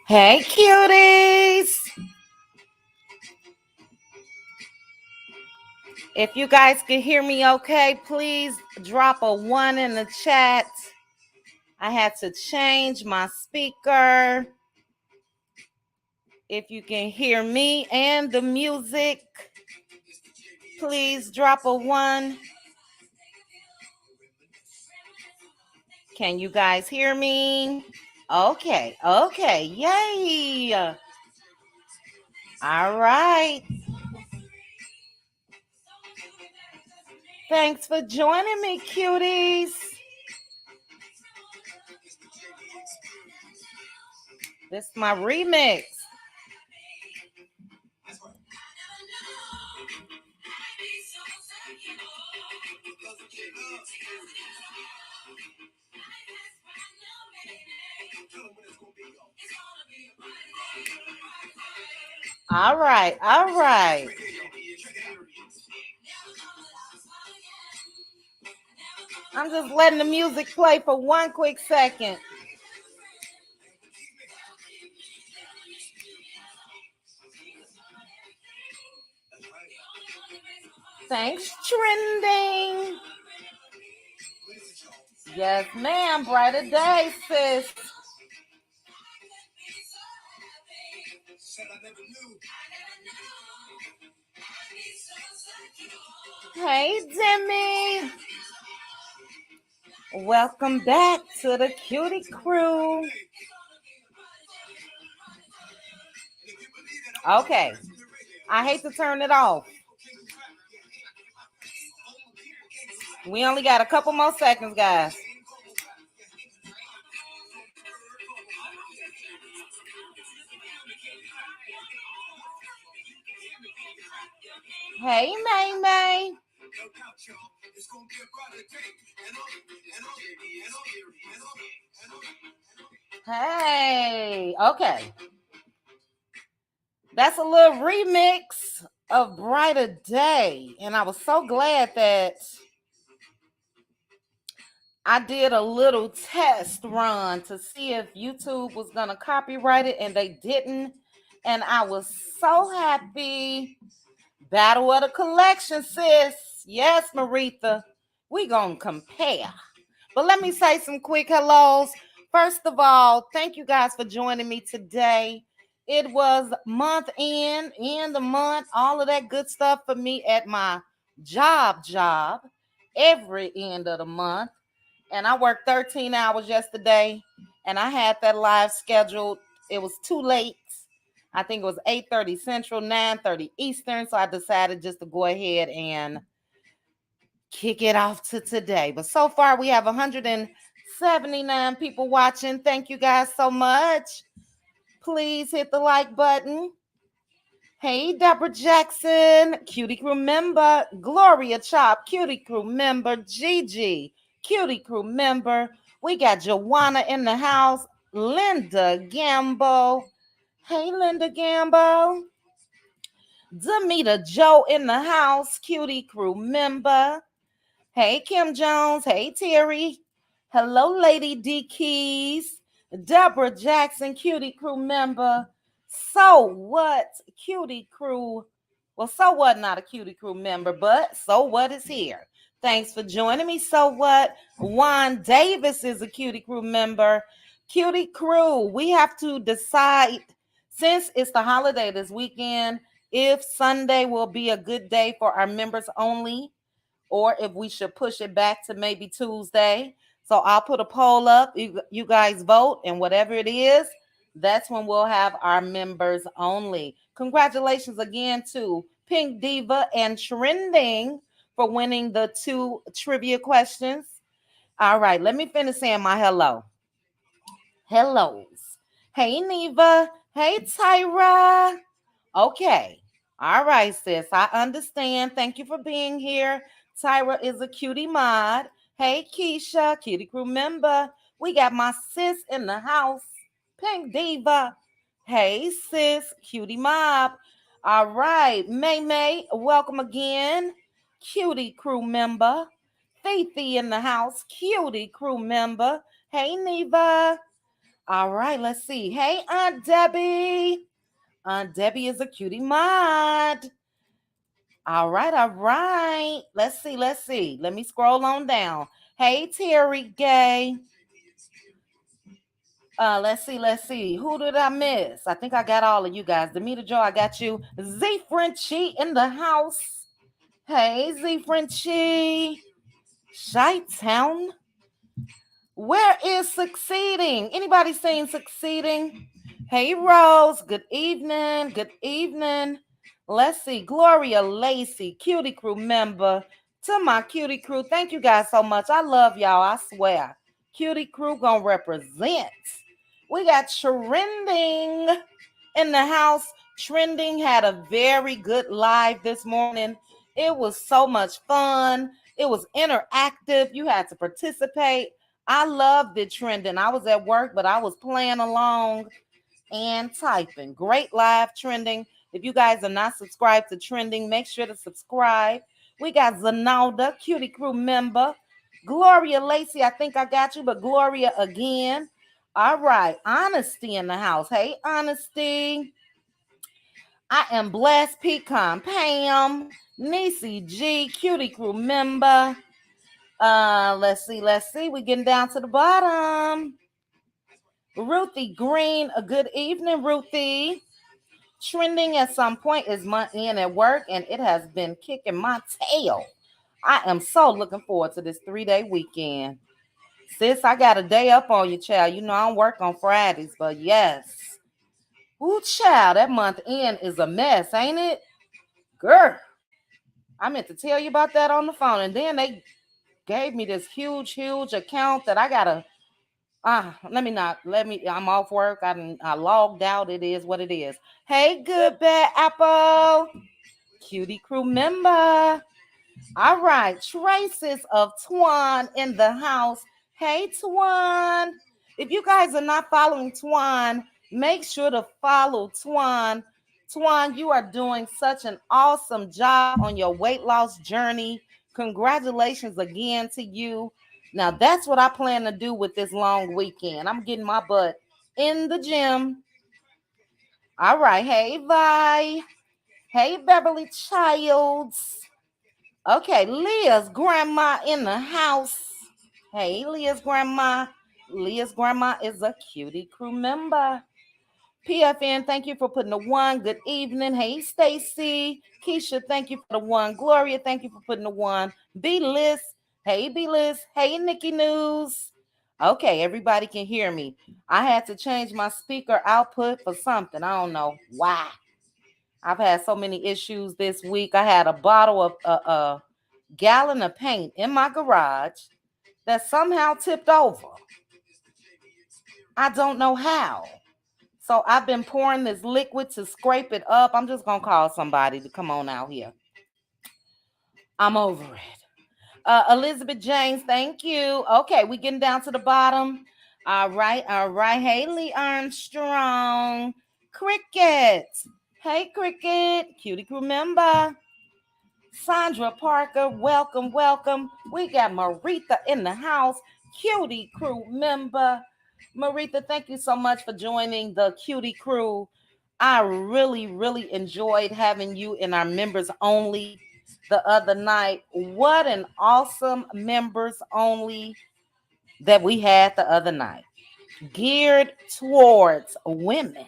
Hey, cuties. If you guys can hear me okay, please drop a 1 in the chat. I had to change my speaker. If you can hear me and the music, please drop a 1. Can you guys hear me? Okay, yay. All right. Thanks for joining me, cuties. This is my remix. All right. I'm just letting the music play for 1 quick second. Thanks, trending. Yes, ma'am. Brighter day, sis. Hey, Demi. Welcome back to the Cutie Crew. Okay. I hate to turn it off. We only got a couple more seconds, guys. Hey, May. Hey, okay. That's a little remix of Brighter Day. And I was so glad that I did a little test run to see if YouTube was going to copyright it, and they didn't. And I was so happy. Battle of the collection, sis. Yes, Maritha. We going to compare. But let me say some quick hellos. First of all, thank you guys for joining me today. It was month end of month, all of that good stuff for me at my job every end of the month. And I worked 13 hours yesterday, and I had that live scheduled. It was too late. I think it was 8:30 Central, 9:30 Eastern. So I decided just to go ahead and kick it off to today. But so far, we have 179 people watching. Thank you guys so much. Please hit the like button. Hey, Deborah Jackson, Cutie Crew member. Gloria Chop, Cutie Crew member. Gigi, Cutie Crew member. We got Joanna in the house. Linda Gambo. Hey, Linda Gambo. Demita Joe in the house. Cutie Crew member. Hey, Kim Jones. Hey, Terry. Hello, Lady D Keys. Deborah Jackson, Cutie Crew member. So what, Cutie Crew? Well, so what, not a Cutie Crew member, but so what is here. Thanks for joining me. So what? Juan Davis is a Cutie Crew member. Cutie Crew, we have to decide, since it's the holiday this weekend, if Sunday will be a good day for our members only, or if we should push it back to maybe Tuesday. So I'll put a poll up. You guys vote, and whatever it is, that's when we'll have our members only. Congratulations again to Pink Diva and Trending for winning the 2 trivia questions. All right, let me finish saying my hellos. Hey, Neva. Hey, Tyra. Okay. All right, sis. I understand. Thank you for being here. Tyra is a cutie mod. Hey, Keisha, Cutie Crew member. We got my sis in the house, Pink Diva. Hey, sis, Cutie Mob. All right, May, welcome again. Cutie Crew member. Fifi in the house, cutie crew member. Hey, Neva. All right, let's see. Hey, Aunt Debbie. Aunt Debbie is a cutie mod. All right, all right. Let's see, let's see. Let me scroll on down. Hey, Terry Gay. Let's see, let's see. Who did I miss? I think I got all of you guys. Demeter Joe, I got you. Z Frenchie in the house. Hey, Z Frenchie. Chi-Town. Where is Succeeding? Anybody seen Succeeding? Hey, Rose. Good evening. Good evening. Let's see. Gloria Lacey, cutie crew member. To my cutie crew, thank you guys so much. I love y'all. I swear. Cutie crew gonna represent. We got Trending in the house. Trending had a very good live this morning. It was so much fun. It was interactive. You had to participate. I loved the Trending. I was at work, but I was playing along and typing. Great live Trending. If you guys are not subscribed to Trending, make sure to subscribe. We got Zanalda, cutie crew member. Gloria Lacey, I think I got you, but Gloria again. All right, Honesty in the house. Hey, Honesty. I am Blessed Pecan Pam, Niecy G, cutie crew member. Let's see. We're getting down to the bottom. Ruthie Green, a good evening, Ruthie. Trending at some point is month in at work, and it has been kicking my tail. I am so looking forward to this 3-day weekend. Sis, I got a day up on you, child. You know I don't work on Fridays, but yes. Ooh, child, that month end is a mess, ain't it? Girl, I meant to tell you about that on the phone, and then they gave me this huge account that I gotta I'm off work. I logged out. It is what it is. Hey, good bad apple. Cutie crew member. All right. Traces of Twan in the house. Hey, Twan. If you guys are not following Twan, make sure to follow Twan. Twan, you are doing such an awesome job on your weight loss journey. Congratulations again to you. Now, that's what I plan to do with this long weekend. I'm getting my butt in the gym. All right. Hey, Vi. Hey, Beverly Childs. Okay, Leah's grandma in the house. Hey, Leah's grandma. Leah's grandma is a cutie crew member. PFN, thank you for putting the one. Good evening. Hey, Stacy. Keisha, thank you for the one. Gloria, thank you for putting the one. B-Liz. Hey, B-Liz. Hey, Nikki News. Okay, everybody can hear me. I had to change my speaker output for something. I don't know why. I've had so many issues this week. I had a bottle of a gallon of paint in my garage that somehow tipped over. I don't know how. So I've been pouring this liquid to scrape it up. I'm just going to call somebody to come on out here. I'm over it. Elizabeth James, thank you. Okay, we getting down to the bottom. All right. Haley Armstrong. Cricket. Hey, Cricket. Cutie crew member. Sandra Parker, welcome. We got Maritha in the house. Cutie crew member. Maritha, thank you so much for joining the Cutie crew. I really enjoyed having you in our members only the other night. What an awesome members only that we had the other night. Geared towards women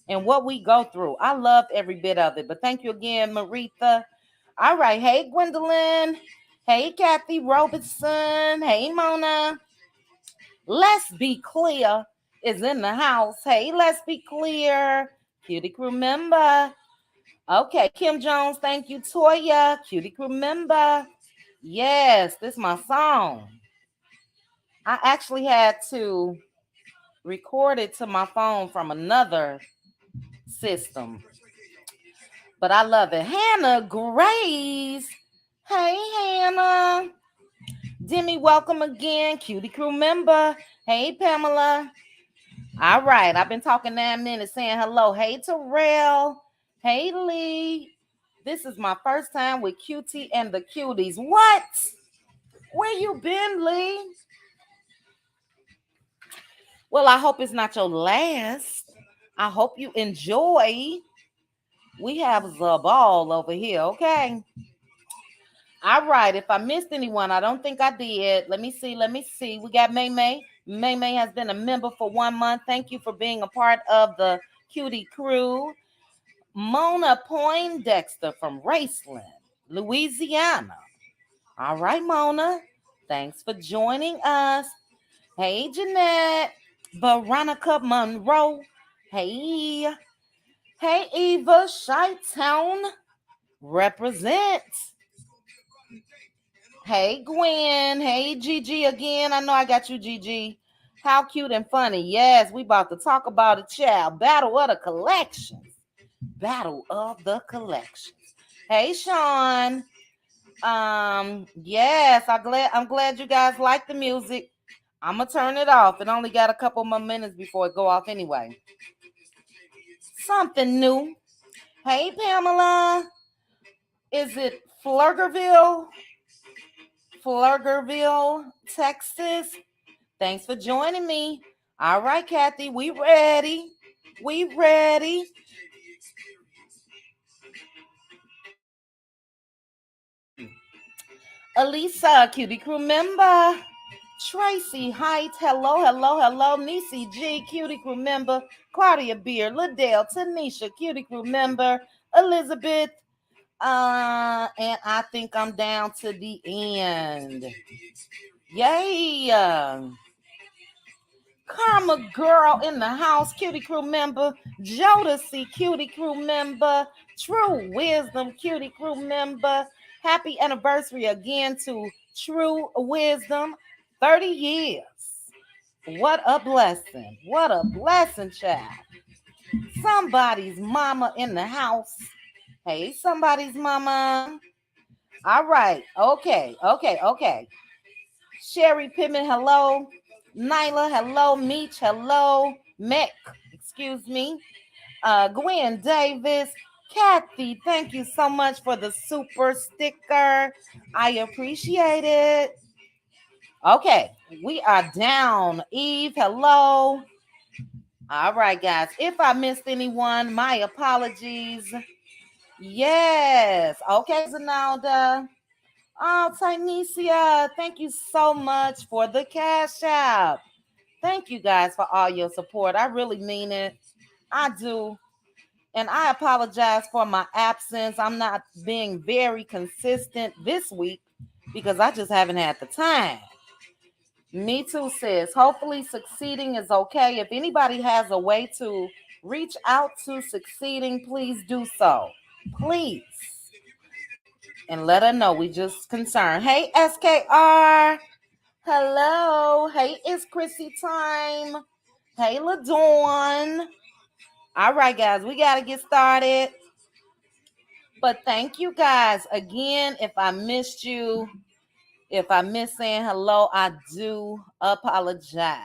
and what we go through. I love every bit of it. But thank you again, Maritha. All right. Hey, Gwendolyn. Hey, Kathy Robertson. Hey, Mona. Let's Be Clear is in the house. Hey, Let's Be Clear. Cutie crew member. Okay, Kim Jones, thank you. Toya, Cutie crew member. Yes, this is my song. I actually had to record it to my phone from another system. But I love it. Hannah Grace. Hey, Hannah. Demi, welcome again. Cutie crew member. Hey, Pamela. All right. I've been talking 9 minutes saying hello. Hey, Terrell. Hey, Lee. This is my first time with Cutie and the Cuties. What? Where you been, Lee? Well, I hope it's not your last. I hope you enjoy. We have the ball over here, okay? All right. If I missed anyone, I don't think I did. Let me see. Let me see. We got May May. May May has been a member for 1 month. Thank you for being a part of the Cutie crew. Mona Poindexter from Raceland, Louisiana. All right, Mona. Thanks for joining us. Hey, Jeanette. Veronica Monroe. Hey. Hey, Eva Shytown. Represent. Hey, Gwen. Hey, Gigi again. I know I got you, Gigi. How cute and funny. Yes, we about to talk about it, child. Battle of the collections. Battle of the collections. Hey, Sean. Yes, I'm glad you guys like the music. I'm gonna turn it off. It only got a couple more minutes before it go off anyway. Something new. Hey, Pamela. Is it Flurgerville, Texas? Thanks for joining me. All right, Kathy, we ready. We ready. Elisa, Cutie Crew member. Tracy Height, hello, hello, hello. Nisi G, Cutie Crew member. Claudia Beer, Liddell, Tanisha, Cutie Crew member. Elizabeth, and I think I'm down to the end. Yay! Karma Girl in the house, Cutie Crew member. Jodeci, Cutie Crew member. True Wisdom, Cutie Crew member. Happy anniversary again to True Wisdom. 30 years. What a blessing. What a blessing, child. Somebody's mama in the house. Hey, somebody's mama. All right. Okay. Sheree Pittman, hello. Nyla, hello. Meech, hello. Mick, excuse me. Gwen Davis. Kathy, thank you so much for the super sticker. I appreciate it. Okay, we are down. Eve, hello. All right, guys. If I missed anyone, my apologies. Yes. Okay, Zanalda. Oh, Tynesia, thank you so much for the cash app. Thank you guys for all your support. I really mean it. I do. And I apologize for my absence. I'm not being very consistent this week because I just haven't had the time. Me too, sis. Hopefully, succeeding is okay. If anybody has a way to reach out to succeeding, please do so. Please. And let her know we just concerned. Hey, SKR. Hello. Hey, it's Chrissy time. Hey, LaDawn. All right, guys, we got to get started. But thank you guys again. If I missed you, if I missed saying hello, I do apologize.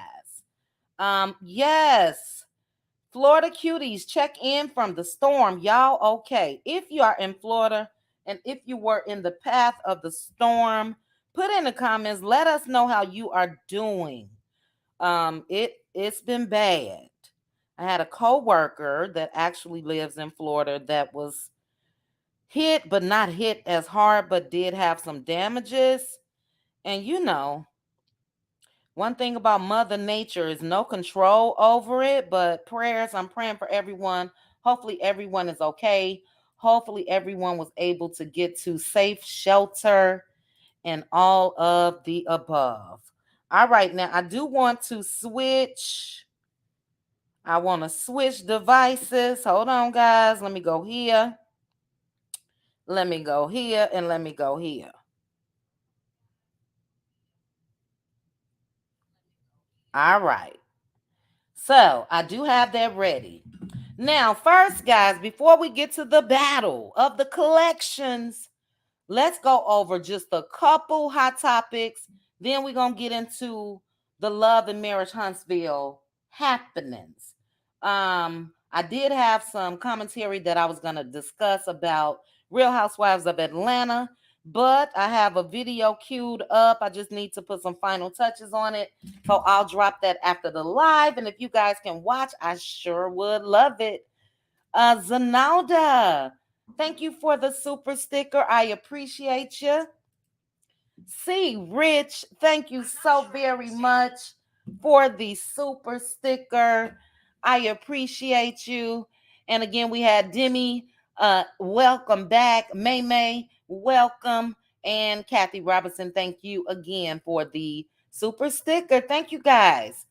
Yes. Florida Cuties, check in from the storm. Y'all okay? If you are in Florida and if you were in the path of the storm, put in the comments. Let us know how you are doing. It's been bad. I had a coworker that actually lives in Florida that was hit, but not hit as hard, but did have some damages. And one thing about Mother Nature is no control over it, but prayers, I'm praying for everyone. Hopefully, everyone is okay. Hopefully, everyone was able to get to safe shelter and all of the above. All right, now I do want to switch. I want to switch devices. Hold on, guys. Let me go here. Let me go here and let me go here. All right. So I do have that ready. Now, first, guys, before we get to the battle of the collections, let's go over just a couple hot topics. Then we're going to get into the Love and Marriage Huntsville happenings. I did have some commentary that I was going to discuss about Real Housewives of Atlanta. But I have a video queued up. I just need to put some final touches on it. So I'll drop that after the live. And if you guys can watch, I sure would love it. Zanalda, thank you for the super sticker. I appreciate you. See, Rich, thank you so very much for the super sticker. I appreciate you. And again, we had Demi, welcome back. May May, welcome. And Kathy Robinson, thank you again for the super sticker. Thank you guys.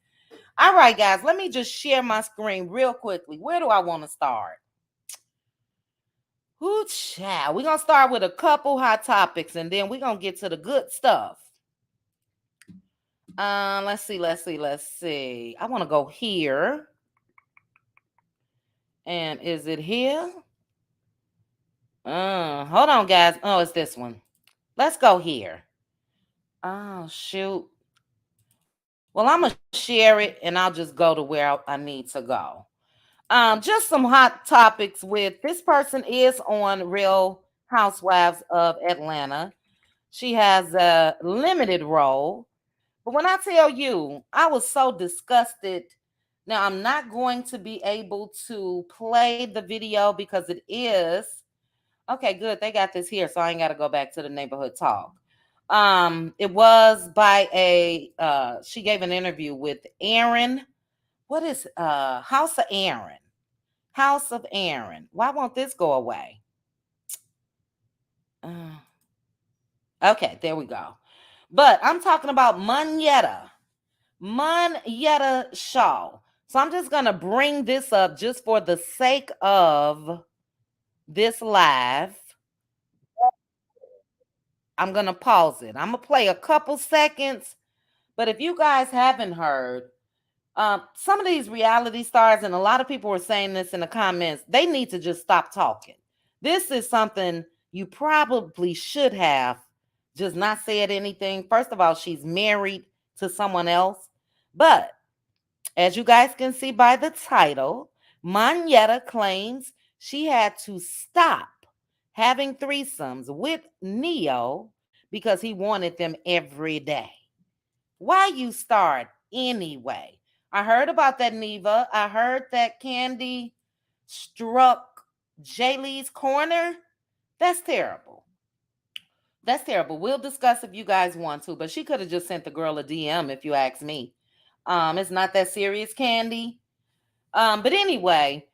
All right, guys, let me just share my screen real quickly. Where do I want to start? Ooh, child. We're going to start with a couple hot topics and then we're going to get to the good stuff. Let's see. I want to go here. And is it here? Hold on, guys. Oh, it's this one. Let's go here. Oh, shoot. Well, I'm gonna share it and I'll just go to where I need to go. Just some hot topics with this person is on Real Housewives of Atlanta. She has a limited role. But when I tell you, I was so disgusted. Now, I'm not going to be able to play the video because it is. Okay, good. They got this here, so I ain't got to go back to the neighborhood talk. It was by she gave an interview with Aaron. What is House of Aaron? House of Aaron. Why won't this go away? Okay, there we go. But I'm talking about Monyetta Shaw. So I'm just going to bring this up just for the sake of this live. I'm going to pause it. I'm going to play a couple seconds. But if you guys haven't heard, some of these reality stars, and a lot of people were saying this in the comments, they need to just stop talking. This is something you probably should have just not said anything. First of all, she's married to someone else. But as you guys can see by the title, Monyetta claims she had to stop having threesomes with Neo because he wanted them every day. Why you start anyway? I heard about that, Neva. I heard that Candy struck Jaylee's corner. That's terrible. That's terrible. We'll discuss if you guys want to, but she could have just sent the girl a DM if you ask me. It's not that serious, Candy. But anyway,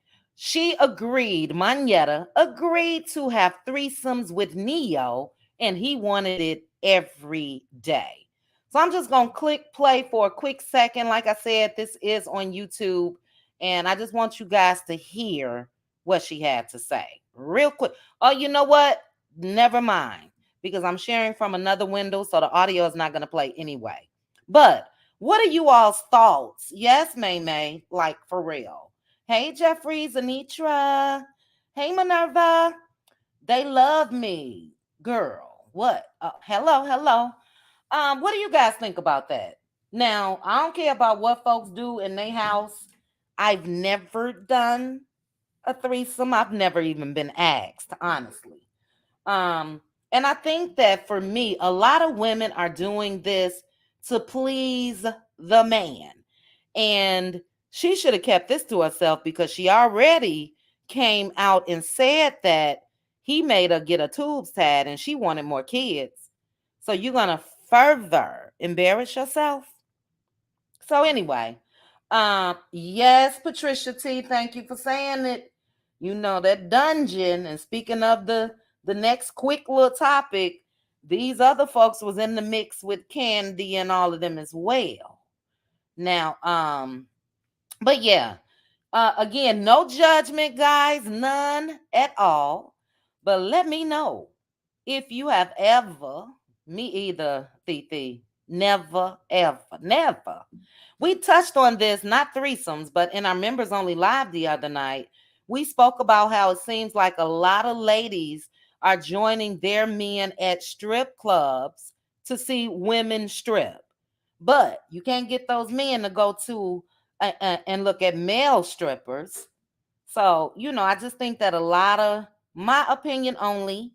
she agreed, Monyetta agreed to have threesomes with Neo, and he wanted it every day. So I'm just going to click play for a quick second. Like I said, this is on YouTube, and I just want you guys to hear what she had to say real quick. Oh, you know what? Never mind, because I'm sharing from another window, so the audio is not going to play anyway. But what are you all's thoughts? Yes, May May, like for real. Hey, Jeffrey, Anitra. Hey, Minerva. They love me. Girl, what? Hello. What do you guys think about that? Now, I don't care about what folks do in their house. I've never done a threesome. I've never even been asked, honestly. And I think that for me, a lot of women are doing this to please the man. And she should have kept this to herself because she already came out and said that he made her get a tubes tied and she wanted more kids. So you're going to further embarrass yourself? So anyway, yes, Patricia T, thank you for saying it. You know that dungeon. And speaking of the next quick little topic, these other folks was in the mix with Candy and all of them as well. Now, but yeah, again, no judgment, guys, none at all. But let me know if you have ever, me either, Titi, never, ever, never. We touched on this, not threesomes, but in our members only live the other night, we spoke about how it seems like a lot of ladies are joining their men at strip clubs to see women strip. But you can't get those men to go to and look at male strippers. So, I just think that a lot of My opinion only.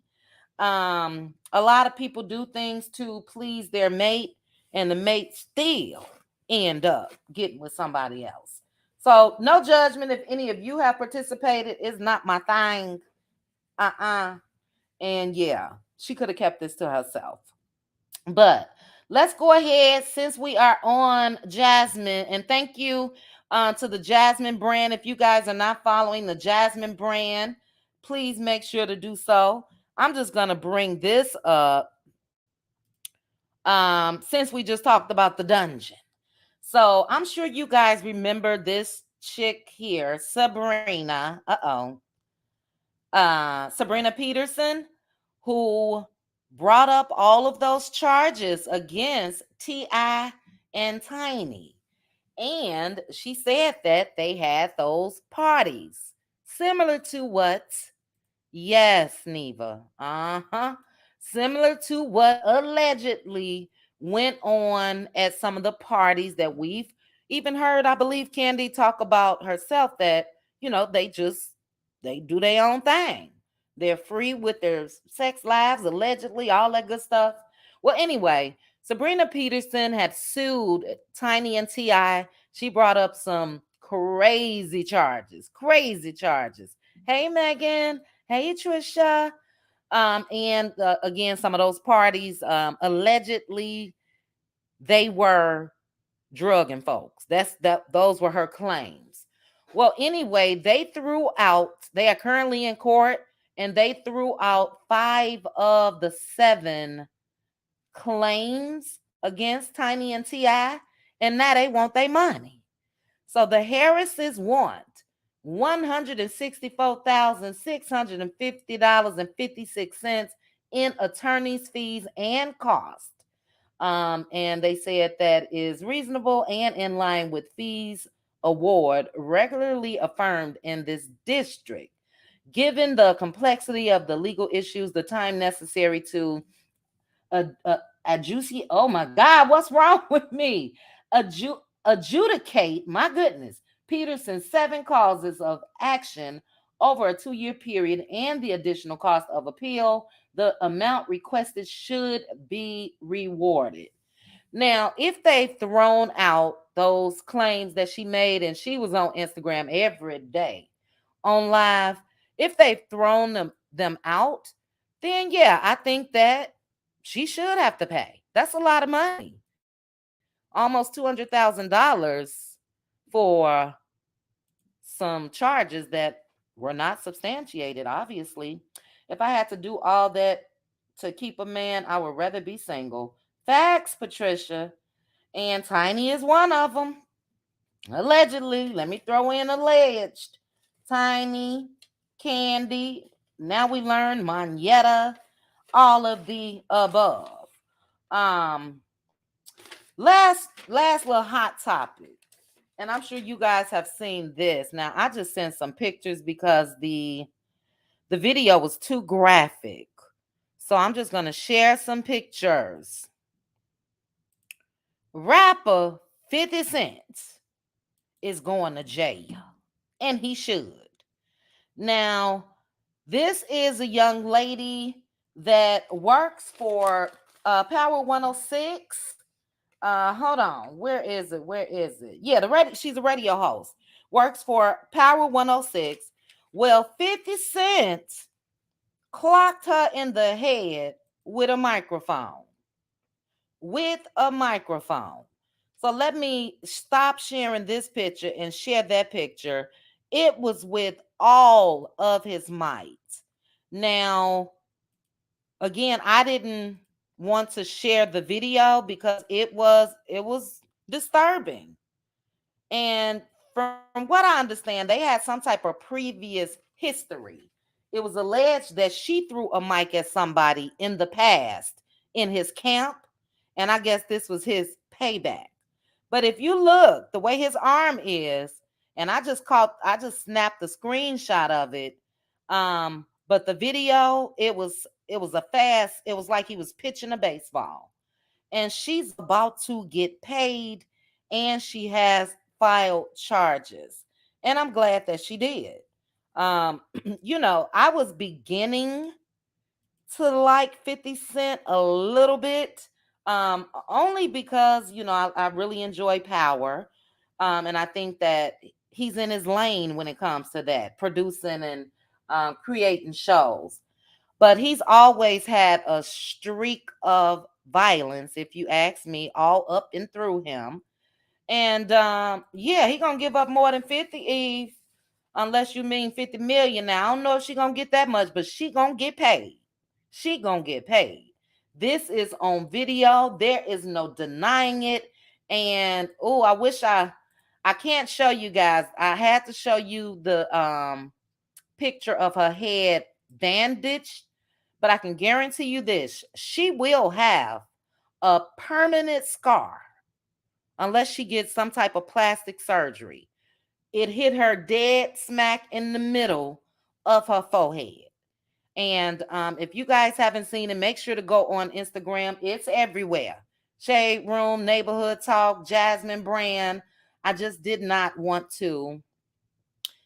A lot of people do things to please their mate, and the mate still end up getting with somebody else. So no judgment if any of you have participated. It's not my thing. And yeah, she could have kept this to herself. But let's go ahead since we are on Jasmine, and thank you to the Jasmine brand. If you guys are not following the Jasmine brand, please make sure to do so. I'm just gonna bring this up since we just talked about the dungeon. So I'm sure you guys remember this chick here, Sabrina. Sabrina Peterson, who brought up all of those charges against T.I. and Tiny. And she said that they had those parties similar to what? Yes, Neva. Similar to what allegedly went on at some of the parties that we've even heard, I believe Candy talk about herself that, they do their own thing. They're free with their sex lives, allegedly, all that good stuff. Well, anyway, Sabrina Peterson had sued Tiny and T.I. She brought up some crazy charges. Crazy charges. Hey, Megan. Hey, Trisha. And again, some of those parties, allegedly, they were drugging folks. Those were her claims. Well, anyway, they are currently in court, and they threw out 5 of the 7 claims against Tiny and T.I., and now they want their money. So the Harrises want $164,650.56 in attorney's fees and cost. And they said that is reasonable and in line with fees award regularly affirmed in this district. Given the complexity of the legal issues, the time necessary to adjudicate, oh my God, what's wrong with me? Adjudicate, my goodness, Peterson's 7 causes of action over a 2-year period and the additional cost of appeal, the amount requested should be rewarded. Now, if they've thrown out those claims that she made, and she was on Instagram every day on live, if they've thrown them out, then yeah, I think that she should have to pay. That's a lot of money. Almost $200,000 for some charges that were not substantiated, obviously. If I had to do all that to keep a man, I would rather be single. Facts, Patricia. And Tiny is one of them. Allegedly. Let me throw in alleged. Tiny, Candy. Now we learn Moneta. All of the above. Um, last little hot topic. And I'm sure you guys have seen this. Now, I just sent some pictures because the video was too graphic. So I'm just going to share some pictures. Rapper 50 Cent is going to jail, and he should. Now, this is a young lady that works for Power 106. Hold on. Where is it? Yeah, she's a radio host. Works for Power 106. Well, 50 Cent clocked her in the head with a microphone. With a microphone. So let me stop sharing this picture and share that picture. It was with all of his might. Now, again, I didn't want to share the video because it was disturbing. And from what I understand, they had some type of previous history. It was alleged that she threw a mic at somebody in the past in his camp, and I guess this was his payback. But if you look the way his arm is, and I just snapped the screenshot of it. But the video, it was it was like he was pitching a baseball. And she's about to get paid, and she has filed charges. And I'm glad that she did. I was beginning to like 50 Cent a little bit. Only because, I really enjoy Power. And I think that he's in his lane when it comes to that, producing and creating shows. But he's always had a streak of violence, if you ask me, all up and through him. And yeah, he gonna give up more than 50, Eve, unless you mean 50 million. Now I don't know if she gonna get that much, but she gonna get paid. She gonna get paid. This is on video. There is no denying it. And oh, I can't show you guys. I had to show you the picture of her head bandaged, but I can guarantee you this: she will have a permanent scar unless she gets some type of plastic surgery. It hit her dead smack in the middle of her forehead. And if you guys haven't seen it, make sure to go on Instagram. It's everywhere. Shade Room, Neighborhood Talk, Jasmine Brand. I just did not want to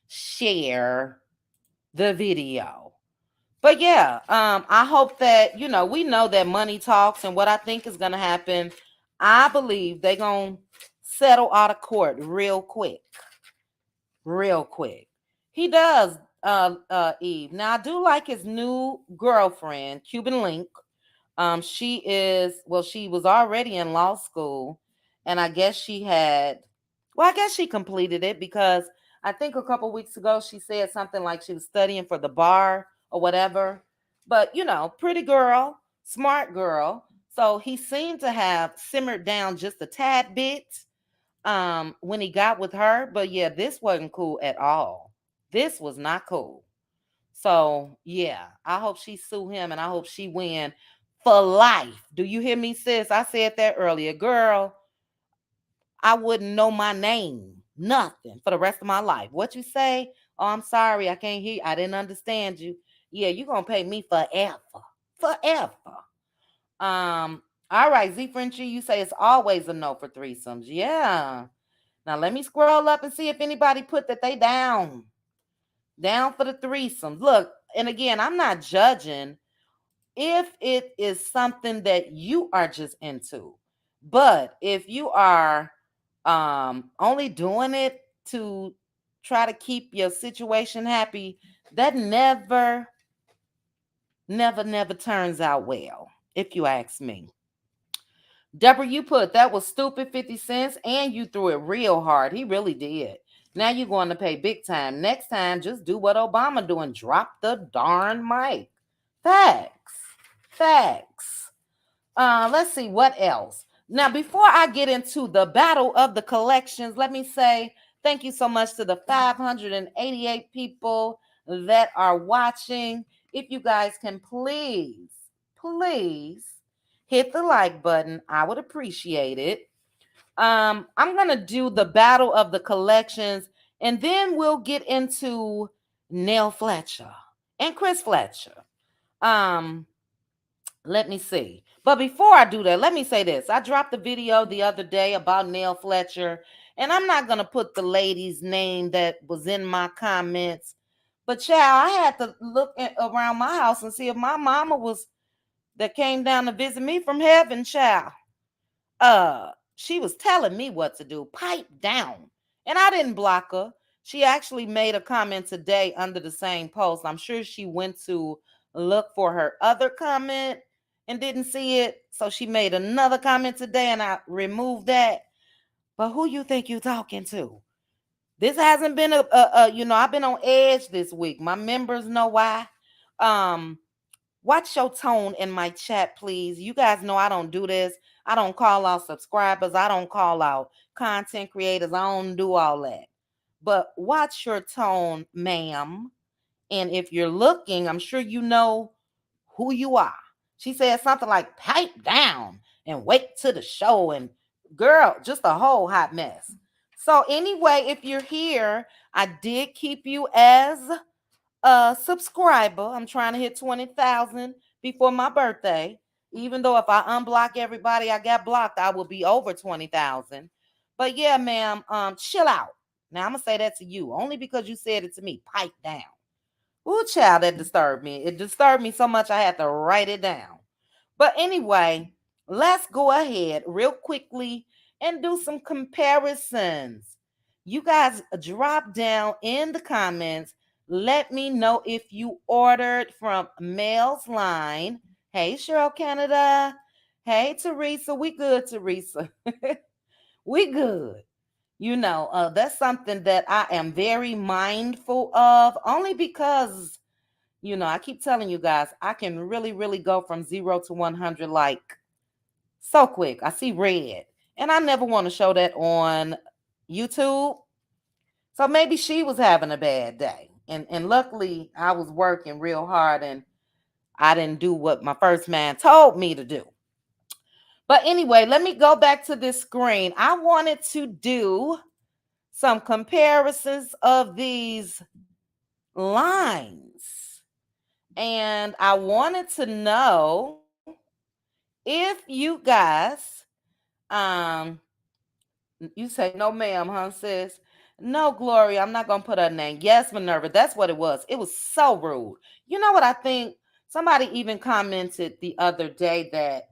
share the video. But yeah, I hope that, we know that money talks, and what I think is going to happen, I believe they're going to settle out of court real quick. Real quick. He does, Eve. Now, I do like his new girlfriend, Cuban Link. She was already in law school, and I guess she completed it because I think a couple weeks ago she said something like she was studying for the bar or whatever. But, pretty girl, smart girl. So he seemed to have simmered down just a tad bit when he got with her. But yeah, this wasn't cool at all. This was not cool. So yeah, I hope she sue him and I hope she win for life. Do you hear me, sis? I said that earlier. Girl, I wouldn't know my name. Nothing for the rest of my life. What you say? Oh, I'm sorry. I can't hear you. I didn't understand you. Yeah, you're gonna pay me forever. Forever. All right, Z Frenchie, you say it's always a no for threesomes. Yeah. Now let me scroll up and see if anybody put that they down. Down for the threesomes. Look, and again, I'm not judging if it is something that you are just into. But if you are only doing it to try to keep your situation happy, that never turns out well, if you ask me. Deborah, you put that was stupid 50 cents and you threw it real hard. He really did. Now you're going to pay big time. Next time, just do what Obama doing. Drop the darn mic. Facts. Facts. Let's see what else. Now, before I get into the battle of the collections, let me say thank you so much to the 588 people that are watching. If you guys can please hit the like button, I would appreciate it. I'm gonna do the battle of the collections, and then we'll get into Nell Fletcher and Chris Fletcher. Um, let me see. But before I do that, let me say this. I dropped a video the other day about Nell Fletcher, and I'm not gonna put the lady's name that was in my comments. But child, I had to look around my house and see if my mama was that came down to visit me from heaven, child. She was telling me what to do. Pipe down. And I didn't block her. She actually made a comment today under the same post. I'm sure she went to look for her other comment and didn't see it. So she made another comment today and I removed that. But who you think you talking to? This hasn't been I've been on edge this week. My members know why. Um, Watch your tone in my chat, please. You guys know I don't do this. I don't call out subscribers. I don't call out content creators. I don't do all that. But watch your tone, ma'am. And if you're looking, I'm sure you know who you are. She said something like pipe down and wait to the show. And girl, just a whole hot mess. So, anyway, if you're here, I did keep you as subscriber. I'm trying to hit 20,000 before my birthday. Even though if I unblock everybody I got blocked, I will be over 20,000. But yeah, ma'am, chill out. Now I'm gonna say that to you only because you said it to me. Pipe down. Ooh, child, that disturbed me. It disturbed me so much I had to write it down. But anyway, let's go ahead real quickly and do some comparisons. You guys drop down in the comments. Let me know if you ordered from Mel's Line. Hey, Cheryl Canada. Hey, Teresa. We good, Teresa. We good. That's something that I am very mindful of, only because, I keep telling you guys, I can really, really go from 0 to 100 like so quick. I see red. And I never want to show that on YouTube. So maybe she was having a bad day. And luckily I was working real hard and I didn't do what my first man told me to do. But anyway, let me go back to this screen. I wanted to do some comparisons of these lines. And I wanted to know if you guys, um, you say no, ma'am, huh, sis? No, Gloria, I'm not gonna put her name. Yes, Minerva, that's what it was. It was so rude. You know what I think? Somebody even commented the other day that,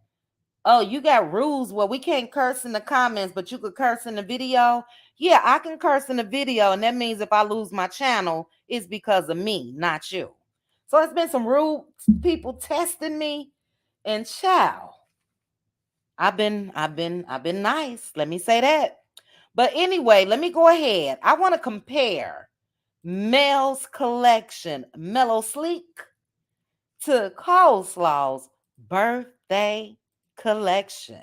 oh, you got rules where we can't curse in the comments, but you could curse in the video. Yeah, I can curse in the video, and that means if I lose my channel, it's because of me, not you. So it's been some rude people testing me, and child, I've been nice. Let me say that. But anyway, let me go ahead. I want to compare Mel's collection, Mellow Sleek, to Coleslaw's birthday collection.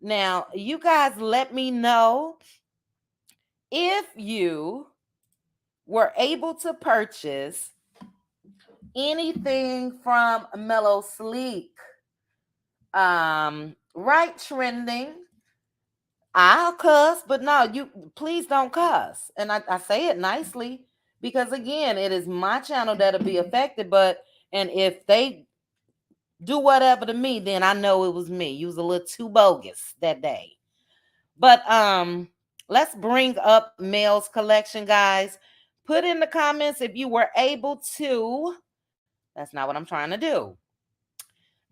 Now, you guys let me know if you were able to purchase anything from Mellow Sleek. Right trending. I'll cuss, but no, you please don't cuss. And I say it nicely because again, it is my channel that'll be affected. And if they do whatever to me, then I know it was me. You was a little too bogus that day. But let's bring up Mel's collection, guys. Put in the comments if you were able to. That's not what I'm trying to do.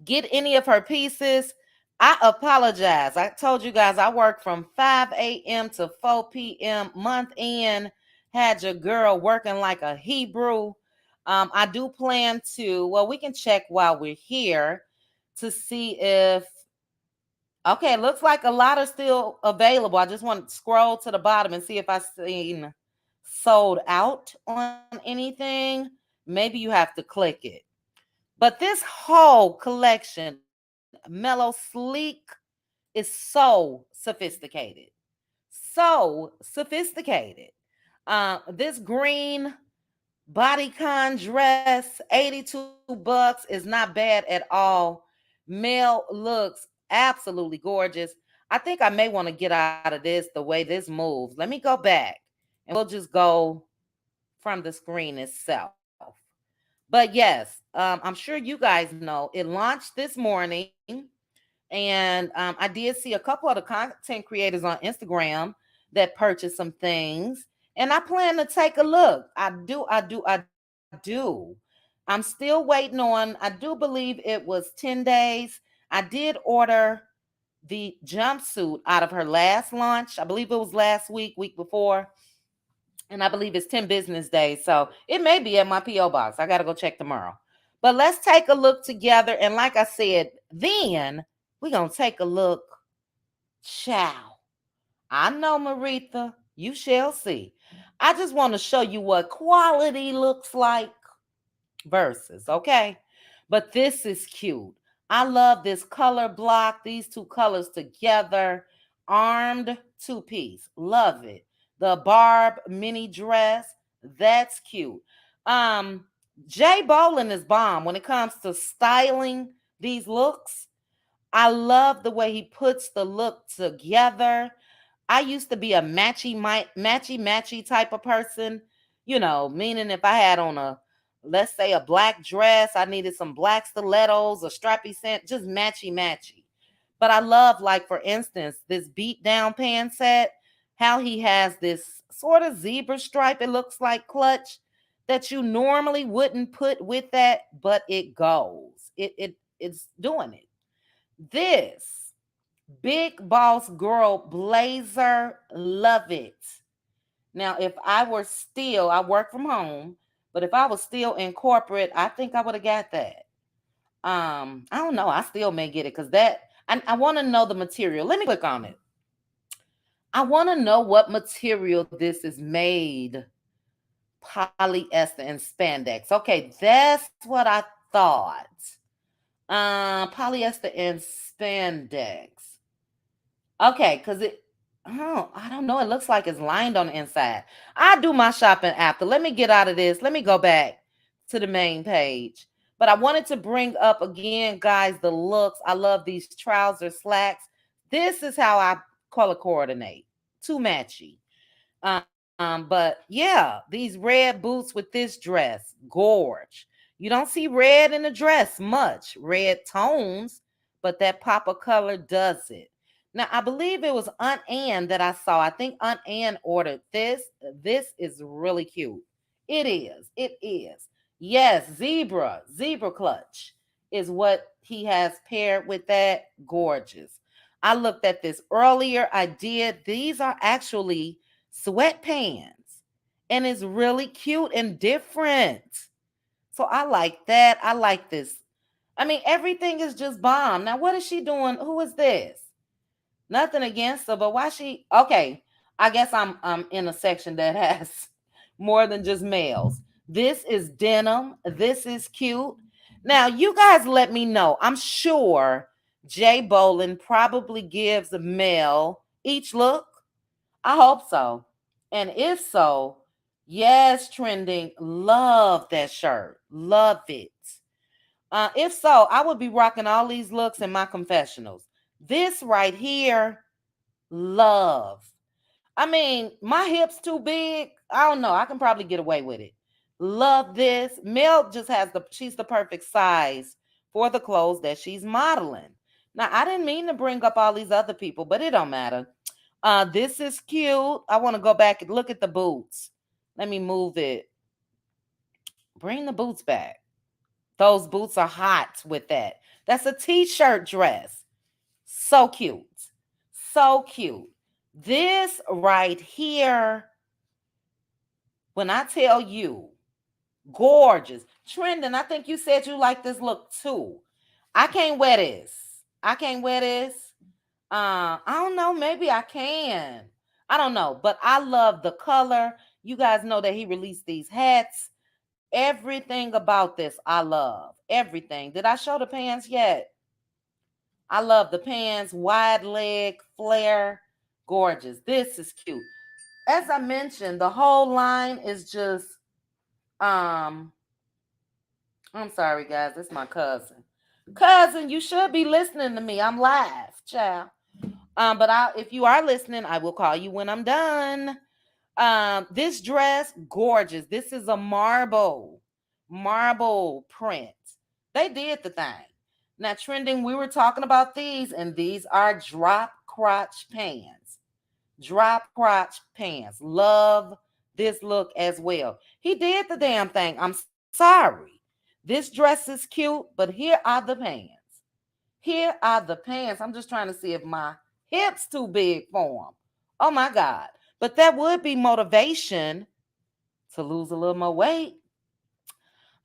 Get any of her pieces. I apologize. I told you guys I work from 5 a.m. to 4 p.m. month in. Had your girl working like a Hebrew. I do plan to, well, we can check while we're here to see if, okay, looks like a lot are still available. I just want to scroll to the bottom and see if I seen sold out on anything. Maybe you have to click it. But this whole collection, Mellow Sleek, is so sophisticated. So sophisticated. This green bodycon dress, $82 is not bad at all. Mel looks absolutely gorgeous. I think I may want to get out of this the way this moves. Let me go back and we'll just go from the screen itself. But yes, I'm sure you guys know it launched this morning. And I did see a couple of the content creators on Instagram that purchased some things. And I plan to take a look. I do. I'm still waiting on, I do believe it was 10 days. I did order the jumpsuit out of her last launch. I believe it was last week before. And I believe it's 10 business days. So it may be at my P.O. box. I got to go check tomorrow. But let's take a look together. And like I said, then we're going to take a look. Ciao. I know, Maritha. You shall see. I just want to show you what quality looks like versus, okay? But this is cute. I love this color block, these two colors together. Armed two-piece. Love it. The Barb mini dress. That's cute. Um, Jay Bolin is bomb when it comes to styling these looks. I love the way he puts the look together. I used to be a matchy type of person, meaning if I had on let's say a black dress, I needed some black stilettos, a strappy scent, just matchy. But I love, like, for instance, this beat down pant set, how he has this sort of zebra stripe, it looks like clutch. that you normally wouldn't put with that, but it goes. It's doing it. This Big Boss Girl blazer, love it. Now, if I were still, I work from home, but if I was still in corporate, I think I would have got that. I don't know. I still may get it because I want to know the material. Let me click on it. I want to know what material this is made. Polyester and spandex. Okay, that's what I thought. Polyester and spandex. Okay, because oh, I don't know. It looks like it's lined on the inside. I do my shopping after. Let me get out of this. Let me go back to the main page. But I wanted to bring up again, guys, the looks. I love these trouser slacks. This is how I color coordinate. Too matchy. But yeah, these red boots with this dress, gorge. You don't see red in the dress much, red tones, but that pop of color does it. Now, I believe it was Aunt Ann that I saw. I think Aunt Ann ordered this. This is really cute. It is. It is. Yes, zebra clutch is what he has paired with that. Gorgeous. I looked at this earlier. I did. These are actually sweatpants, and it's really cute and different. So I like that. I like this. I mean, everything is just bomb. Now, what is she doing? Who is this? Nothing against her, but why she? Okay, I guess I'm in a section that has more than just males. This is denim. This is cute. Now, you guys let me know. I'm sure Jay Bolin probably gives a male each look. I hope so. And if so, yes, trending. Love that shirt. Love it. If so, I would be rocking all these looks in my confessionals. This right here, love. I mean, my hips too big. I don't know. I can probably get away with it. Love this. Mel just has she's the perfect size for the clothes that she's modeling. Now, I didn't mean to bring up all these other people, but it don't matter. This is cute. I want to go back and look at the boots. Let me move it. Bring the boots back. Those boots are hot with that. That's a t-shirt dress. So cute. So cute. This right here, when I tell you, gorgeous. Trending, I think you said you like this look too. I can't wear this. I can't wear this. I don't know. Maybe I can. I don't know. But I love the color. You guys know that he released these hats. Everything about this, I love. Everything. Did I show the pants yet? I love the pants, wide leg, flare, gorgeous. This is cute. As I mentioned, the whole line is just um I'm sorry guys, it's my cousin. Cousin, you should be listening to me. I'm live, child. But if you are listening, I will call you when I'm done. This dress, gorgeous. This is a marble print. They did the thing. Now, trending, we were talking about these, and these are drop crotch pants. Drop crotch pants. Love this look as well. He did the damn thing. I'm sorry. This dress is cute, but here are the pants. Here are the pants. I'm just trying to see if my hips too big for them. Oh my God. But that would be motivation to lose a little more weight.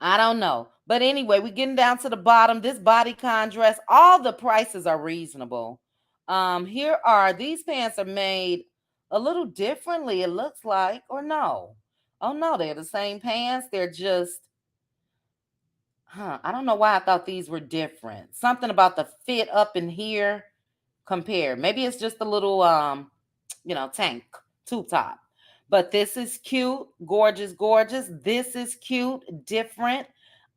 I don't know. But anyway, we're getting down to the bottom. This bodycon dress, all the prices are reasonable. Here are these pants are made a little differently, it looks like, or no. Oh no, they're the same pants. They're just I don't know why I thought these were different. Something about the fit up in here compared. Maybe it's just a little tank tube top. But this is cute, gorgeous, gorgeous. This is cute, different.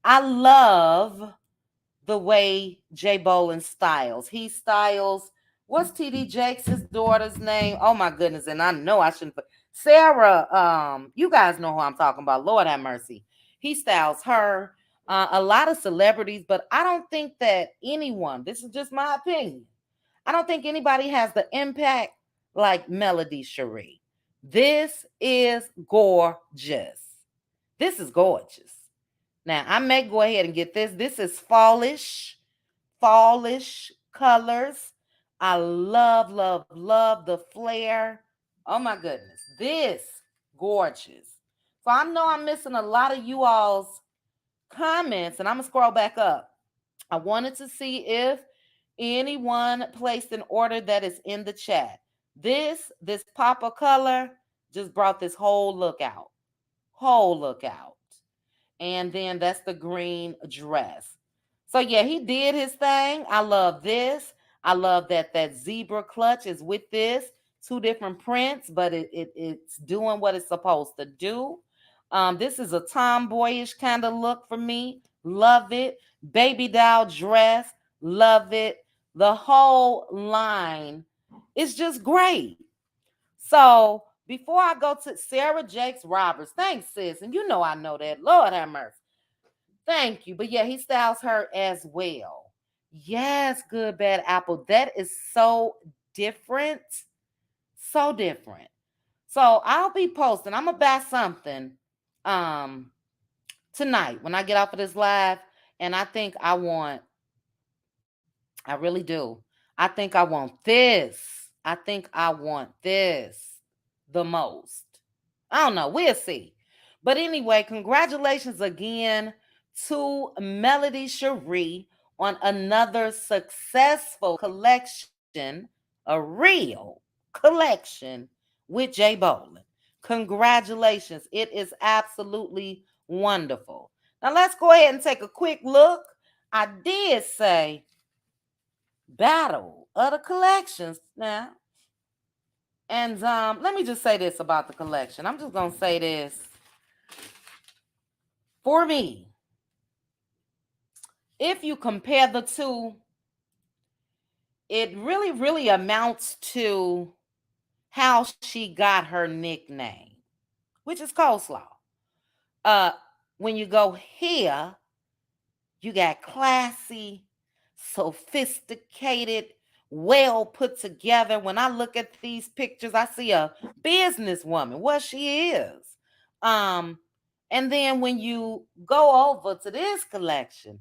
I love the way Jay Bolin styles. He styles, what's TD Jakes' daughter's name? Oh my goodness, and I know I shouldn't put Sarah. You guys know who I'm talking about. Lord have mercy. He styles her. A lot of celebrities, but I don't think that anyone, this is just my opinion, I don't think anybody has the impact like Melody Sheree. This is gorgeous. This is gorgeous. Now, I may go ahead and get this. This is fallish colors. I love, love, love the flare. Oh my goodness. This gorgeous. So I know I'm missing a lot of you all's comments, and I'm gonna scroll back up. I wanted to see if anyone placed an order that is in the chat. This pop of color just brought this whole look out. Whole look out. And then that's the green dress. So yeah, he did his thing. I love this. I love that zebra clutch is with this. Two different prints, but it's doing what it's supposed to do. This is a tomboyish kind of look for me. Love it. Baby doll dress. Love it. The whole line is just great. So before I go to Sarah Jakes Roberts, thanks, sis. And you know I know that. Lord have mercy. Thank you. But yeah, he styles her as well. Yes, good, bad apple. That is so different. So different. So I'll be posting. I'm gonna buy something tonight when I get off of this live. And I really do. I think I want this. I think I want this the most. I don't know. We'll see. But anyway, congratulations again to Melody Sheree on another successful collection, a real collection with Jay Bolin. Congratulations. It is absolutely wonderful. Now let's go ahead and take a quick look. I did say battle of the collections now. And let me just say this about the collection. I'm just going to say this. For me, if you compare the two, it really, really amounts to how she got her nickname, which is coleslaw. Uh, when you go here, you got classy, sophisticated, well put together. When I look at these pictures, I see a businesswoman. What she is. And then when you go over to this collection,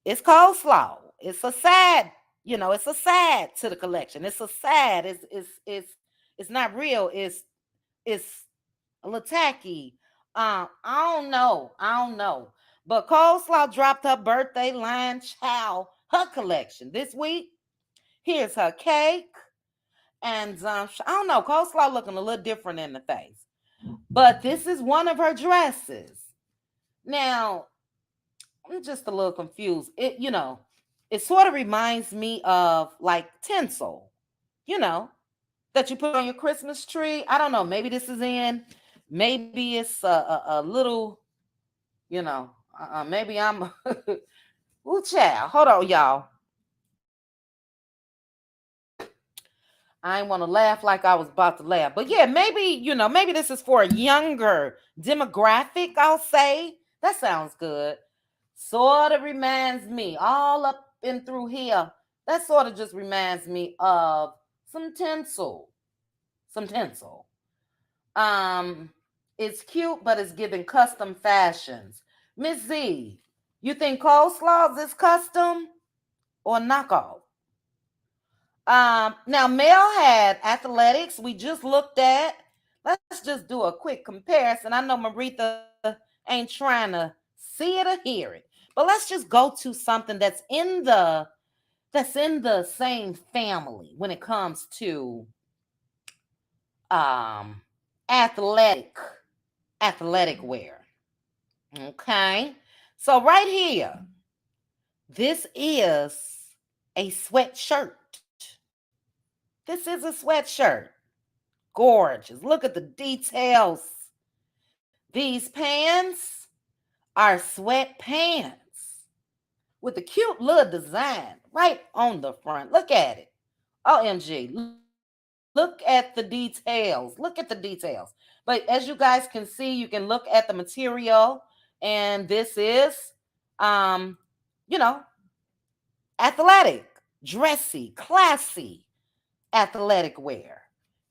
it's coleslaw. It's a sad, it's a sad to the collection. It's a sad. It's not real. It's a little tacky. I don't know. I don't know. But Coleslaw dropped her birthday line child, her collection this week. Here's her cake. And I don't know, Coleslaw looking a little different in the face. But this is one of her dresses. Now, I'm just a little confused. It sort of reminds me of like tinsel, that you put on your Christmas tree. I don't know. Maybe this is in. Maybe it's a little, maybe I'm. Ooh, child. Hold on, y'all. I ain't want to laugh like I was about to laugh. But yeah, maybe this is for a younger demographic, I'll say. That sounds good. Sort of reminds me, all up and through here, that sort of just reminds me of some tinsel. Some tinsel. It's cute, but it's giving custom fashions. Miss Z, you think coleslaws is custom or knockoff? Now Mel had athletics. We just looked at. Let's just do a quick comparison. I know Maritha ain't trying to see it or hear it, but let's just go to something that's in the same family when it comes to um athletic athletic wear. Okay. So right here, this is a sweatshirt. This is a sweatshirt. Gorgeous. Look at the details. These pants are sweatpants with a cute little design right on the front. Look at it. OMG. Look at the details. Look at the details. But as you guys can see, you can look at the material, and this is, um, you know, athletic, dressy, classy athletic wear.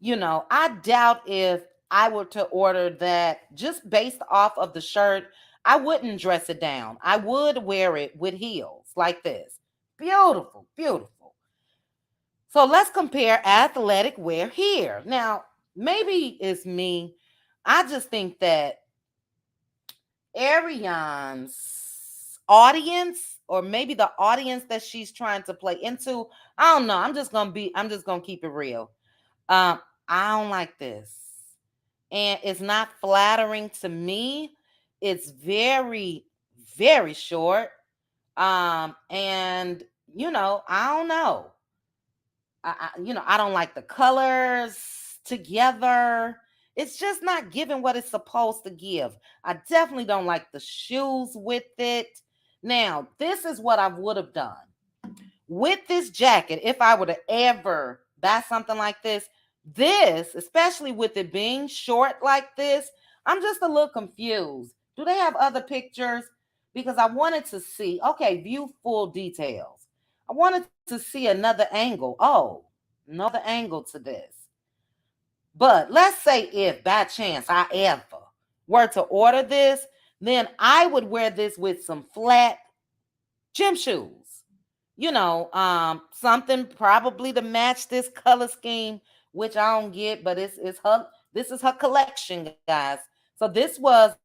I doubt if I were to order that just based off of the shirt, I wouldn't dress it down. I would wear it with heels like this. Beautiful, beautiful. So let's compare athletic wear here. Now, maybe it's me. I just think that Ariane's audience, or maybe the audience that she's trying to play into, I don't know. I'm just gonna keep it real. Um, I don't like this. And it's not flattering to me. It's very, very short. And I don't know. I don't like the colors together. It's just not giving what it's supposed to give. I definitely don't like the shoes with it. Now, this is what I would have done with this jacket if I were to ever buy something like this, especially with it being short like this, I'm just a little confused. Do they have other pictures? Because I wanted to see, okay, view full details. I wanted to see another angle. Oh, no other angle to this. But let's say if by chance I ever were to order this, then I would wear this with some flat gym shoes. Something probably to match this color scheme, which I don't get, but it's her. This is her collection, guys. So this was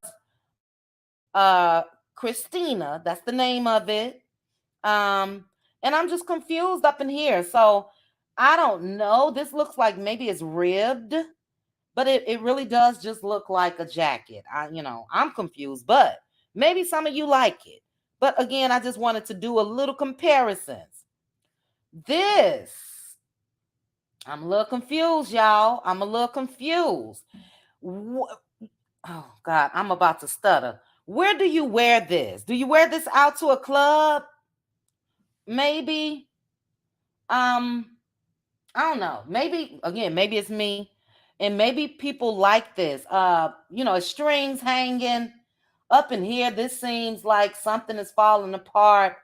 Christina. That's the name of it. And I'm just confused up in here. So I don't know. This looks like maybe it's ribbed, but it really does just look like a jacket. I'm confused, but maybe some of you like it. But again, I just wanted to do a little comparisons. This, I'm a little confused, y'all. I'm a little confused. Oh God, I'm about to stutter. Where do you wear this? Do you wear this out to a club? Maybe. Um, I don't know. Maybe again, maybe it's me. And maybe people like this. Strings hanging up in here. This seems like something is falling apart.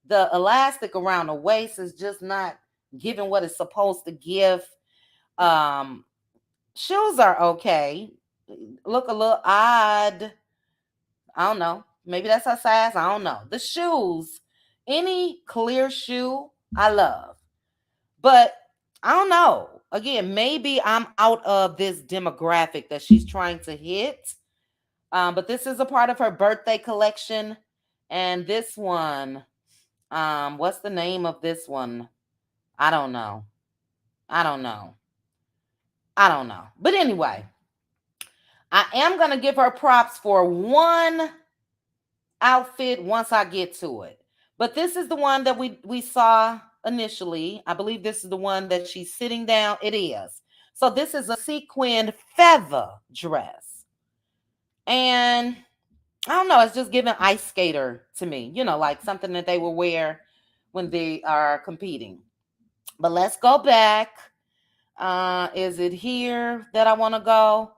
The elastic around the waist is just not giving what it's supposed to give. Um, Shoes are okay. Look a little odd. I don't know. Maybe that's her size. I don't know. The shoes, any clear shoe, I love. But I don't know. Again, maybe I'm out of this demographic that she's trying to hit. But this is a part of her birthday collection. And this one, what's the name of this one? I don't know. I don't know. I don't know. But anyway, I am going to give her props for one outfit once I get to it. But this is the one that we saw initially. I believe this is the one that she's sitting down. It is. So this is a sequined feather dress. And I don't know, it's just giving ice skater to me, like something that they will wear when they are competing. But let's go back. Is it here that I want to go?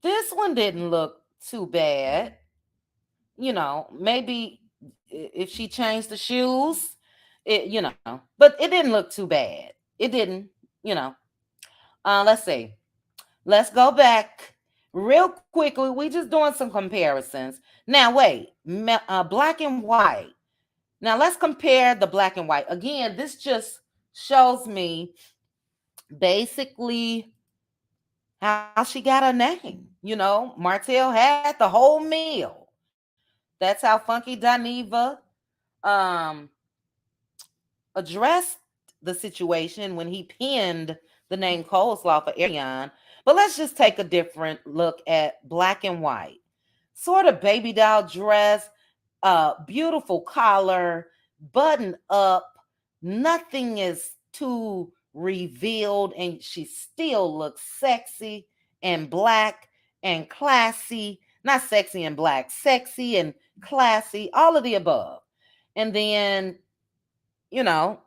This one didn't look too bad. Maybe if she changed the shoes, but it didn't look too bad. It didn't, you know. Let's see. Let's go back real quickly. We just doing some comparisons. Now, wait, black and white. Now, let's compare the black and white. Again, this just shows me basically how she got her name. Martell had the whole meal. That's how Funky Dineva um, addressed the situation when he pinned the name Coleslaw for Ariane. But let's just take a different look at black and white. Sort of baby doll dress, beautiful collar, button up. Nothing is too revealed, and she still looks sexy and black and classy. Not sexy and black, sexy and classy, all of the above. And then, you know,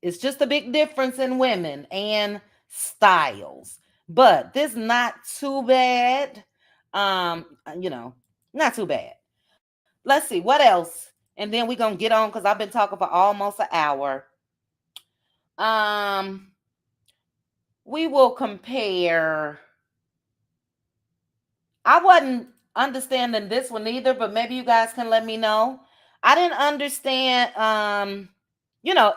it's just a big difference in women and styles. But this not too bad. Not too bad. Let's see what else. And then we're gonna get on because I've been talking for almost an hour. Um, we will compare. I wasn't understanding this one either, but maybe you guys can let me know. I didn't understand. You know,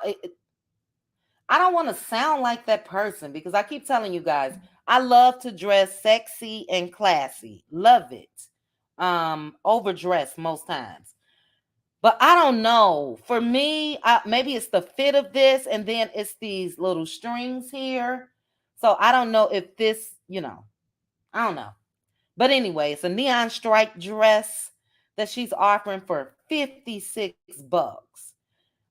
I don't want to sound like that person because I keep telling you guys, I love to dress sexy and classy. Love it. Overdressed most times. But I don't know. For me, maybe it's the fit of this, and then it's these little strings here. So I don't know if this, I don't know. But anyway, it's a neon stripe dress that she's offering for $56.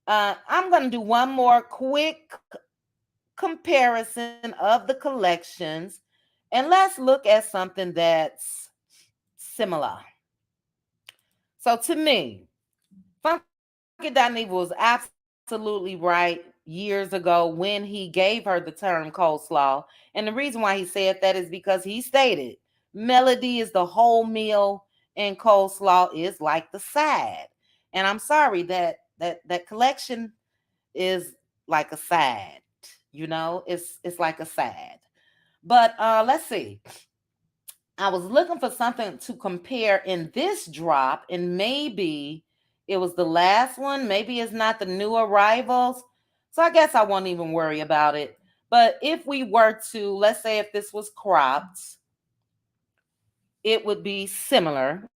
I'm gonna do one more quick comparison of the collections, and let's look at something that's similar. So to me, Funky Dineva was absolutely right years ago when he gave her the term coleslaw. And the reason why he said that is because he stated melody is the whole meal and coleslaw is like the side. And I'm sorry that collection is like a side. It's like a side. But let's see. I was looking for something to compare in this drop, and maybe it was the last one. Maybe it's not the new arrivals. So I guess I won't even worry about it. But if we were to, let's say if this was cropped, it would be similar,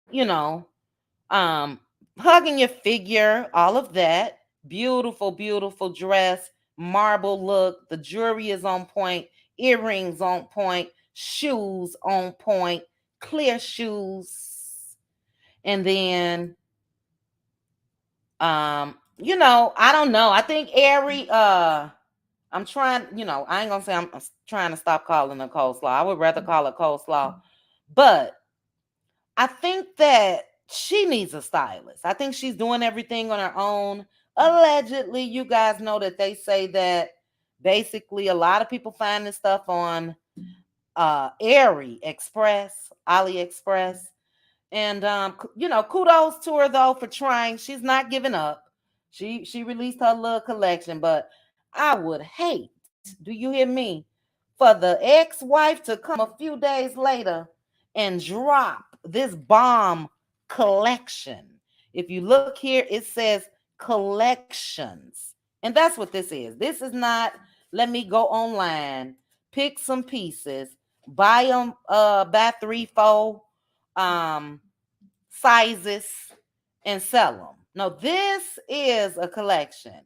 hugging your figure, all of that. Beautiful, beautiful dress, marble look. The jewelry is on point, earrings on point, shoes on point, clear shoes. And then, I don't know. I think Ari, I'm trying, I ain't gonna say I'm trying to stop calling it coleslaw. I would rather call it coleslaw. But I think that she needs a stylist. I think she's doing everything on her own. Allegedly, you guys know that they say that basically a lot of people find this stuff on AliExpress. And kudos to her though for trying. She's not giving up. She released her little collection, but I would hate, do you hear me, for the ex-wife to come a few days later and drop this bomb collection. If you look here, it says collections. And that's what this is. This is not let me go online, pick some pieces, buy them by 3, 4 sizes and sell them. No, this is a collection.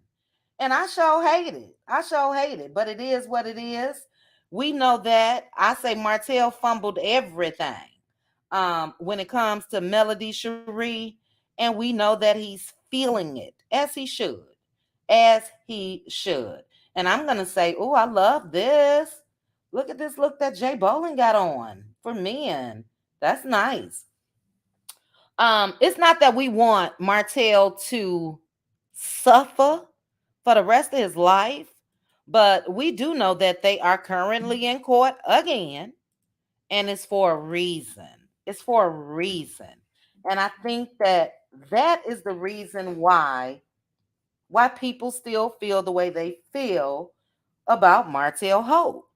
And I sure hate it. I sure hate it. But it is what it is. We know that. I say Martell fumbled everything when it comes to Melody Sheree. And we know that he's feeling it as he should. As he should. And I'm going to say, oh, I love this. Look at this look that Jay Bolin got on for men. That's nice. It's not that we want Martell to suffer for the rest of his life, but we do know that they are currently in court again, and it's for a reason. It's for a reason. And I think that that is the reason why people still feel the way they feel about Martell Hope.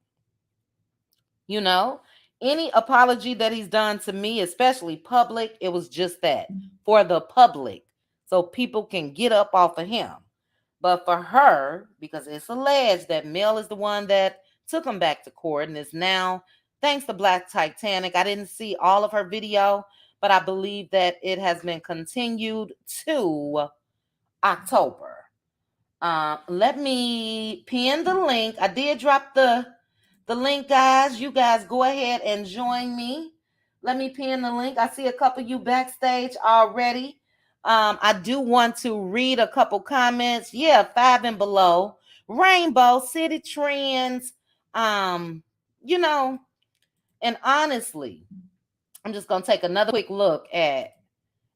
You know, any apology that he's done to me, especially public, it was just that for the public, so people can get up off of him. But for her, because it's alleged that Mel is the one that took him back to court and is now, thanks to Black Titanic, I didn't see all of her video, but I believe that it has been continued to October. Let me pin the link. I did drop the link, guys. You guys go ahead and join me. Let me pin the link. I see a couple of you backstage already. I do want to read a couple comments. Yeah, 5 and below. Rainbow City Trends. Um, you know, and honestly, I'm just gonna take another quick look at,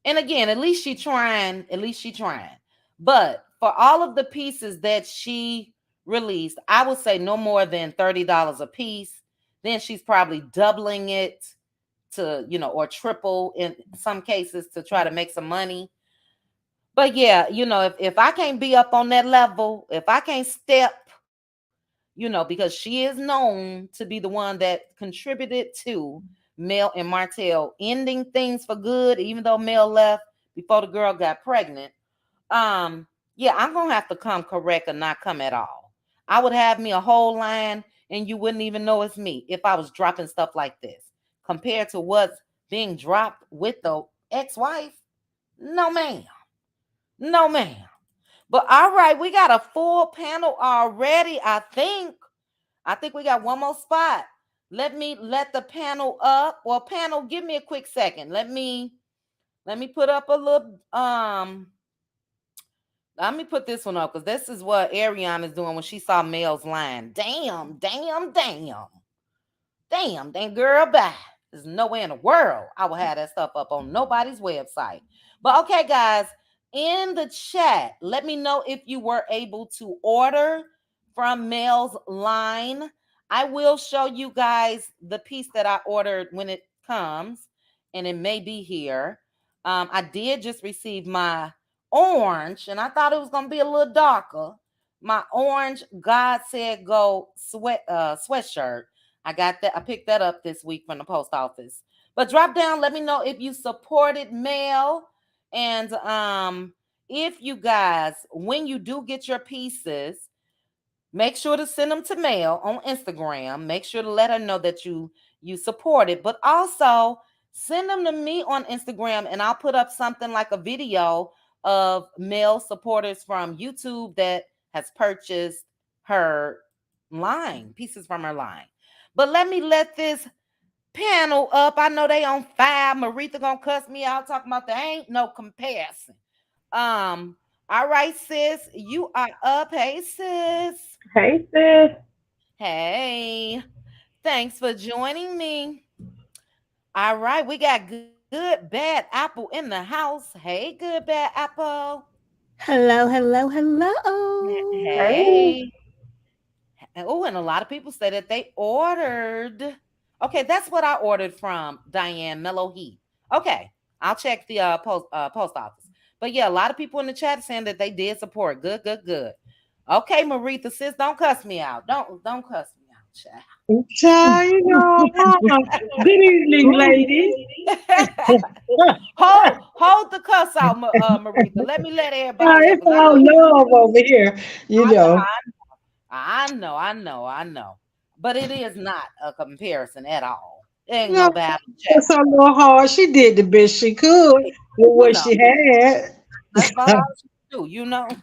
and again, at least she trying, at least she trying. But for all of the pieces that she released, I would say no more than $30 a piece. Then she's probably doubling it to, or triple in some cases to try to make some money. But yeah, if I can't be up on that level, if I can't step, because she is known to be the one that contributed to Mel and Martell ending things for good, even though Mel left before the girl got pregnant. Um, yeah, I'm gonna have to come correct or not come at all. I would have me a whole line and you wouldn't even know it's me if I was dropping stuff like this. Compared to what's being dropped with the ex-wife, no ma'am. No ma'am. But all right, we got a full panel already, I think. I think we got one more spot. Let me let the panel up. Well, panel, give me a quick second. Let me put up a little let me put this one up because this is what Ariana is doing when she saw Mel's line. Damn, damn, damn. Damn, dang girl, bye. There's no way in the world I will have that stuff up on nobody's website. But okay, guys, in the chat, let me know if you were able to order from Mel's line. I will show you guys the piece that I ordered when it comes, and it may be here. I did just receive my orange, and I thought it was gonna be a little darker. My orange God said go sweatshirt. I got that. I picked that up this week from the post office. But drop down, let me know if you supported Mel. And if you guys, when you do get your pieces, make sure to send them to Mel on Instagram. Make sure to let her know that you support it. But also send them to me on Instagram, and I'll put up something like a video of Mel supporters from YouTube that has purchased her line, pieces from her line. But let me let this panel up. I know they on fire. Maritha gonna cuss me out talking about there ain't no comparison. All right, sis, you are up. Hey, sis. Hey, sis. Hey, thanks for joining me. All right, we got good, bad apple in the house. Hey, good, bad apple. Hello, hello, hello. Hey. Hey. Oh, and a lot of people say that they ordered. Okay, that's what I ordered from Diane Mellow Heat. Okay, I'll check the post office. But yeah, a lot of people in the chat saying that they did support. Good, good, good. Okay, Maritha, sis, don't cuss me out. Don't cuss me out, child. Child, good evening, ladies. hold the cuss out, Maritha. Let me let everybody up It's because I all know you. love over here, you I know, know. I know. But it is not a comparison at all. There ain't No, no battle, it's child. a little hard. She did the best she could with You what know, she had. that's about all she can do.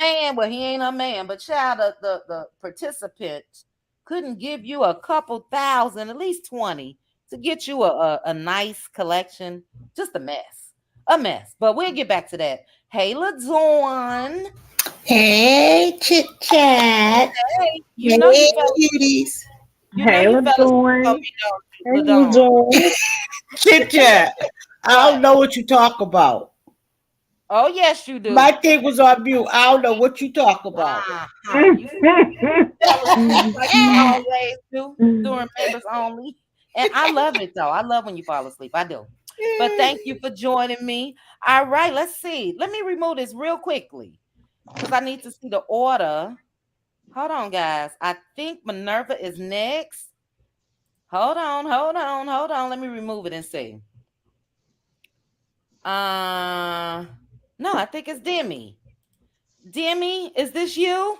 Man, well, he ain't a man, but child, the participants couldn't give you a couple thousand, at least 20, to get you a nice collection. Just a mess. A mess. But we'll get back to that. Hey, LaDawn. Hey, chit chat. Hey, you know you Hey, fell cuties. you know Hey, you fell asleep on LaDorn. me, Hey, don't you, you LaDawn? doing? Chit chat. I What? don't know what you talk about. Oh, yes, you My do. thing was on mute. I don't know what you talk about. Uh-huh. You fell asleep like you always do during members only. And I love it though. I love when you fall asleep. I do. But thank you for joining me. All right, let's see. Let me remove this real quickly because I need to see the order. Hold on, guys. I think Minerva is next. Hold on. Let me remove it and see. Uh no, I think it's Demi. Demi, is this you?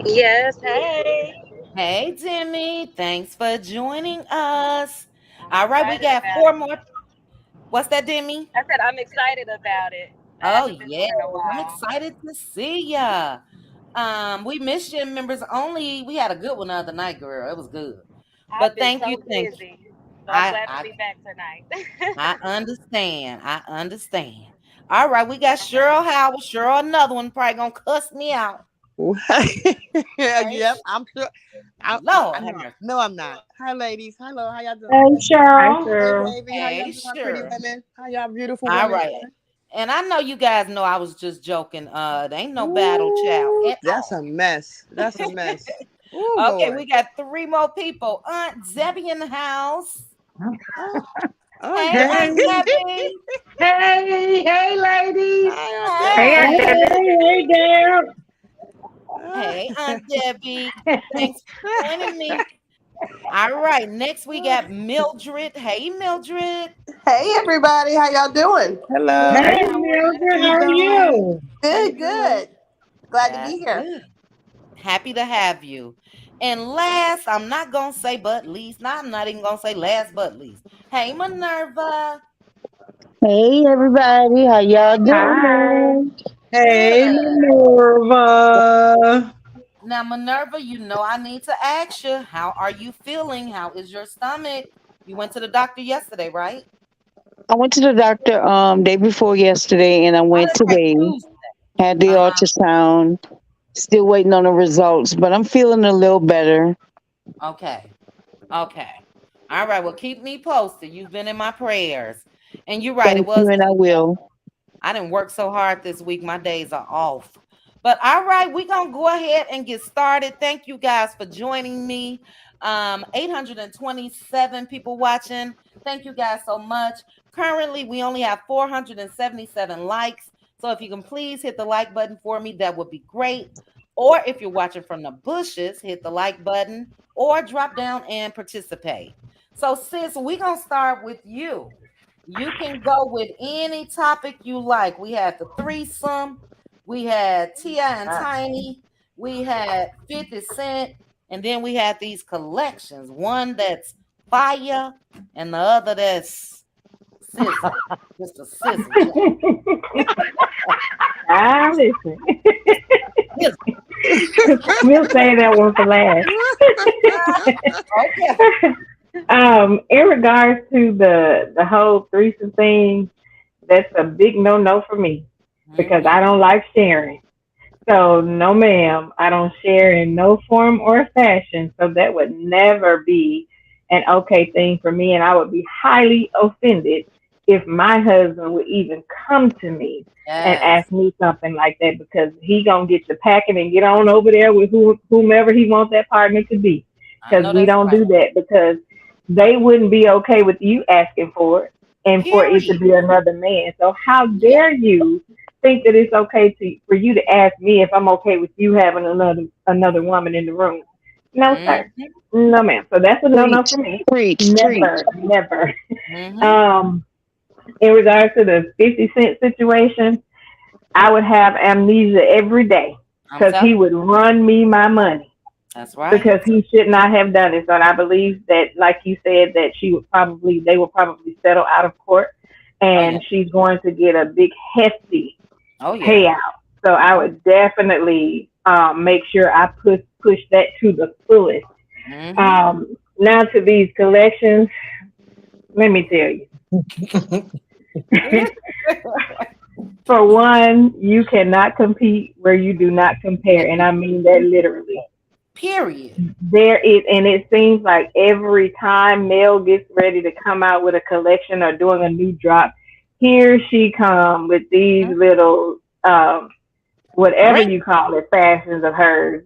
Yes, hey. Hey, Demi. Thanks for joining us. I'm All right, we excited got about four it. more. What's that, Demi? I said I'm excited about it. I Oh, haven't been yeah. on in a I'm while. excited to see ya. We missed you, members only. We had a good one the other night, girl. It was good. I've But been thank you, so thank you. busy. So I'm I glad to I be back tonight. I understand. I understand. All right, we got Cheryl Howard. Cheryl, another one probably gonna cuss me out. Hey, Yep, I'm sure. I Lord have know. mercy. No, I'm not. Hi, ladies. Hello. How y'all Hey, doing? Hi, Cheryl. Hey, girl. baby. How y'all Hey, doing, pretty sure. women? How y'all beautiful All women right. doing? And I know you guys know I was just joking. There ain't no battle child Ooh, at that's all. a mess. That's a mess. Oh, Okay, Lord. we got three more people. Aunt Zebby in the house. Oh, Hey, okay. Aunt Hey, Zebby. hey, ladies. Hi, Aunt Hey, Hey, Aunt Hey. Debbie. hey, hey, girl. Debbie. Hey, Hey, Aunt Debbie. Thanks for joining me. All right. Next, we got Mildred. Hey, Mildred. Hey everybody, how y'all doing? Hello. Hey, Good. Mildred, You how are doing? you? Good, good. Glad to That's be here. good. Happy to have you. And last, I'm not going to say but least. No, I'm not even going to say last but least. Hey, Minerva. Hey everybody, how y'all Hi. doing? Hey, Good. Minerva. Now, Minerva, you know I need to ask you, how are you feeling? How is your stomach? You went to the doctor yesterday, right? I went to the doctor day before yesterday and I Oh, went that's right, today. Tuesday. Had the Uh-huh. ultrasound. Still waiting on the results, but I'm feeling a little better. Okay. Okay. All right. Well, keep me posted. You've been in my prayers. And you're right. It Thank you was and I Tuesday. will. I didn't work so hard this week. My days are off. But all right, we're gonna go ahead and get started. Thank you guys for joining me. 827 people watching. Thank you guys so much. Currently, we only have 477 likes. So if you can please hit the like button for me, that would be great. Or if you're watching from the bushes, hit the like button or drop down and participate. So, sis, we're gonna start with you. You can go with any topic you like. We had the threesome, we had Tia and Tiny, we had 50 Cent, and then we had these collections. One that's fire and the other that's sizzle. Just a sizzle. Listen. Sizzle. We'll save that one for last. Okay. In regards to the whole threesome thing, that's a big no for me because I don't like sharing. So no, ma'am, I don't share in no form or fashion. So that would never be an okay thing for me, and I would be highly offended if my husband would even come to me and Yes. ask me something like that because he gonna get the packing and get on over there with whomever he wants that partner to be. I Because know we that's don't right. do that because they wouldn't be okay with you asking for it and for it to Period. be another man. So how Yeah. dare you think that it's okay for you to ask me if I'm okay with you having another woman in the room? No, sir. Mm-hmm. No, ma'am. So that's a no Preach, for me. preach, preach. Never, never. Mm-hmm. Um, in regards to the 50 Cent situation, I would have amnesia every day I'm because he telling you. would run me my money That's right. because he should not have done it. But I believe that, like you said, that they would probably settle out of court, Oh yeah. and she's going to get a big hefty Oh yeah. payout. So I would definitely make sure I push that to the fullest. Mm-hmm. Now to these collections, let me tell you. For one, you cannot compete where you do not compare, and I mean that literally. Period. There is, and it seems like every time Mel gets ready to come out with a collection or doing a new drop, here she come with these Mm-hmm. little whatever Great. you call it, fashions of hers.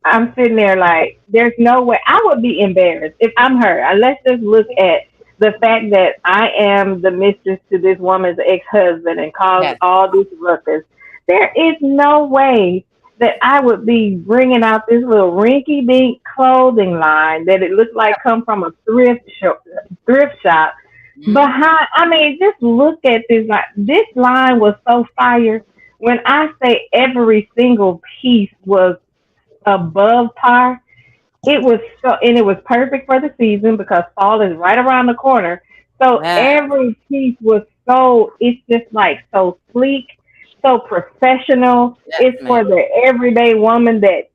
I'm sitting there like, there's no way. I would be embarrassed if I'm her. Let's just look at the fact that I am the mistress to this woman's ex-husband and cause Yes. all this ruckus. There is no way that I would be bringing out this little rinky-dink clothing line that it looks like come from a thrift shop. Mm-hmm. Behind, I mean, just look at this line. This line was so fire. When I say every single piece was above par, it was so, and it was perfect for the season because fall is right around the corner. So Yeah. every piece was it's just like so sleek, so professional. Yes, It's ma'am. for the everyday woman that,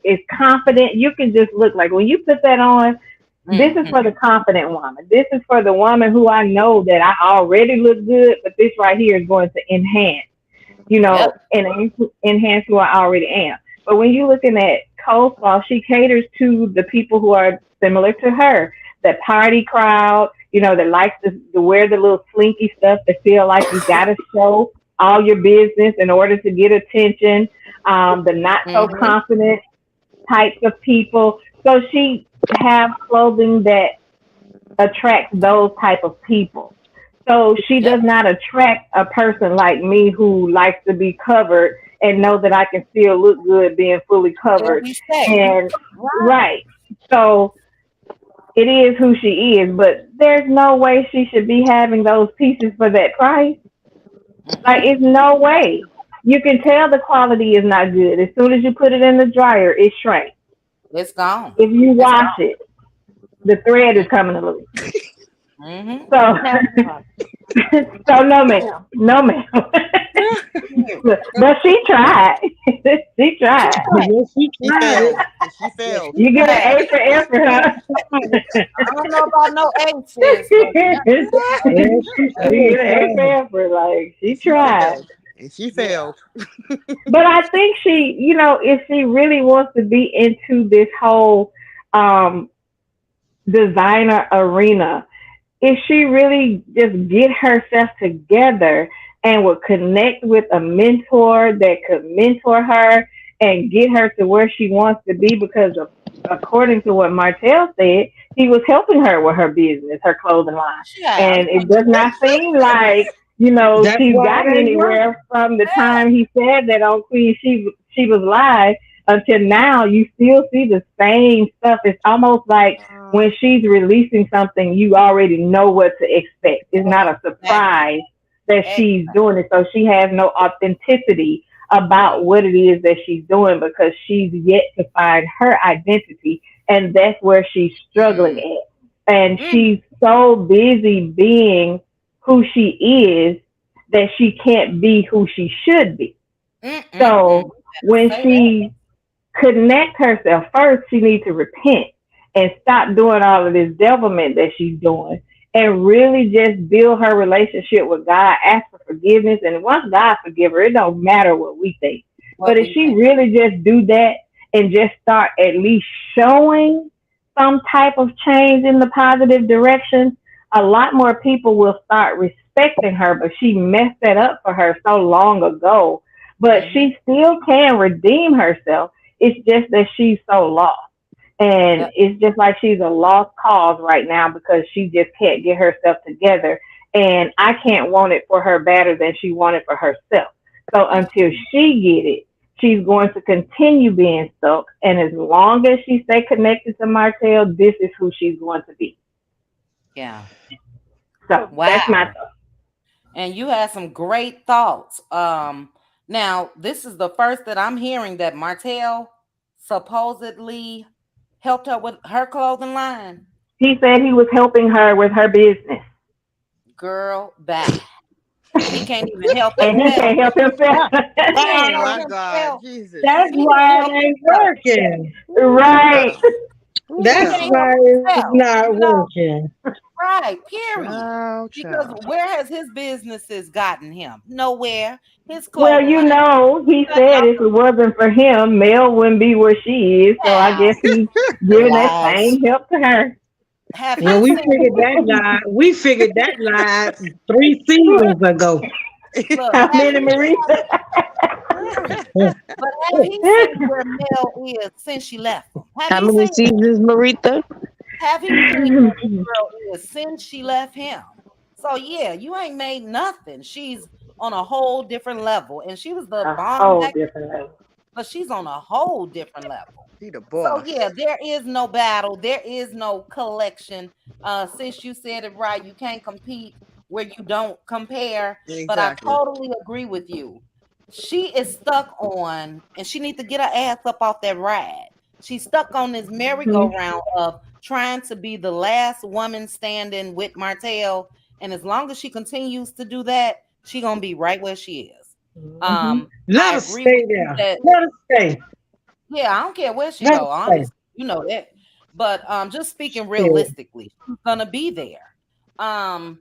is confident. You can just look like when you put that on, this is Mm-hmm. for the confident woman. This is for the woman who I know that I already look good, but this right here is going to Yep. and enhance who I already am. But when you're looking at Coleslaw, she caters to the people who are similar to her, the party crowd, that likes to wear the little slinky stuff that feel like you got to show all your business in order to get attention, the not so Mm-hmm. confident types of people. So she have clothing that attracts those type of people. So she Yep. does not attract a person like me who likes to be covered and know that I can still look good being fully Still covered. be safe. And Right. right. So it is who she is, but there's no way she should be having those pieces for that price. Like, it's no way. You can tell the quality is not good. As soon as you put it in the dryer, it shrinks. It's gone. If you It's wash it, the thread is gone. coming loose. Mm-hmm. So, so no, ma'am. No, ma'am. But she tried. She tried. Yes, she She tried it. failed. And she Yes, failed. she You get tried. an A for effort, huh? I don't know about no aces, but Yes, she You sure get an A for tried. effort. Like, she She tried. failed. And she yeah. failed. But I think she, if she really wants to be into this whole um, designer arena, if she really just get herself together and would connect with a mentor that could mentor her and get her to where she wants to be, because according to what Martell said, he was helping her with her business, her clothing line. She has. And it does not seem like, That's she's why it gotten ain't working. anywhere from the time he said that on Queen she was live until now. You still see the same stuff. It's almost like when she's releasing something, you already know what to expect. It's not a surprise that she's doing it. So she has no authenticity about what it is that she's doing, because she's yet to find her identity. And that's where she's struggling at. And she's so busy being who she is that she can't be who she should be. So when she connect herself first, she needs to repent and stop doing all of this devilment that she's doing, and really just build her relationship with God, ask for forgiveness. And once God forgive her, it don't matter what we think. But if she really just do that and just start at least showing some type of change in the positive direction, a lot more people will start respecting her. But she messed that up for her so long ago. But she still can redeem herself. It's just that she's so lost. And it's just like she's a lost cause right now, because she just can't get herself together. And I can't want it for her better than she wanted for herself. So until she get it, she's going to continue being stuck. And as long as she stay connected to Martell, this is who she's going to be. Yeah. So that's my thought. And you had some great thoughts. Now this is the first that I'm hearing that Martell supposedly helped her with her clothing line. He said he was helping her with her business. Girl, bye. He can't even help And he himself. can't help himself. Oh my God, Jesus. That's why it ain't working. Right. That's why it's not working. Right, period. Child, Because child. where has his businesses gotten him? Nowhere. His Well, clothing line. he said if it wasn't for him, Mel wouldn't be where she is. So I guess he's giving that Lies. same help to her. Have Yeah, you we seen? figured that lie. We figured that lie 3 seasons ago. Look, How have many, you? Marisa? But have he seen where Mel is since she left him? Have How he many seen? seasons, Marita? Have he seen where this girl is since she left him? So yeah, you ain't made nothing. She's on a whole different level, and she was the A bomb whole back, different level. but she's on a whole different level. He the So boss. yeah, there is no battle, there is no collection. Since you said it right, you can't compete where you don't compare. But I Exactly. totally agree with you. She is stuck on, and she needs to get her ass up off that ride. She's stuck on this merry-go-round of trying to be the last woman standing with Martell. And as long as she continues to do that, she gonna be right where she is. Let I us agree with stay you there. that Let us stay. yeah, I don't care where she Let us go, stay. honestly. You know that. But just speaking Period. realistically, she's gonna be there. Um,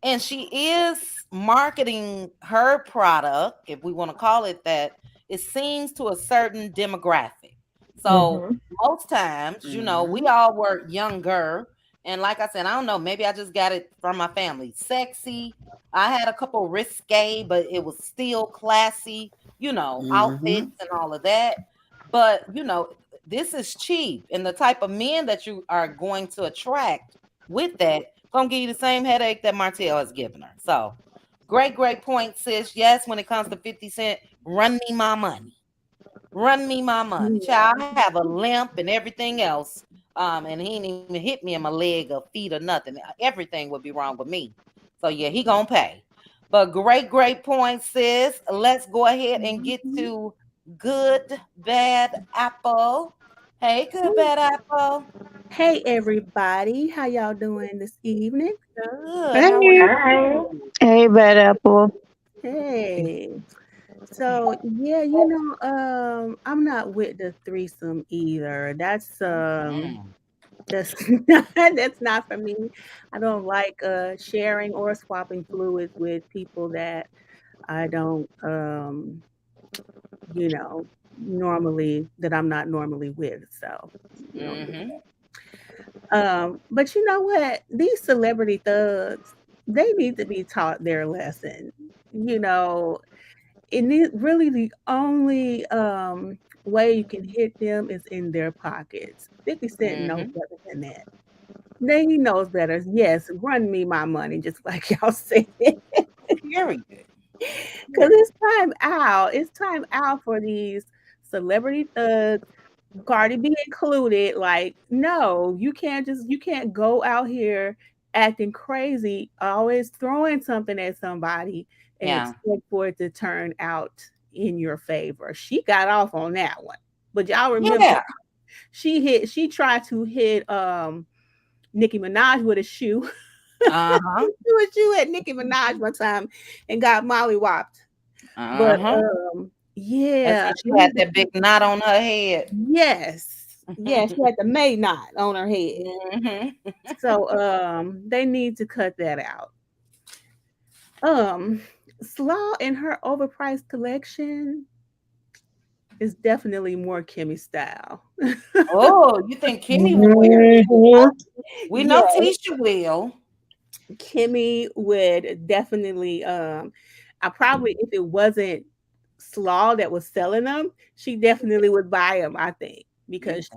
and she is marketing her product, if we want to call it that. It seems to a certain demographic. So most times, we all were younger. And like I said, I don't know, maybe I just got it from my family. Sexy. I had a couple risque, but it was still classy, outfits and all of that. But this is cheap, and the type of men that you are going to attract with that gonna give you the same headache that Martell has given her. So great point, sis. Yes, when it comes to 50 Cent, run me my money. Run me my money. Child, I have a limp and everything else. And he ain't even hit me in my leg or feet or nothing. Everything would be wrong with me. So yeah, he gonna pay. But great point, sis. Let's go ahead and get to good bad apple. Hey, good bad apple. Hey everybody, how y'all doing this evening? Good. How are Hey, Hi. you? Hey, bad apple. Hey. So yeah, I'm not with the threesome either. Mm. That's that's not for me. I don't like sharing or swapping fluids with people that I don't you know, I'm not normally with. So, you know, Mm-hmm. but you know what? These celebrity thugs, they need to be taught their lesson. You know, really the only way you can hit them is in their pockets. 50 Cent knows Mm-hmm. better than that. He knows better. Yes, run me my money, just like y'all said. Period. Because it's time out. It's time out for these celebrity thugs, Cardi B included. Like, no, you can't go out here acting crazy, always throwing something at somebody and Yeah. expect for it to turn out in your favor. She got off on that one. But y'all remember Yeah. she tried to hit Nicki Minaj with a shoe. Uh-huh. Threw a shoe at Nicki Minaj one time and got mollywopped. But Uh-huh. That's yeah, when she had that big knot on her head. yes. Yeah, she had the May knot on her head. Mm-hmm. So they need to cut that out. Um Slaw and her overpriced collection is definitely more Kimmy style. Oh, you think Kimmy will wear it? mhm. We Yeah, know Tisha will. Kimmy would definitely I probably if it wasn't Slaw that was selling them, she definitely would buy them, I think, because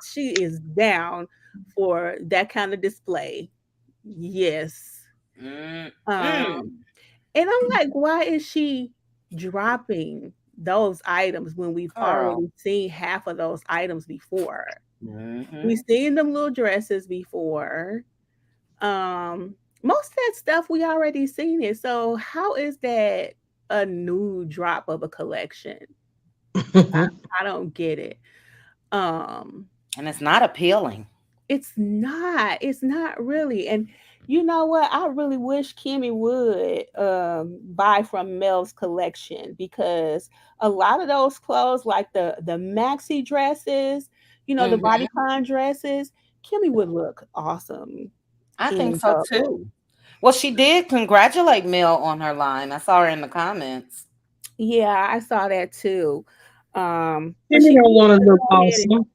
she is down for that kind of display. Yes. Mm, Um mm. and I'm like, why is she dropping those items when we've Girl. already seen half of those items before? We've Mm-hmm. seen them little dresses before. Most of that stuff we already seen it. So how is that a new drop of a collection? I don't get it. Um, And it's not appealing. it's not. It's not really. And you know what? I really wish Kimmy would buy from Mel's collection because a lot of those clothes, like the maxi dresses, the Mm-hmm. bodycon dresses, Kimmy would look awesome I think in so those. too. Well, she did congratulate Mel on her line. I saw her in the comments. Yeah, I saw that too. But Kimmy she don't needs want to to look go ahead awesome.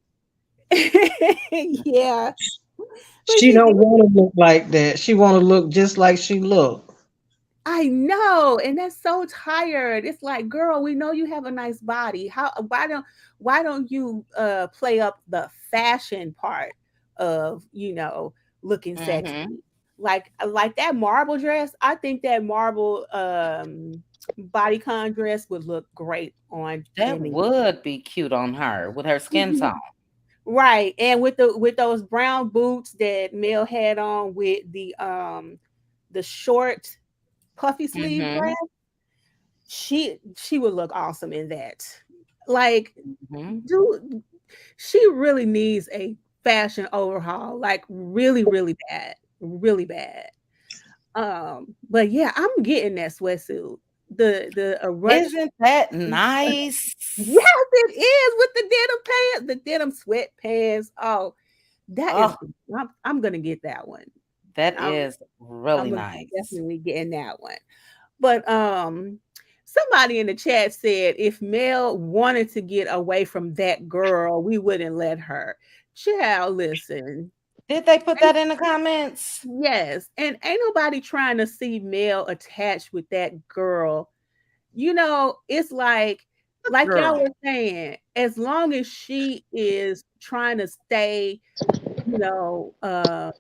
and yeah, but She she don't needs. want to look like that. She want to look just like she look. I know, and that's so tired. It's like, girl, we know you have a nice body. Why don't you play up the fashion part of, looking Mm-hmm. sexy? Like that marble dress, I think that marble bodycon dress would look great on That Kimmy. would be cute on her with her skin tone. Right. And with those brown boots that Mel had on with the short puffy sleeve Mm-hmm. dress, she would look awesome in that. Like, Mm-hmm. dude, she really needs a fashion overhaul, like really, really bad. Really bad. But yeah, I'm getting that sweatsuit. The rush. Isn't that nice? Yes, it is with the denim pants, the denim sweatpants. Oh, that is Oh, I'm gonna get that one. that I'm is really I'm gonna nice. definitely getting that one. But somebody in the chat said if Mel wanted to get away from that girl, we wouldn't let her. Child, listen. Did they put that in the comments? Yes, and ain't nobody trying to see Mel attached with that girl. It's like y'all Girl. were saying, as long as she is trying to stay, you know, uh,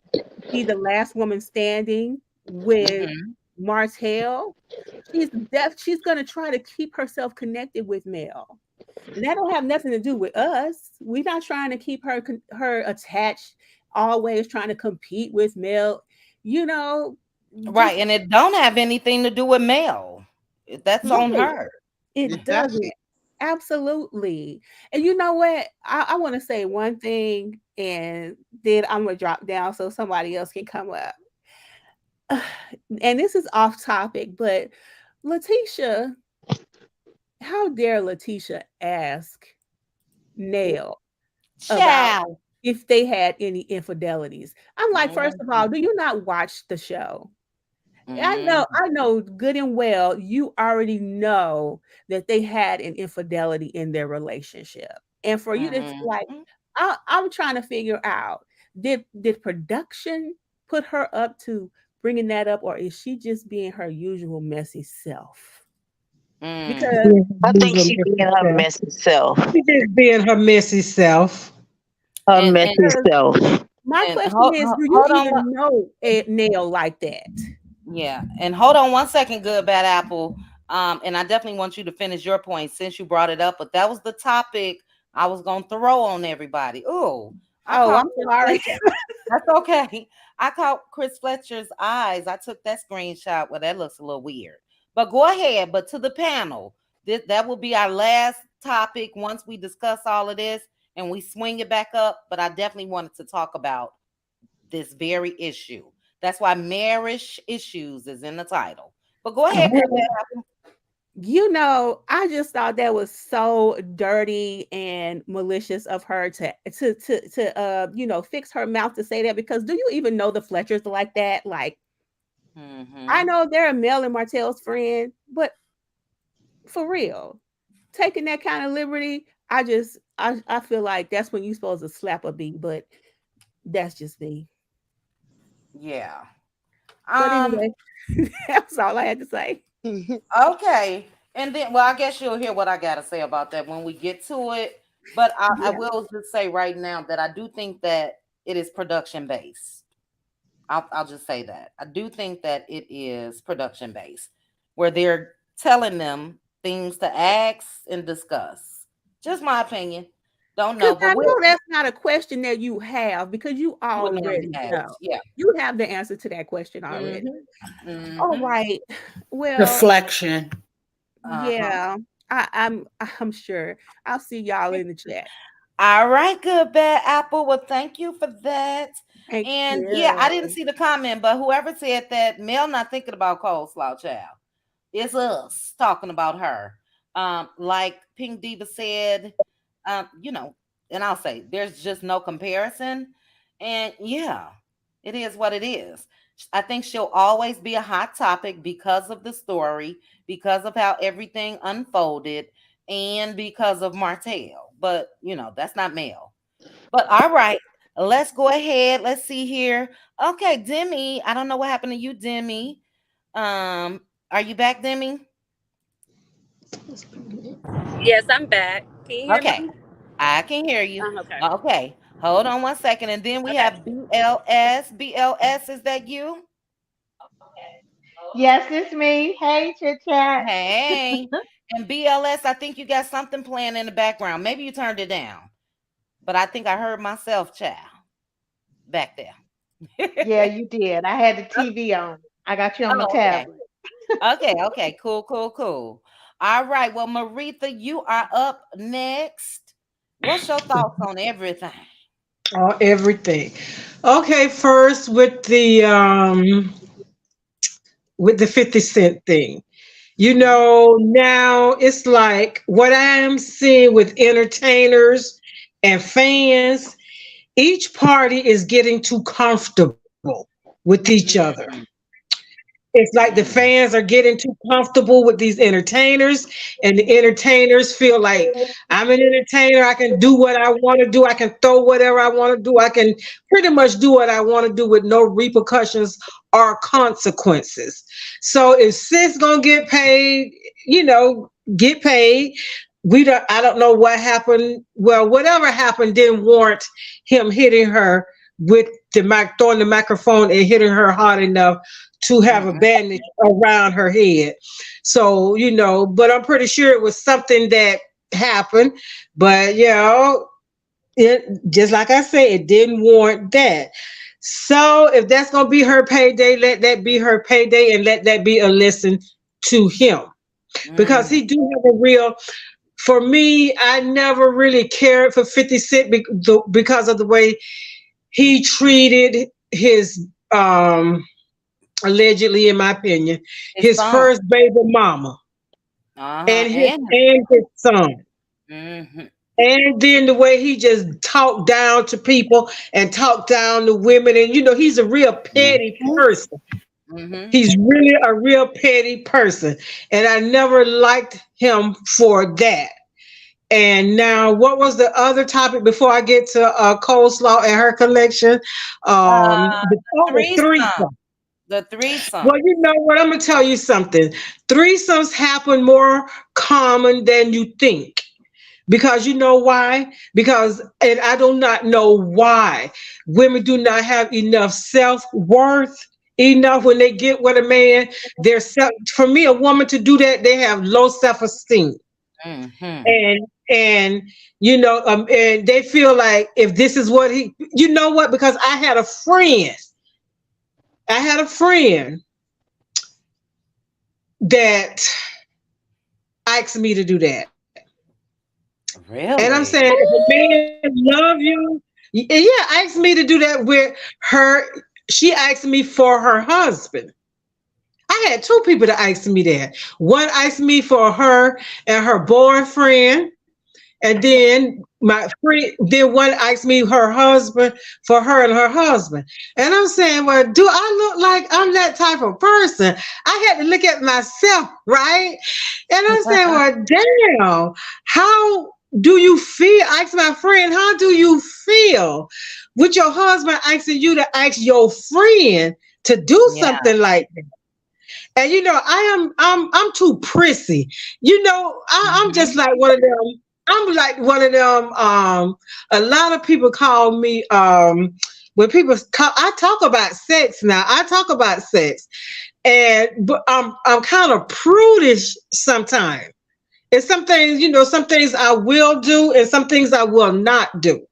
be the last woman standing with Mm-hmm. Martell, she's gonna try to keep herself connected with Mel. And that don't have nothing to do with us. We're not trying to keep her attached, always trying to compete with Mel. You know, Right, and it don't have anything to do with Mel. That's on her. It doesn't. Absolutely. And you know what? I want to say one thing, and then I'm gonna drop down so somebody else can come up. And this is off topic, but Letitia, how dare Letitia ask Nell about if they had any infidelities? I'm like, first of all, do you not watch the show? I know good and well you already know that they had an infidelity in their relationship. And for you to like, I'm trying to figure out, did production put her up to bringing that up, or is she just being her usual messy self? Because I think she's being her messy self. She's just being her messy self. Her messy self. My question is, do you even know Nell like that? Yeah, and hold on one second, good bad apple. And I definitely want you to finish your point since you brought it up. But that was the topic I was gonna throw on everybody. I'm sorry. That's okay. I caught Chris Fletcher's eyes. I took that screenshot. Well, that looks a little weird. But go ahead. But to the panel, that will be our last topic once we discuss all of this and we swing it back up. But I definitely wanted to talk about this very issue. That's why Marrish Issues is in the title. But go ahead. You know, I just thought that was so dirty and malicious of her to fix her mouth to say that, because do you even know the Fletchers like that? Like, I know they're Mel and Martell's friend, but for real, taking that kind of liberty, I feel like that's when you're supposed to slap a beat, but that's just me. Yeah. But anyway, that's all I had to say. Okay. And then, well, I guess you'll hear what I got to say about that when we get to it. But I will just say right now that I do think that it is production based. I'll just say that. I do think that it is production based, where they're telling them things to ask and discuss. Just my opinion. Don't know. But I know that's not a question that you have, because you already know. Yeah. You have the answer to that question already. All right. Well, deflection. Yeah. I'm sure. I'll see y'all in the chat. All right, good bad apple. Well, thank you for that. And yeah, I didn't see the comment, but whoever said that, Mel not thinking about coleslaw, child. It's us talking about her. Like Pink Diva said, and I'll say there's just no comparison. And yeah, it is what it is. I think she'll always be a hot topic because of the story, because of how everything unfolded, and because of Martell. But that's not Mel. But all right, let's go ahead. Let's see here. Okay, Demi. I don't know what happened to you, Demi. Are you back, Demi? Yes, I'm back. Can you hear me? I can hear you. Okay. Okay. Hold on one second. And then we have BLS. BLS, is that you? Yes, it's me. Hey, Chit Chat. Hey. And BLS, I think you got something playing in the background. Maybe you turned it down. But I think I heard myself, child, back there. Yeah, you did. I had the TV on. I got you on my tablet. Okay. Cool. All right. Well, Maritha, you are up next. What's your thoughts on everything? Everything. Okay, first with the 50 Cent thing. Now it's like what I am seeing with entertainers and fans, each party is getting too comfortable with each other. It's like the fans are getting too comfortable with these entertainers, and the entertainers feel like, I'm an entertainer. I can do what I want to do. I can throw whatever I want to do. I can pretty much do what I want to do with no repercussions or consequences. So if Sis gonna get paid, get paid. I don't know what happened. Well, whatever happened didn't warrant him hitting her with throwing the microphone and hitting her hard enough to have a bandage around her head. So, you know, but I'm pretty sure it was something that happened. But, you know, it just like I said, it didn't warrant that. So if that's going to be her payday, let that be her payday and let that be a lesson to him. Because he do have a real, for me, I never really cared for 50 Cent because of the way he treated his, allegedly, in my opinion, his first baby mama and his son. And then the way he just talked down to people and talked down to women. And, you know, he's a real petty person. He's really a real petty person. And I never liked him for that. And now, what was the other topic before I get to Coleslaw and her collection? The threesome. The threesome. Well, you know what? I'm going to tell you something. Threesomes happen more common than you think. Because you know why? Because, and I do not know why, women do not have enough self-worth enough when they get with a man. For me, a woman to do that, they have low self-esteem. And you know, and they feel like if this is what you know what? Because I had a friend that asked me to do that. Really? And I'm saying, if a man love you, yeah, asked me to do that with her. She asked me for her husband. I had two people that asked me that. One asked me for her and her boyfriend, and then my friend. Then one asked me her husband for her and her husband. And I'm saying, well, do I look like I'm that type of person? I had to look at myself, right? And I'm saying, well, damn, how do you feel? Ask my friend, how do you feel with your husband asking you to ask your friend to do something like that? And you know, I'm too prissy. You know, I'm just like one of them. I'm like one of them. A lot of people call me when people I talk about sex now. I talk about sex, but I'm kind of prudish sometimes. And some things, you know, some things I will do and some things I will not do.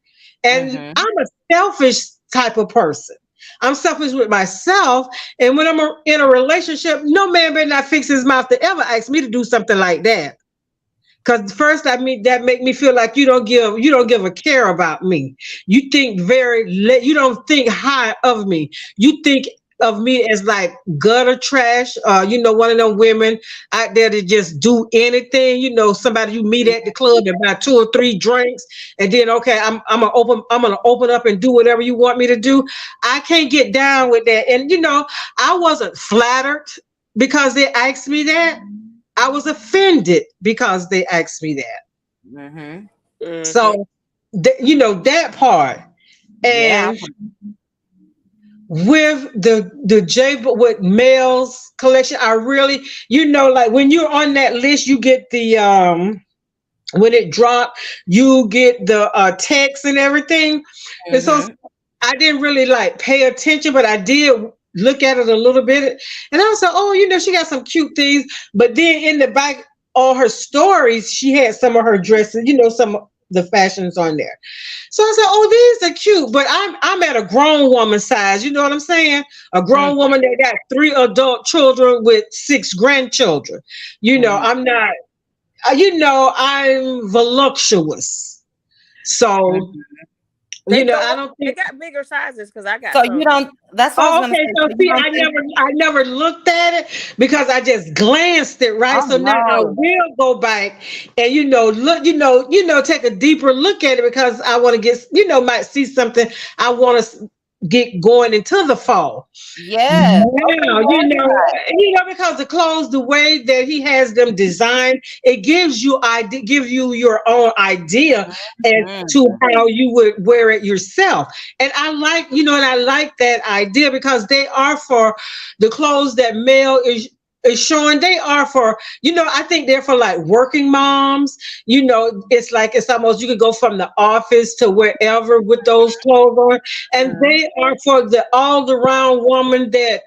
And I'm a selfish type of person. I'm selfish with myself. And when I'm in a relationship, no man better not fix his mouth to ever ask me to do something like that. Because first, that make me feel like you don't give a care about me. You think you don't think high of me. You think of me as like gutter trash. You know, one of them women out there to just do anything. You know, somebody you meet at the club and buy 2 or 3 drinks, and then okay, I'm gonna open up and do whatever you want me to do. I can't get down with that. And you know, I wasn't flattered because they asked me that. I was offended because they asked me that. So, you know, that part. And with with males collection, I really, you know, like when you're on that list, you get the when it dropped, you get the text and everything. And so I didn't really like pay attention, but I did look at it a little bit. And I was like, oh, you know, she got some cute things. But then in the back, all her stories, she had some of her dresses, you know, some of the fashions on there. So I said, oh, these are cute, but I'm at a grown woman size. You know what I'm saying? A grown woman that got 3 adult children with 6 grandchildren. You know, I'm not, you know, I'm voluptuous. So, you know, I don't think they got bigger sizes because I got. So you don't. That's what okay. So see, I never looked at it because I just glanced it, right? So now I will go back and look, take a deeper look at it because I want to get, might see something I want to get going into the fall. Yeah. Because the clothes, the way that he has them designed, it gives you your own idea as to how you would wear it yourself. And I like, I like that idea because they are for the clothes that male is showing they are for, I think they're for like working moms. It's like it's almost you could go from the office to wherever with those clothes on, and they are for the all around woman that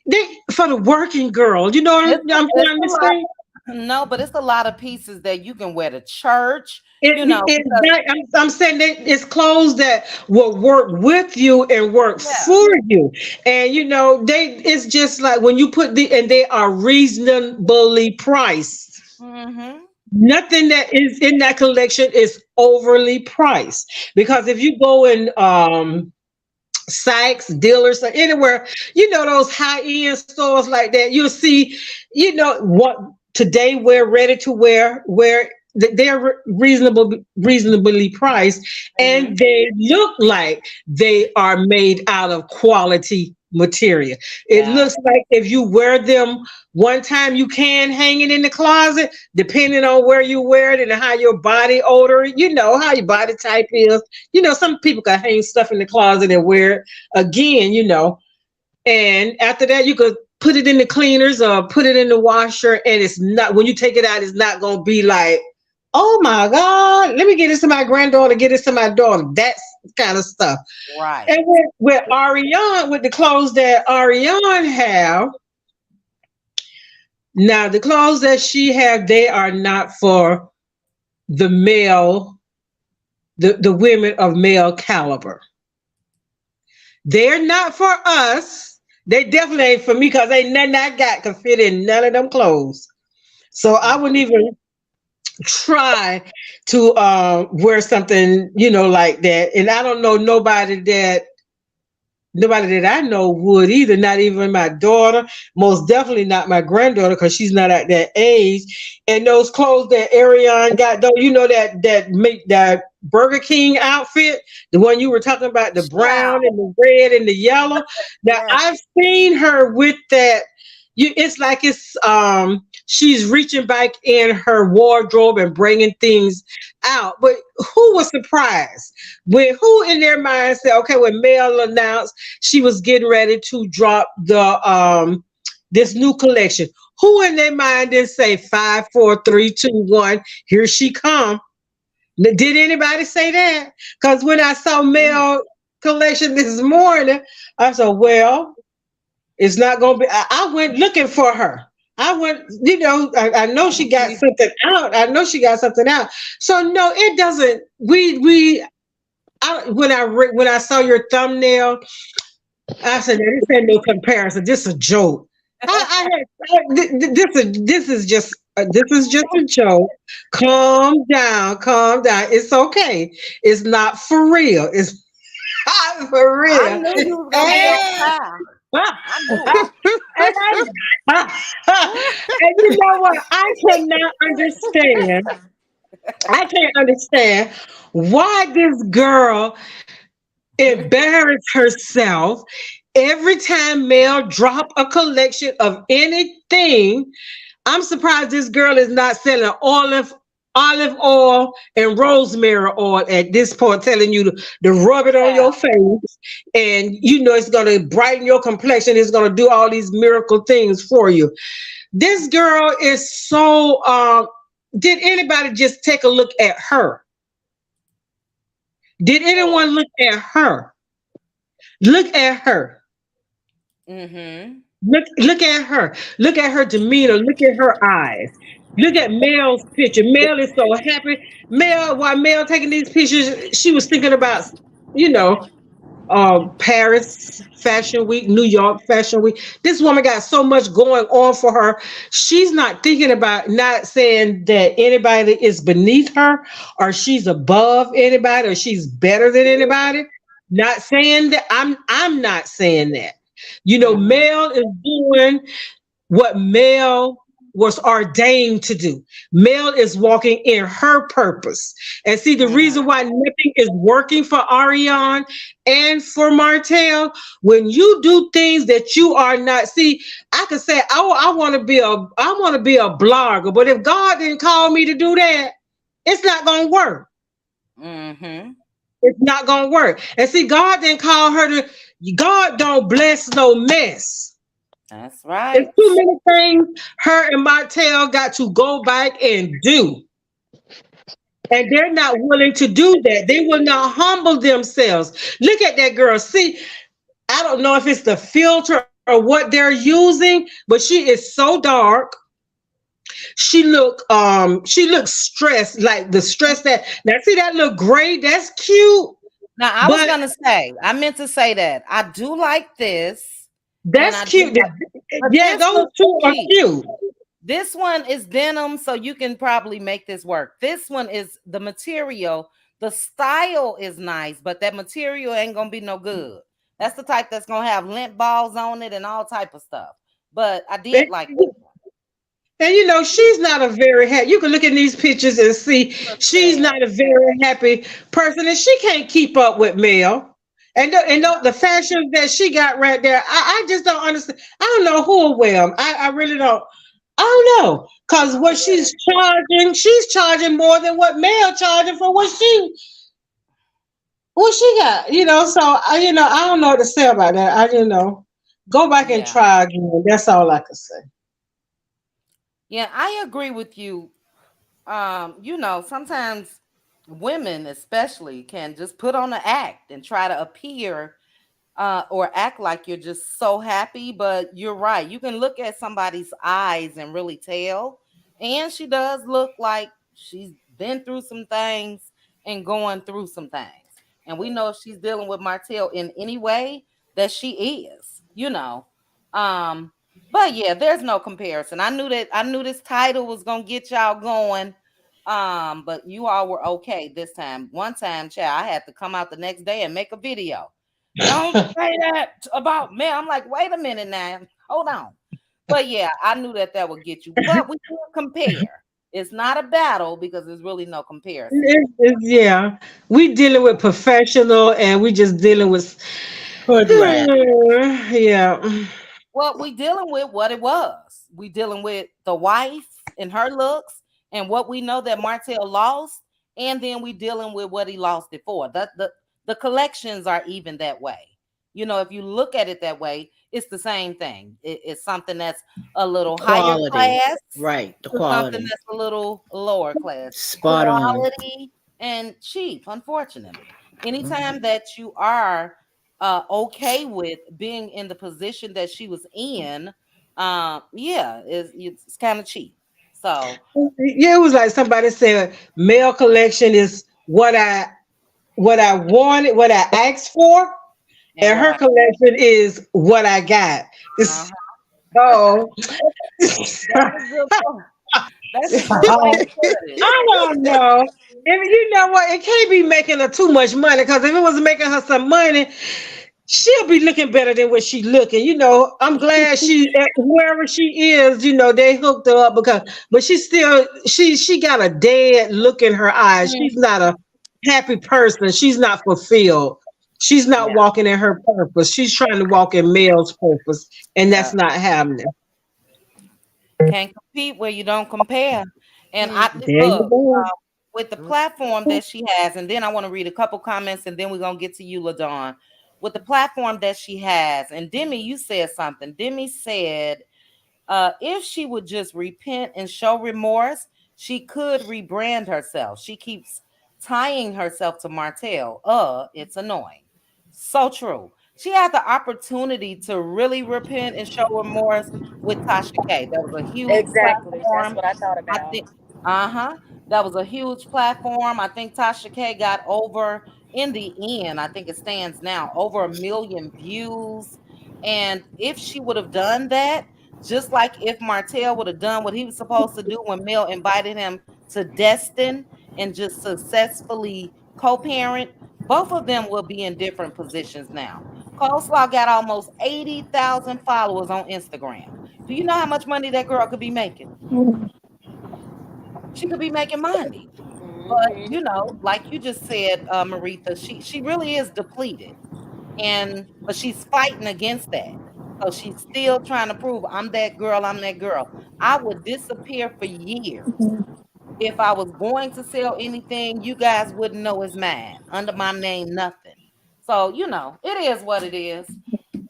they for the working girl. You know what I'm trying to say? No, but it's a lot of pieces that you can wear to church. I'm saying that it's clothes that will work with you and work for you, and it's just like when you put and they are reasonably priced. Nothing that is in that collection is overly priced, because if you go in Sykes, Dealers, or anywhere, those high-end stores like that, you'll see, what today wear, ready to wear, where they're reasonably priced, and they look like they are made out of quality material. It looks like if you wear them one time, you can hang it in the closet, depending on where you wear it and how your body odor, how your body type is. Some people can hang stuff in the closet and wear it again, and after that you could put it in the cleaners or put it in the washer, and it's not, when you take it out, it's not going to be like, oh my God, let me get this to my granddaughter, get this to my daughter. That's kind of stuff. Right. And with Ariane, with the clothes that Ariane have, now the clothes that she have, they are not for the male, the women of male caliber. They're not for us. They definitely ain't for me, because ain't nothing I got can fit in none of them clothes. So I wouldn't even try to wear something, like that. And I don't know nobody that I know would either, not even my daughter, most definitely not my granddaughter, because she's not at that age. And those clothes that Ariane got, though, that make that Burger King outfit, the one you were talking about, the brown and the red and the yellow. Now I've seen her with that. It's like she's reaching back in her wardrobe and bringing things out. But who was surprised? Who in their mind said, okay, when Mel announced she was getting ready to drop the this new collection, who in their mind didn't say 5, 4, 3, 2, 1, here she come? Did anybody say that? Because when I saw Mel collection this morning, I said, well, it's not going to be. I went looking for her. I went, I know she got something out. So no, it doesn't. When I saw your thumbnail, I said, this ain't no comparison. This is a joke. This is just a joke. Calm down. It's okay. It's not for real. It's not for real. I knew you was gonna and you know what? I can't understand why this girl embarrassed herself every time Mel drop a collection of anything. I'm surprised this girl is not selling olive oil and rosemary oil at this point, telling you to rub it on your face, and it's going to brighten your complexion. It's going to do all these miracle things for you. This girl is so did anybody just take a look at her? Did anyone look at her? Look at her. Look at her. Look at her demeanor. Look at her eyes. Look at Mel's picture. Mel is so happy. While Mel taking these pictures, she was thinking about, Paris Fashion Week, New York Fashion Week. This woman got so much going on for her. She's not thinking about, not saying that anybody is beneath her, or she's above anybody, or she's better than anybody. Not saying that. I'm not saying that. Mel is doing what Mel was ordained to do. Mel is walking in her purpose. And see, the reason why nothing is working for Ariane and for Martell, when you do things that you are not, see, I could say, I want to be a blogger, but if God didn't call me to do that, it's not going to work. It's not going to work. And see, God didn't call her to, God don't bless no mess. That's It's right. too many things her and Martell got to go back and do. And they're not willing to do that. They will not humble themselves. Look at that girl. See, I don't know if it's the filter or what they're using, but she is so dark. She looks stressed, like the stress that now see that little gray, that's cute, Now I was but gonna say, I meant to say that I do like this, and that's I do cute. like, but Yeah, this those looks two are cheap. cute. This one is denim, so you can probably make this work. This one is the material. The style is nice, but that material ain't gonna be no good. That's the type that's gonna have lint balls on it and all type of stuff. But I did like this And, and you know, she's not a very happy. You can look at these pictures and see one. she's not a very happy person, and she can't keep up with Mel. The fashion that she got right there, I just don't understand. I don't know who will wear 'em. I really don't. I don't know. Cause what she's charging more than what Mel charging for what she got. So I don't know what to say about that. Go back and Yeah. try again. That's all I can say. Yeah, I agree with you. Sometimes women especially can just put on an act and try to appear or act like you're just so happy, but you're right. You can look at somebody's eyes and really tell. And she does look like she's been through some things and going through some things. And we know if she's dealing with Martell in any way that she is. Um, but yeah, there's no comparison. I knew this title was gonna get y'all going. But you all were okay this time. One time, child, I had to come out the next day and make a video. Don't say that about me. I'm like, wait a minute now. Hold on. But yeah, I knew that would get you. But we can compare. It's not a battle because there's really no comparison. Yeah, we dealing with professional, and we just dealing with Hood rat. yeah. Well, we dealing with what it was. We dealing with the wife and her looks and what we know that Martell lost, and then we dealing with what he lost it for. The collections are even that way. If you look at it that way, it's the same thing. It's something that's a little higher Quality. class Right. The to something quality. that's a little lower class. Spot on. Quality and cheap, unfortunately. Mhm. Anytime that you are okay with being in the position that she was in, yeah, it's kind of cheap. So Yeah, it was like somebody said, male collection is what I wanted, what I asked for, and and what her I collection is what I got. uh Oh, that's a good point. That's a good way to put it. I don't know. If you know what, it can't be making her too much money, because if it was making her some money, she'll be looking better than what she looking. I'm glad wherever she is, they hooked her up, but she got a dead look in her eyes. She's not a happy person. She's not fulfilled. She's not Yeah, walking in her purpose. She's trying to walk in male's purpose, and yeah. that's not happening. Can't compete where you don't compare. And I There you look go. with the platform that she has, and then I want to read a couple comments, and then we're gonna get to you, LaDawn. With the platform that she has, and Demi, you said something. Demi said if she would just repent and show remorse, she could rebrand herself. She keeps tying herself to Martell. It's annoying. So true. She had the opportunity to really repent and show remorse with Tasha K. That was a huge Exactly. That's platform. what I thought I about. think, uh-huh. That was a huge platform. I think Tasha K got over in the end, I think it stands now over 1 million views. And if she would have done that, just like if Martell would have done what he was supposed to do when Mel invited him to Destin and just successfully co-parent, both of them will be in different positions now. Coleslaw got almost 80,000 followers on Instagram. Do you know how much money that girl could be making? She could be making money. But Hmm. like you just said, Maritha, she really is depleted. But she's fighting against that. So she's still trying to prove I'm that girl, I'm that girl. I would disappear for years. If I was going to sell anything, you guys wouldn't know it's mine. Under my name, nothing. So, it is what it is.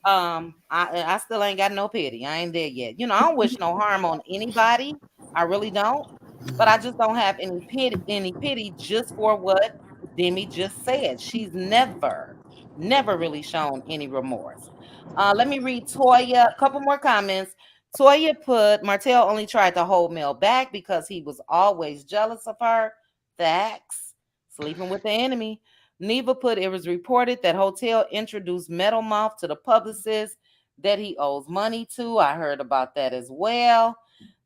I still ain't got no pity. I ain't there yet. You know, I don't wish no harm on anybody. I really don't. But I just don't have any pity just for what Demi just said. She's never really shown any remorse. Let me read Toya. A couple more comments. Toya put Martell only tried to hold Mel back because he was always jealous of her. Facts. Sleeping with the enemy. Neva put it was reported that Hotel introduced Metal Mouth to the publicist that he owes money to. I heard about that as well.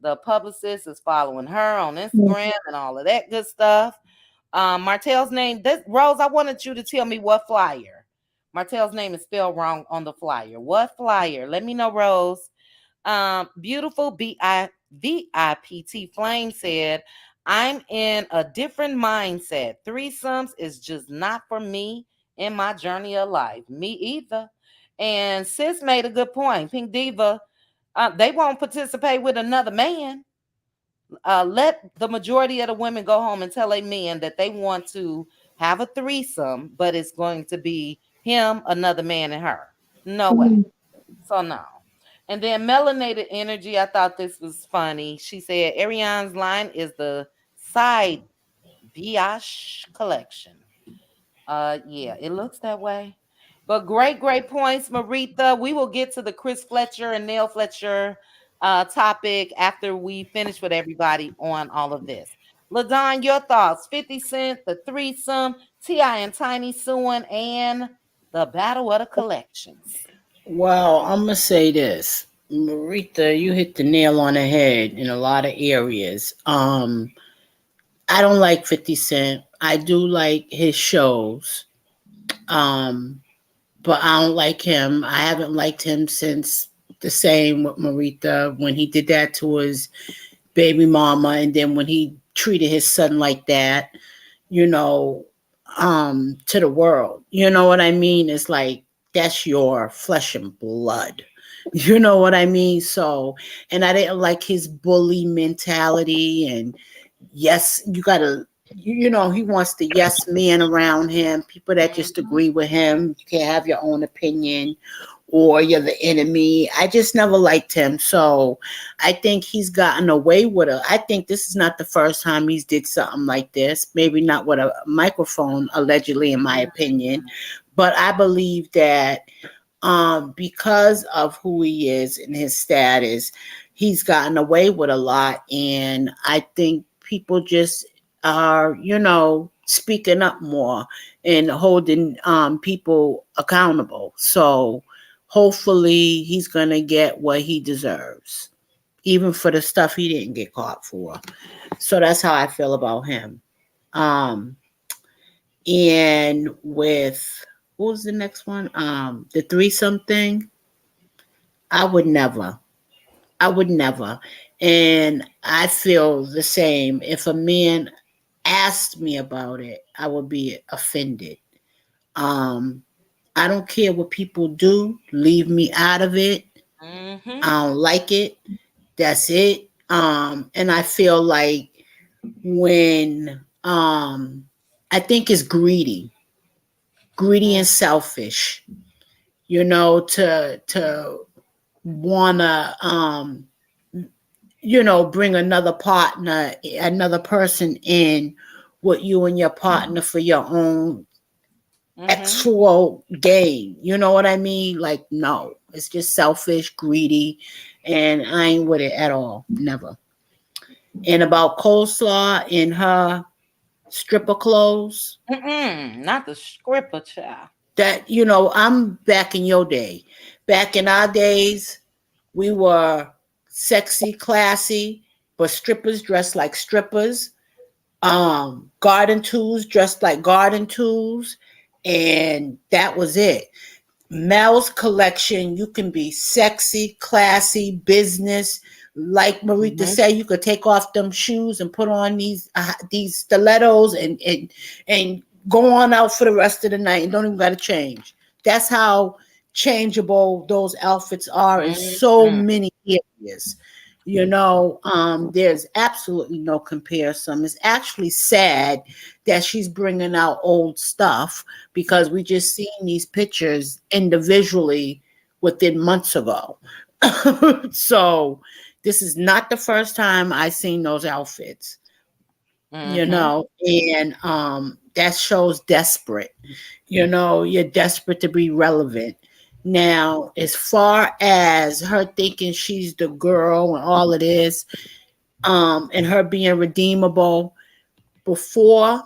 The publicist is following her on Instagram and all of that good stuff. Martell's name, Rose, I wanted you to tell me what flyer. Martell's name is spelled wrong on the flyer. What flyer? Let me know, Rose. Beautiful VIPT Flame said, I'm in a different mindset. Threesomes is just not for me in my journey of life. Me either. And sis made a good point. Pink Diva, they won't participate with another man. Let the majority of the women go home and tell a men that they want to have a threesome, but it's going to be him, another man, and her. No way. So no. And then Melanated Energy, I thought this was funny. She said Ariane's line is the side Biash collection. Yeah, it looks that way. But great points, Maritha. We will get to the Chris Fletcher and Neil Fletcher topic after we finish with everybody on all of this. LaDon, your thoughts. 50 Cent, the threesome, T.I. and Tiny suing, and the battle of the collections. Well, I'm gonna say this, Marita, you hit the nail on the head in a lot of areas. I don't like 50 Cent. I do like his shows. Um, but I don't like him. I haven't liked him since the same with Marita when he did that to his baby mama, and then when he treated his son like that, you know, to the world. You know what I mean? It's like that's your flesh and blood. You know what I mean? So, and I didn't like his bully mentality and yes, you gotta, you know, he wants the yes men around him, people that just agree with him. You can't have your own opinion or you're the enemy. I just never liked him. So I think he's gotten away with it. I think this is not the first time he's did something like this. Maybe not with a microphone, allegedly, in my opinion. But I believe that because of who he is and his status, he's gotten away with a lot. And I think people just are, you know, speaking up more and holding people accountable. So hopefully he's going to get what he deserves, even for the stuff he didn't get caught for. So that's how I feel about him. And with, what was the next one? The threesome thing. I would never. And I feel the same. If a man asked me about it, I would be offended. I don't care what people do. Leave me out of it. Mm-hmm. I don't like it. That's it. And I feel like when I think it's greedy and selfish, you know, to wanna you know, bring another person in with you and your partner for your own actual gain. You know what I mean? Like, no, it's just selfish, greedy, and I ain't with it at all. Never. And about coleslaw in her stripper clothes. Not the stripper, child. That, you know, I'm back in your day. Back in our days, we were sexy, classy, but strippers dressed like strippers. Garden tools dressed like garden tools. And that was it. Mel's collection, you can be sexy, classy, business. Like Marita said, you could take off them shoes and put on these stilettos and go on out for the rest of the night and don't even got to change. That's how changeable those outfits are in so many areas. You know, there's absolutely no comparison. It's actually sad that she's bringing out old stuff because we just seen these pictures individually within months ago. So this is not the first time I seen those outfits, you know, and that shows desperate. You know, you're desperate to be relevant. Now, as far as her thinking she's the girl and all of this, and her being redeemable, before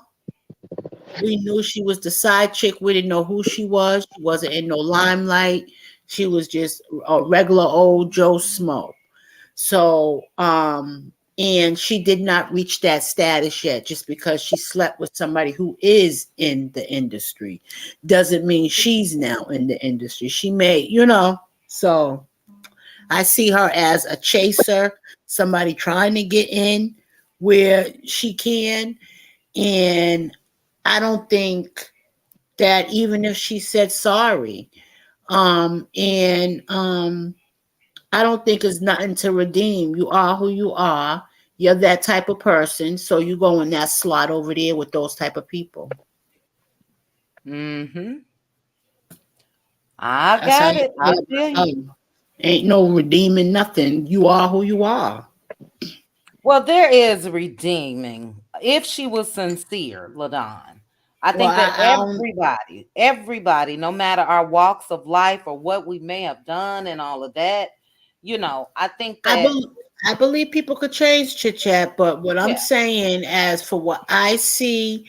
we knew she was the side chick, we didn't know who she was. She wasn't in no limelight. She was just a regular old Joe Smo. So, and she did not reach that status yet. Just because she slept with somebody who is in the industry doesn't mean she's now in the industry. She may, you know, so I see her as a chaser, somebody trying to get in where she can. And I don't think that even if she said sorry, I don't think it's nothing to redeem. You are who you are. You're that type of person, so you go in that slot over there with those type of people. I got it. I feel you. Ain't no redeeming nothing. You are who you are. Well, there is redeeming if she was sincere, LaDon. I think that everybody, no matter our walks of life or what we may have done and all of that, you know, I think that I believe people could change, Chit Chat, but what I'm saying, as for what I see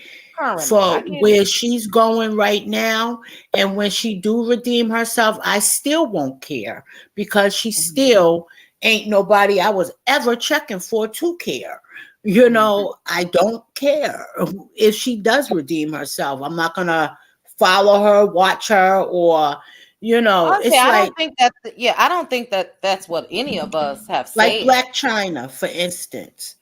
for where she's going right now, and when she do redeem herself, I still won't care, because she still ain't nobody I was ever checking for to care. You know, I don't care if she does redeem herself. I'm not gonna follow her, watch her, or you know, honestly, it's I like don't think that. Yeah, I don't think that that's what any of us have said. like Black China, for instance.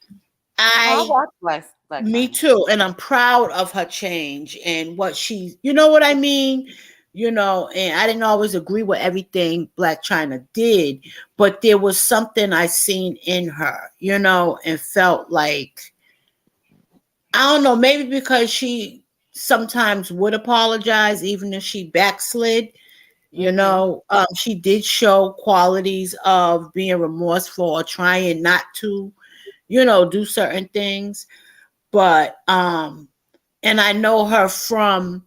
I watch Black Me China. too, and I'm proud of her change and what she, you know what I mean? You know, and I didn't always agree with everything Black China did, but there was something I seen in her, you know, and felt like, I don't know, maybe because she sometimes would apologize even if she backslid. You know, she did show qualities of being remorseful or trying not to, you know, do certain things. But and I know her from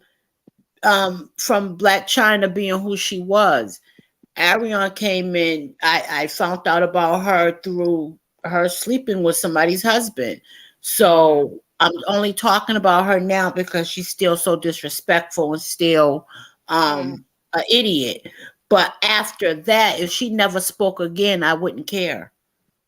Black China being who she was. Arion came in, I found out about her through her sleeping with somebody's husband. So I'm only talking about her now because she's still so disrespectful and still an idiot. But after that, if she never spoke again, I wouldn't care.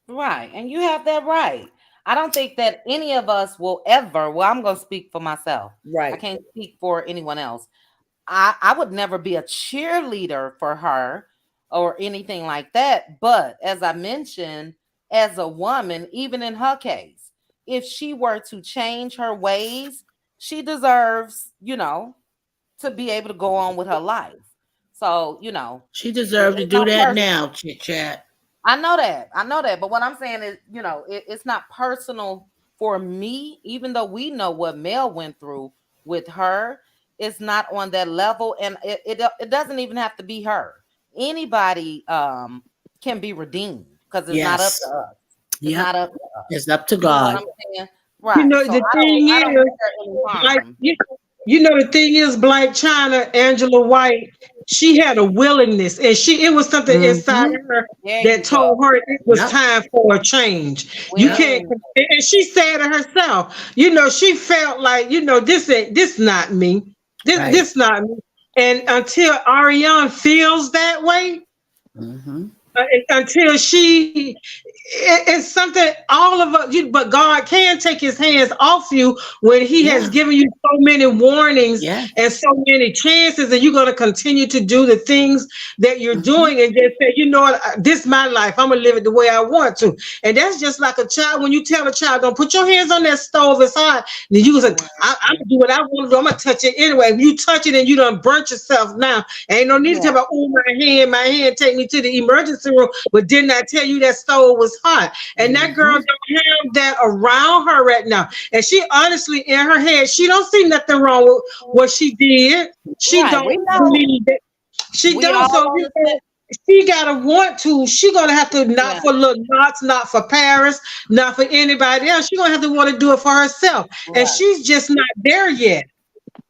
Right. And you have that right. I don't think that any of us will ever, well, I'm going to speak for myself. Right. I can't speak for anyone else. I would never be a cheerleader for her or anything like that. But as I mentioned, as a woman, even in her case, if she were to change her ways, she deserves, you know, to be able to go on with her life. So, you know, she deserves to do that now, Chit Chat. I know that. But what I'm saying is, you know, it's not personal for me, even though we know what Mel went through with her. It's not on that level, and it doesn't even have to be her. Anybody can be redeemed, because it's not up to us. It's not up to us. It's up to God. You know what I'm saying? Right. You know, so the thing is, you know, the thing is, Black China, Angela White, she had a willingness, and it was something inside of her that told her it was time for a change. You can't, and she said it herself. You know, she felt like, you know, this not me. This not me. And until Ariane feels that way, until it's something all of us, but God can take his hands off you when he has given you so many warnings and so many chances, and you're going to continue to do the things that you're doing and just say, you know what, this is my life, I'm going to live it the way I want to. And that's just like a child. When you tell a child, don't put your hands on that stove, it's hot, then you say, I'm going to do what I want to do, I'm going to touch it anyway. If you touch it and you done burnt yourself now, ain't no need to tell about, oh, my hand take me to the emergency room, but didn't I tell you that stove was hot? And that girl don't have that around her right now. And she honestly, in her head, she don't see nothing wrong with what she did. She don't believe it. She don't. So she gotta want to. She gonna have to, not for Lil Knox, not for Paris, not for anybody else. She gonna have to want to do it for herself, and she's just not there yet.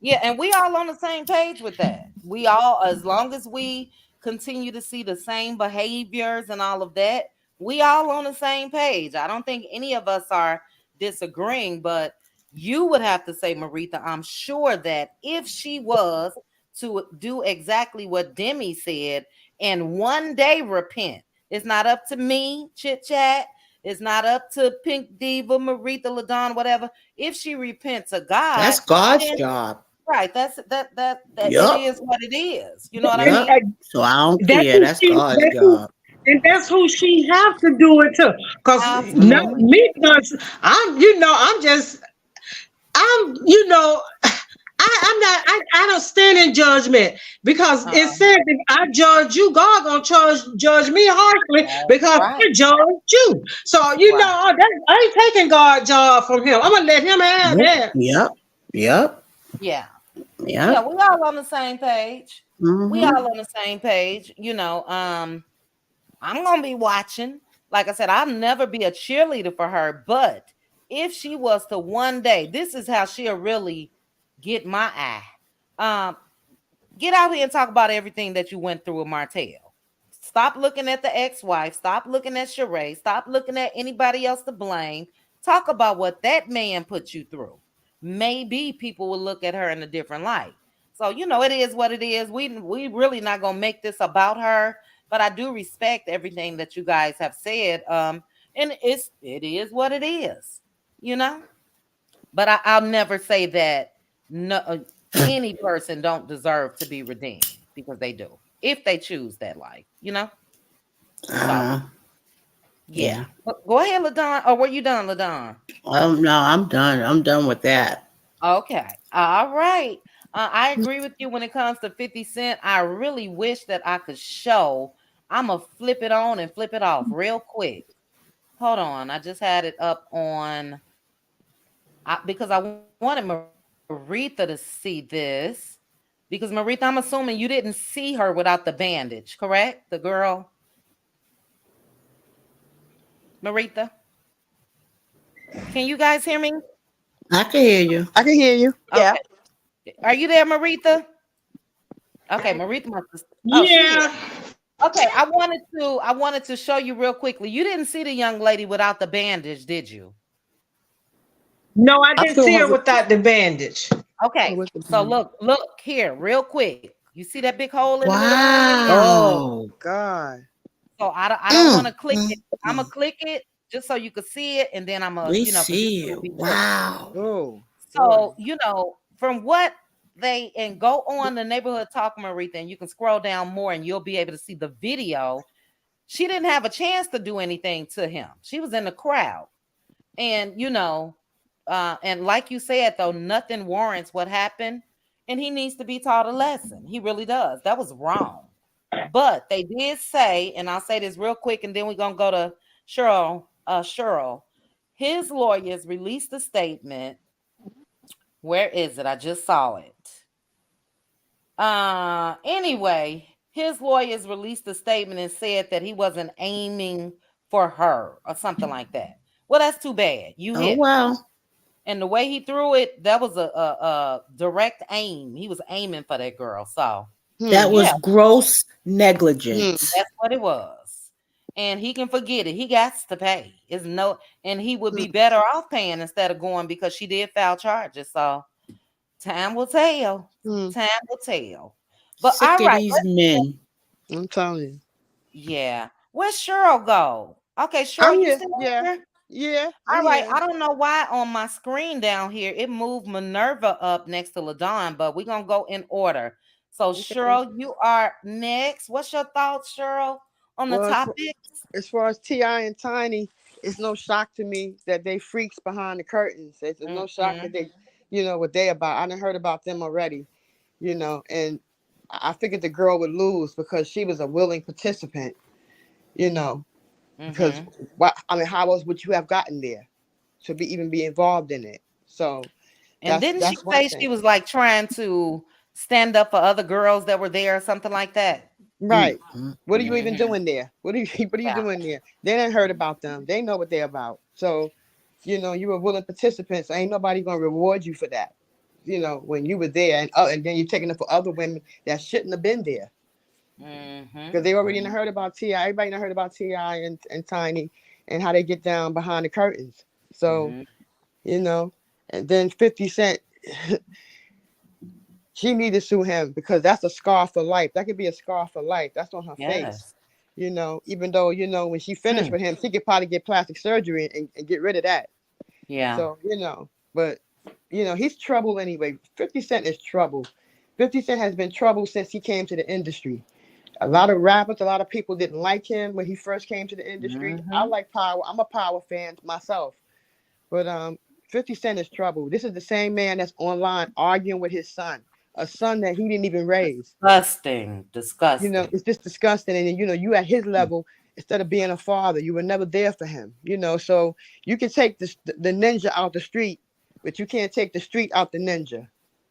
Yeah, and we all on the same page with that. We all, as long as we continue to see the same behaviors and all of that, we all on the same page. I don't think any of us are disagreeing, but you would have to say, Maritha, I'm sure that if she was to do exactly what Demi said and one day repent, it's not up to me, chit chat. It's not up to Pink Diva, Maritha, LaDon, whatever. If she repents to God, That's God's then job. right. That it Yup. is what it is. You know what I Yup. mean? So I don't That's care. who That's she. God's job. And that's who she have to do it to. Cause not Absolutely. me. Cause I'm. You know. I'm not. I don't stand in judgment because it says if I judge you, God gonna judge me harshly because I judged you. So I ain't taking God's job from him. I'm gonna let him have that. Yep. Yep. Yeah. Yep. Yeah, we all on the same page. We Mm-hmm. all on the same page. I'm gonna be watching. Like I said, I'll never be a cheerleader for her, but if she was to one day, this is how she'll really get my eye. Get out here and talk about everything that you went through with Martell. Stop looking at the ex-wife. Stop looking at Sheree. Stop looking at anybody else to blame. Talk about what that man put you through. Maybe people will look at her in a different light. So it is what it is. We really not gonna make this about her, but I do respect everything that you guys have said. And it is what it is, you know. But I'll never say that no any person don't deserve to be redeemed because they do if they choose that life. So yeah. Go ahead, LaDon. Or were you done, LaDon? No, I'm done. I'm done with that. Okay. All right. I agree with you when it comes to 50 Cent. I really wish that I could show. I'm going to flip it on and flip it off real quick. Hold on. I just had it up on because I wanted Maritha to see this. Because Maritha, I'm assuming you didn't see her without the bandage, correct? The girl. Maritha. Can you guys hear me? I can hear you. I can hear you. Yeah. Okay. Are you there, Maritha? Okay, Maritha must have. Yeah. Okay, I wanted to show you real quickly. You didn't see the young lady without the bandage, did you? No, I didn't see her without the bandage. Okay, so look here, real quick. You see that big hole in the middle? Oh God. So I don't want to click it. I'm gonna click it just so you can see it, and then I'm gonna, see it. Wow. Oh. So from what and go on the neighborhood talk, Maritha, and you can scroll down more, and you'll be able to see the video. She didn't have a chance to do anything to him. She was in the crowd, and and like you said, though, nothing warrants what happened, and he needs to be taught a lesson. He really does. That was wrong. But they did say, and I'll say this real quick, and then we're gonna go to Cheryl. His lawyers released a statement. Where is it? I just saw it. Anyway, his lawyers released a statement and said that he wasn't aiming for her or something like that. Well, that's too bad. You hit. Well. And the way he threw it, that was a direct aim. He was aiming for that girl. So that was gross negligence. That's what it was. And he can forget it. He got to pay. And he would be better off paying instead of going because she did file charges. So time will tell. Time will tell. But sick of these men. I'm telling you. Yeah. Where's Cheryl go? Okay, Cheryl, you still here? Yeah. All right. I don't know why on my screen down here it moved Minerva up next to LaDon, but we're gonna go in order. So Cheryl, you are next. What's your thoughts, Cheryl, on the topic? As far as T.I. and Tiny, it's no shock to me that they freaks behind the curtains. It's no shock that they, what they about. I done heard about them already, and I figured the girl would lose because she was a willing participant, because how else would you have gotten there to even be involved in it? So, and didn't she say she was like trying to stand up for other girls that were there or something like that? Right. What are you even Mm-hmm. doing there? What are you doing there? They didn't heard about them. They know what they're about. So, you were willing participants. Ain't nobody gonna reward you for that. When you were there, and then you're taking it for other women that shouldn't have been there because they already done heard about Ti. Everybody done heard about Ti and Tiny and how they get down behind the curtains. So, and then 50 Cent. She need to sue him because that's a scar for life. That could be a scar for life. That's on her face. Even though, when she finished with him, she could probably get plastic surgery and get rid of that. Yeah. So, but, he's trouble anyway. 50 Cent is trouble. 50 Cent has been trouble since he came to the industry. A lot of rappers, a lot of people didn't like him when he first came to the industry. I like Power. I'm a Power fan myself. But 50 Cent is trouble. This is the same man that's online arguing with his son. A son that he didn't even raise. Disgusting. It's just disgusting. And you at his level, instead of being a father, you were never there for him. So you can take the ninja out the street, but you can't take the street out the ninja.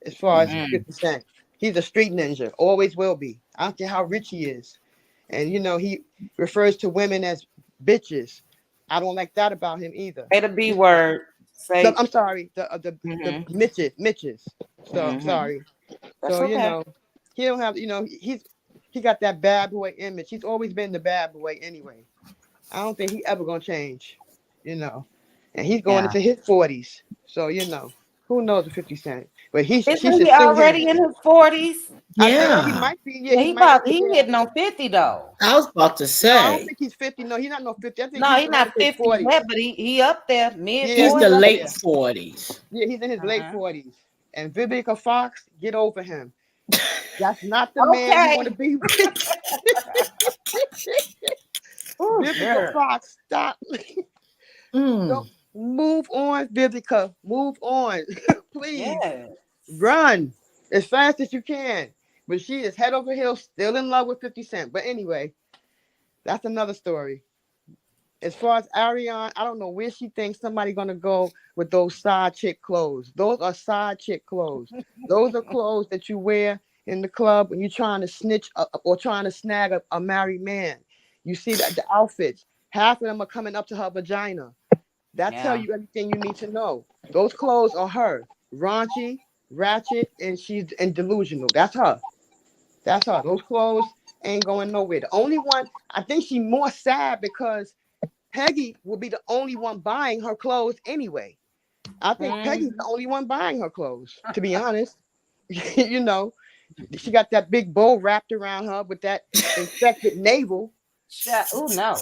As far as 50 Cent, he's a street ninja, always will be. I don't care how rich he is. And he refers to women as bitches. I don't like that about him either. Say the B word. I'm sorry, the Mitches. So I'm sorry. That's So okay. he don't have he got that bad boy image. He's always been the bad boy anyway. I don't think he ever gonna change. And he's going into his 40s. So who knows with 50 Cent? But she Isn't should he sue already him. in his 40s? I think he might be. Yeah, He hitting on 50 though. I was about to say. No, I don't think he's 50. No, he's not no 50. I think No, he's not 50 40s. yet, but he up there, mid 40s. He's the late 40s. Yeah, he's in his late 40s. And Vivica Fox, get over him. That's not the man you want to be with. Vivica Fox, stop. Don't move on, Vivica. Move on. Please. Yes. Run as fast as you can. But she is head over heels, still in love with 50 Cent. But anyway, that's another story. As far as Ariane, I don't know where she thinks somebody's going to go with those side chick clothes. Those are side chick clothes. Those are clothes that you wear in the club when you're trying to snitch or trying to snag a married man. You see that the outfits, half of them are coming up to her vagina. That tell you everything you need to know. Those clothes are her. Raunchy, ratchet, and she's delusional. That's her. That's her. Those clothes ain't going nowhere. The only one, I think she's more sad because Peggy will be the only one buying her clothes anyway. I think Peggy's the only one buying her clothes, to be honest. She got that big bow wrapped around her with that infected navel. Oh no.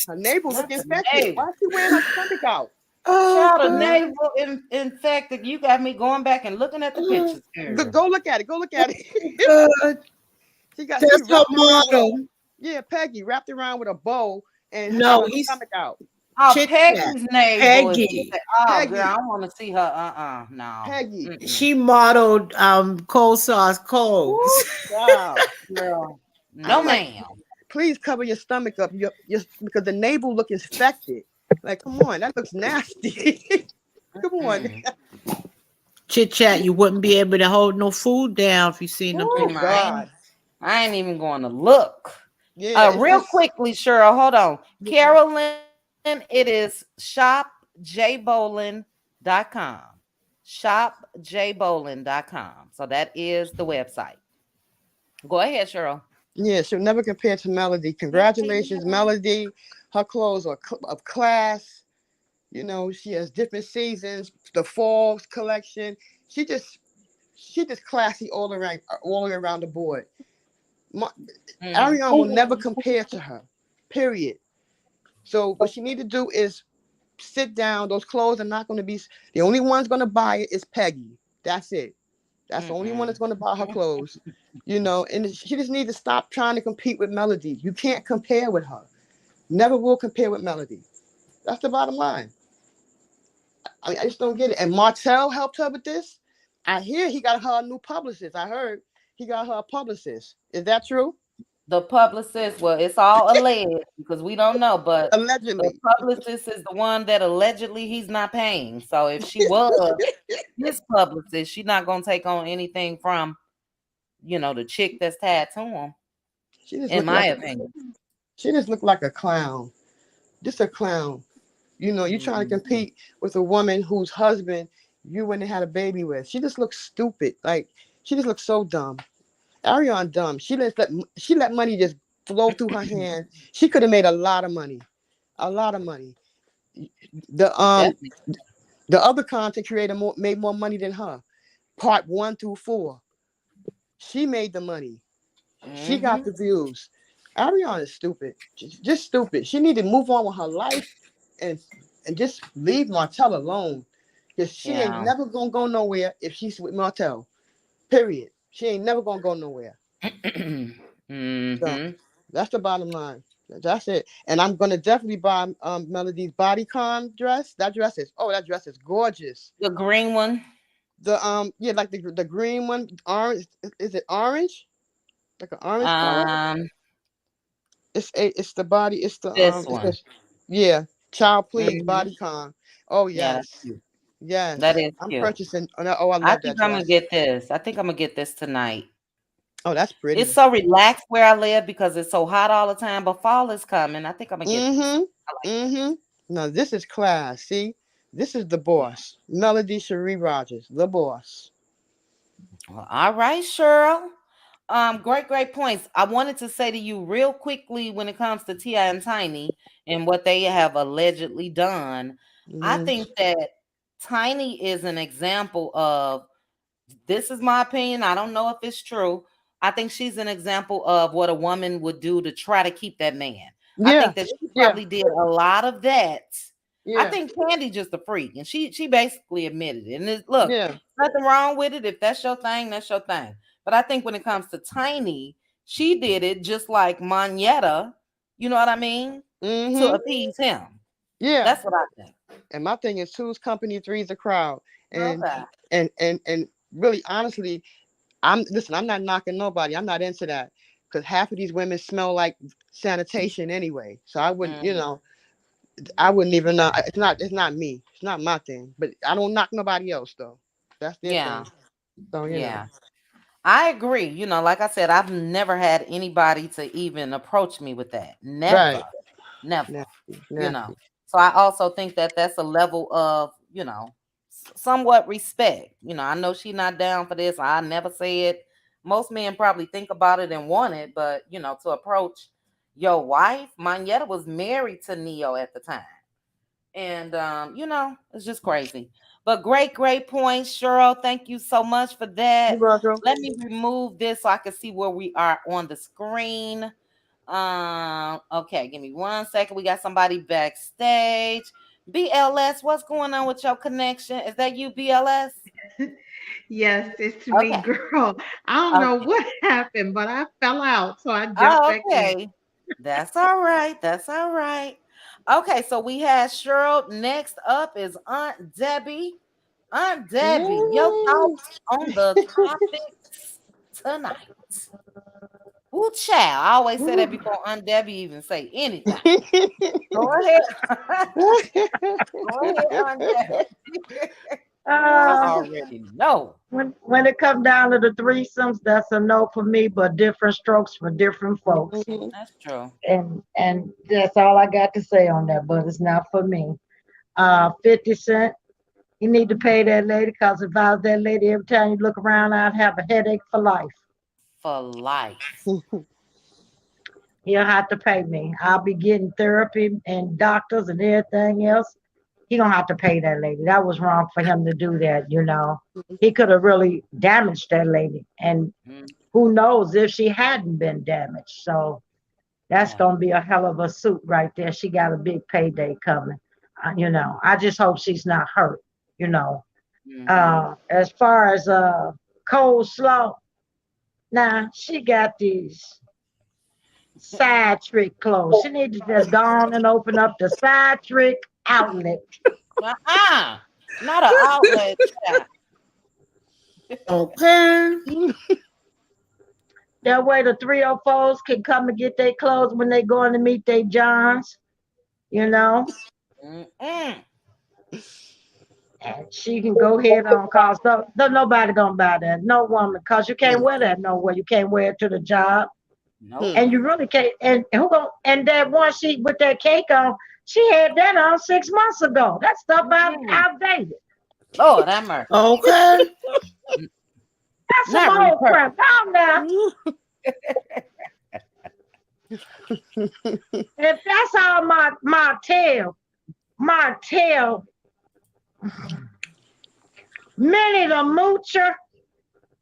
Her navel look infected. Why is she wearing her stomach out? Child, the navel infected. You got me going back and looking at the pictures. Go look at it. Go look at it. That's her model. Yeah, Peggy wrapped around with a bow and her stomach out. Oh, Peggy's navel. Peggy. Peggy. Girl, I want to see her. No. Peggy. Mm-mm. She modeled cold sauce clothes. Wow, girl. No, ma'am. Please cover your stomach up, because the navel look infected. Like, come on, that looks nasty. Come on. Chit chat, you wouldn't be able to hold no food down if you seen them. Oh, God. I ain't even going to look. Yeah. Real quickly, Cheryl, hold on. Carolyn, it is shopjbolin.com. Shopjbolin.com. So that is the website. Go ahead, Cheryl. Yeah, she'll never compare to Melody. Congratulations, Melody. Her clothes are of class. She has different seasons. The fall collection. She just classy all around the board. Ariane will never compare to her. Period. So what she need to do is sit down. Those clothes are not going to be. The only one's going to buy it is Peggy. That's it. That's the only one that's going to buy her clothes. And she just needs to stop trying to compete with Melody. You can't compare with her. Never will compare with Melody. That's the bottom line. I just don't get it. And Martell helped her with this. I hear he got her a new publicist. I heard he got her a publicist. Is that true? The publicist, well, it's all alleged because we don't know, but allegedly, the publicist is the one that allegedly he's not paying. So if she was his publicist, she's not gonna take on anything from, the chick that's tied to him. She just in looked my like a, opinion. she just looked like a clown. Just a clown. You know, you trying to Mhm. compete with a woman whose husband you went and had a baby with. She just looks stupid. Like she just looks so dumb. Ariana dumb. She let money just flow through her hand. She could have made a lot of money. A lot of money. The Definitely. the other content creator made more money than her. Part 1 through 4. She made the money. She got Hmm. the views. Ariana is stupid. Just stupid. She need to move on with her life and just leave Martell alone. Because she ain't Yeah. never gonna go nowhere if she's with Martell. Period. She ain't never gonna go nowhere. So Hmm. that's the bottom line. That's it. And I'm gonna definitely buy Melody's bodycon dress. That dress is gorgeous. The green one. The yeah, like the green one, orange. Is it orange? Like an orange color? Um, It's the body. It's the this it's one. the yeah. Child please Hmm. bodycon. Oh Yeah, that's yes, cute. That yes. is I'm cute. purchasing. Oh, I I love think that I'm gonna dress. get this. I think I'm gonna get this tonight. Oh, that's It's pretty. so relaxed where I live because it's so hot all the time, but fall is coming. I think I'm gonna get this. Mm-hmm. I like this. Mm-hmm. Now this is class. See, this is the boss. Melody Sheree Rogers, the boss. Well, all right, Cheryl. Great points. I wanted to say to you real quickly when it comes to Ti and Tiny and what they have allegedly done. I Mm-hmm. think that Tiny is an example of, this is my opinion. I don't know if it's true. I think she's an example of what a woman would do to try to keep that man. I Yeah. think that she Yeah. probably did a lot of that. I Yeah. think Candy just a freak, and she basically admitted it. And look, Yeah. nothing wrong with it. If that's your thing, that's your thing. But I think when it comes to Tiny, she did it just like Moneta. You know what I mean? To Mm-hmm. appease him. Yeah. That's what I think. And my thing is two's company, three's a crowd. And Okay. and really honestly, I'm not knocking nobody. I'm not into that. Because half of these women smell like sanitation anyway. So I wouldn't, Mhm. I wouldn't even know. It's not me. It's not my thing. But I don't knock nobody else though. That's their Yeah. thing. So Yeah. I agree. Like I said, I've never had anybody to even approach me with that. Never, Right. never, Nasty. you know. Nasty. So I also think that that's a level of, somewhat respect. I know she's not down for this. I never said. Most men probably think about it and want it, but, to approach your wife, Moneta was married to Neo at the time. And it's just crazy. But great point, Cheryl. Thank you so much for You that. welcome. Let me remove this so I can see where we are on the screen. Okay, give me 1 second. We got somebody backstage. BLS, what's going on with your connection? Is that you, BLS? Yes, it's me, Okay. girl. I don't know Okay. what happened, but I fell out, so I jumped Oh, back in. okay. That's all right. That's all right. Okay, so we have Cheryl. Next up is Aunt Debbie. Aunt Debbie, your Yay. thoughts on the topics tonight. Ooh, child. I always say that Whew. before Aunt Debbie even say anything. Go ahead. Go ahead, Aunt Debbie. I Uh, already know. when it comes down to the threesomes, that's a no for me, but different strokes for different folks. Mhm. That's true. And that's all I got to say on that, but it's not for me. 50 Cent, you need to pay that lady because if I was that lady, every time you look around, I'd have a headache for life. For life. He'll have to pay me. I'll be getting therapy and doctors and everything else. He don't have to pay that lady. That was wrong for him to do that. He could have really damaged that lady. And Mm, who knows if she hadn't been damaged. So that's yeah. gonna be a hell of a suit right there. She got a big payday coming. I just hope she's not hurt, you know. Mm-hmm. As far as cold slow, now she got these side trick clothes. She needs to just go on and open up the side trick outlet. Uh-uh. Not an outlet. Child. Okay. That way the 304s can come and get their clothes when they going to meet their Johns, you know. Mm-mm. And she can go ahead on cause nobody gonna buy that. No woman, cause you can't wear that nowhere. You can't wear it to the job. Nope. And you really can't. And and that one sheet with that cake on, she had that on 6 months ago. That stuff outdated. Lord, I'm mercy. Okay. That's some old crap. Calm down. If that's all Martell, Minnie the Moocher.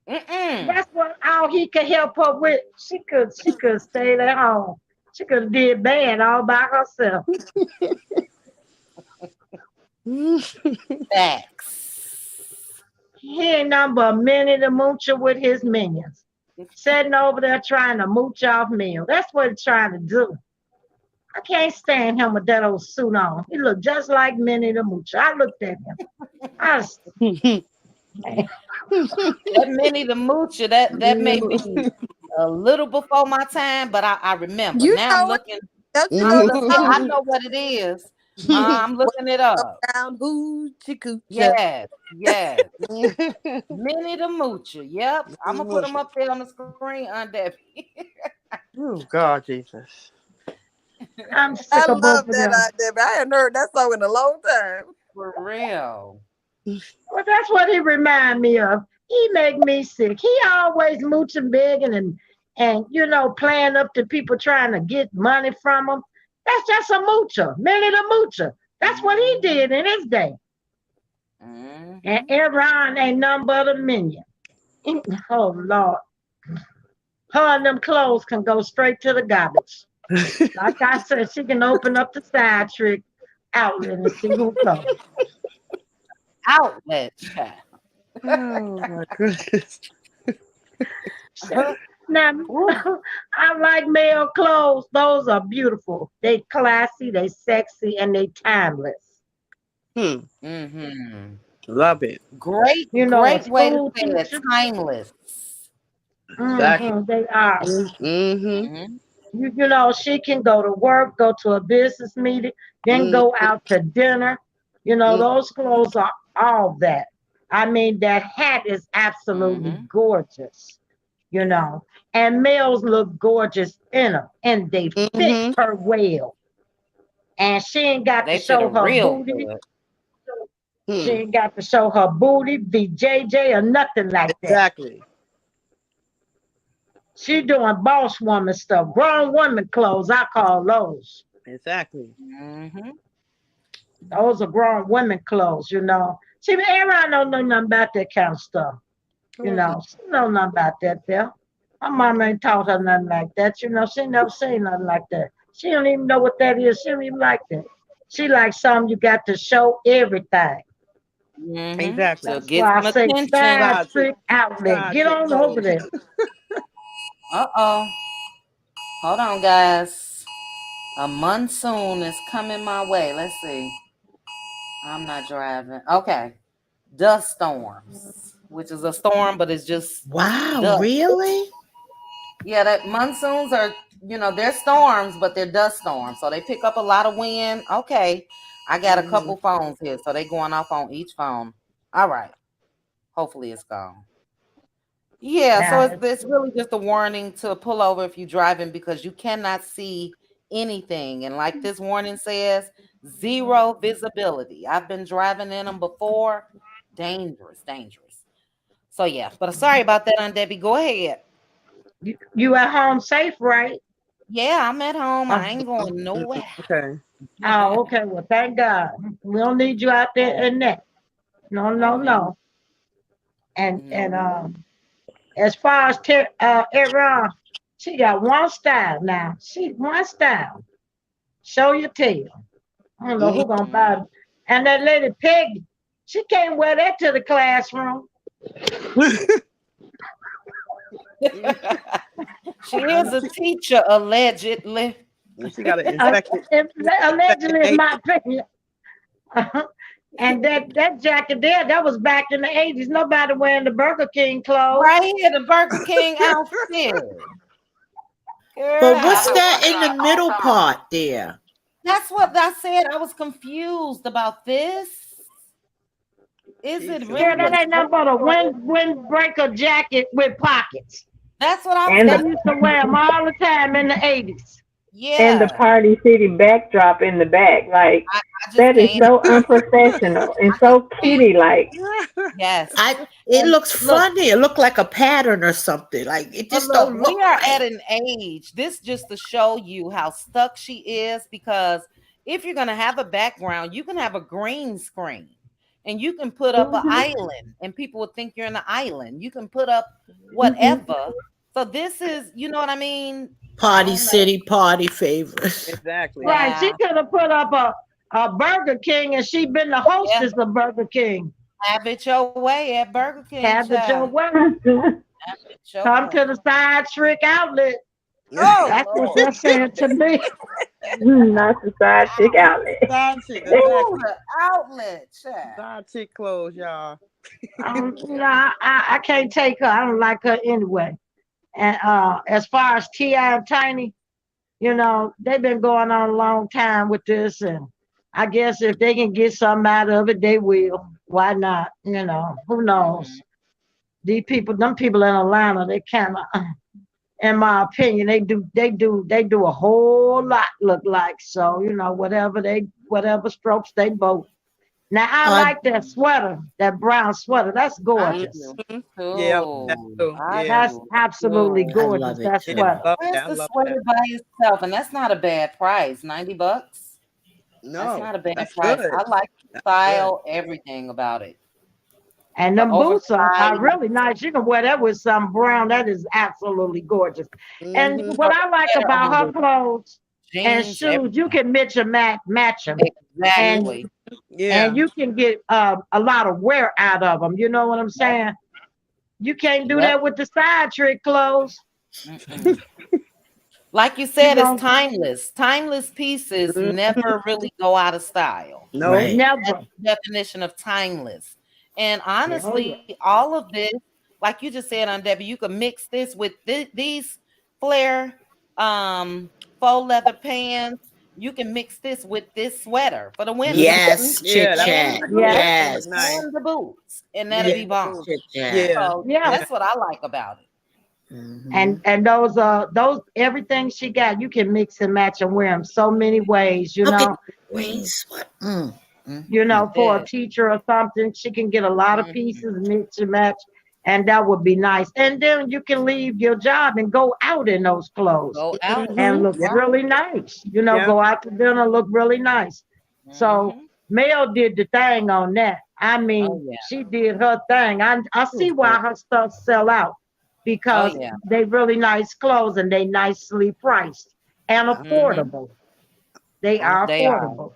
That's what all he could help her with. She could stay at home. She could have did bad all by herself. Facts. He ain't nothing but Minnie the Moocher with his minions. Sitting over there trying to mooch off meal. That's what he's trying to do. I can't stand him with that old suit on. He looked just like Minnie the Moocher. I looked at him. That Minnie the Moocher, that may be a little before my time, but I remember. You now I'm know looking. it. I know what it is. I'm looking it up. Around hoochie coochie. Yes. Minnie the Moocher. Yep. I'm gonna put them up there on the screen on that. Oh God, Jesus. I'm sick I of love both of that them. idea, but I hadn't heard that song in a long time. For real. Well, that's what he remind me of. He make me sick. He always mooching big and playing up to people trying to get money from him. That's just a moocher, Minnie the Moocher. That's what he did in his day. And Aaron ain't nothing but a minion. Oh Lord, her and them clothes can go straight to the garbage. Like I said, she can open up the side trick outlet and see who comes. Outlet child. Oh my goodness. Now, I like male clothes. Those are beautiful. They classy, they sexy, and they timeless. Love it. Great way to say it. Timeless. Exactly. They are. She can go to work, go to a business meeting, then go out to dinner. Those clothes are all that. I mean, that hat is absolutely gorgeous, and males look gorgeous in them, and they fit her well. And she ain't got to show her booty. She ain't got to show her booty, VJJ, or nothing like that. Exactly. She doing boss woman stuff, grown woman clothes, I call those. Exactly. Those are grown women clothes, See, Aaron don't know nothing about that kind of stuff. She know nothing about that there. Her mama ain't taught her nothing like that. She never seen nothing like that. She don't even know what that is. She don't even like that. She like something you got to show everything. Exactly. That's why I say side trick outlet. Get on over there. Hold on, guys. A monsoon is coming my way. Let's see. I'm not driving. Okay. Dust storms, which is a storm, but it's just dust. Really? Yeah, that monsoons are, they're storms, but they're dust storms. So they pick up a lot of wind. Okay. I got a couple phones here, so they going off on each phone. All right. Hopefully it's gone. Yeah, so it's really just a warning to pull over if you're driving because you cannot see anything. And like this warning says, zero visibility. I've been driving in them before. Dangerous. So yeah, but sorry about that, Aunt Debbie. Go ahead. You at home safe, right? Yeah, I'm at home. I ain't going nowhere. Okay. Oh, okay. Well, thank God. We don't need you out there in that. No. And as far as Aaron, she got one style now. One style. Show your tail. I don't know who gonna buy it. And that lady Peggy, she can't wear that to the classroom. She is a teacher, allegedly. She got to inspect it. Allegedly, in my opinion. And that jacket there, that was back in the 80s. Nobody wearing the Burger King clothes. Right here, the Burger King outfit. But what's that in the middle part there? That's what I said. I was confused about this. Is it really? Yeah, that ain't nothing but a windbreaker jacket with pockets. That's what I was And They the used to wear them all the time in the 80s. and the Yeah. Party City backdrop in the back. Like I just that is can't. so unprofessional and so Can't. kitty like. Yes. It And looks look, funny. It looked like a pattern or something. Like it but just look, don't we look are right. at an age. This just to show you how stuck she is. Because if you're gonna have a background, you can have a green screen, and you can put up an island, and people would think you're in an island. You can put up whatever. So this is, you know what I mean? I Party don't know. City party favors. Exactly. Right. She Yeah. could have put up a Burger King and she been the Yeah. hostess of Burger King. Have it your way at Burger King, Have it your child. way. Have it your Come to way. the side trick outlet. Oh That's what Lord. they're saying to me. Not the side chick outlet. Side chick, Ooh, exactly. the outlet, child. Side chick clothes, y'all. I can't take her. I don't like her anyway. And as far as T.I. and Tiny, they've been going on a long time with this, and I guess if they can get something out of it, they will. Why not? Who knows? Them people in Atlanta, they kind of, in my opinion, they do a whole lot look like. So whatever strokes they boat. Now I Uh, like that sweater, that brown sweater. That's I gorgeous. do Yeah, I love that too. too. I Yeah. That's do absolutely too. I gorgeous. love it That Yeah, too. sweater. love Where's that. I the love sweater that. by itself? And that's not a bad price. $90. That's No, not a bad that's price. good. I like the That's good. style, everything about it. And The them boots are oversized really nice. You can wear that with some brown. That is absolutely gorgeous. And Mm-hmm. what I like sweater about on her with clothes and jeans, shoes, you everything. can match them, and Mm-hmm. Exactly. and Yeah. you can get a lot of wear out of them. You know what I'm Yep. saying? You can't do Yep. that with the side trick clothes. Mm-mm. Like you You said, it's gonna timeless. Timeless pieces Mm-hmm. never really go out of style. No. Right. That's never. the definition of timeless. And Oh yeah. honestly, all of this, like you just said on Debbie, you can mix this with these flare um faux leather pants. You can mix this with this sweater for the women Mm-hmm. Yes, chit Yeah, that would and be chat. the yeah, Yeah. boots that would be Yes. nice. and the boots, and that'll Yeah. be bomb. Chit chat. Yeah. So Yeah. Yeah. that's what I like about it. Hmm. And those everything she got, you can mix and match and wear them so many ways. Look at the green sweat. For Yeah. a teacher or something, she can get a lot of Mhm. pieces, mix and match, and that would be nice. And then you can leave your job and go out in those clothes Go out and and Mm-hmm. look look Yeah. right. really nice. Yeah. Go out to dinner, look really nice. So Hmm. Mel did the thing on that. I Oh mean, yeah. she did her thing. I see why her stuff sell out Oh because yeah. they really nice clothes and they nicely priced and Hmm. affordable. They are They are. affordable.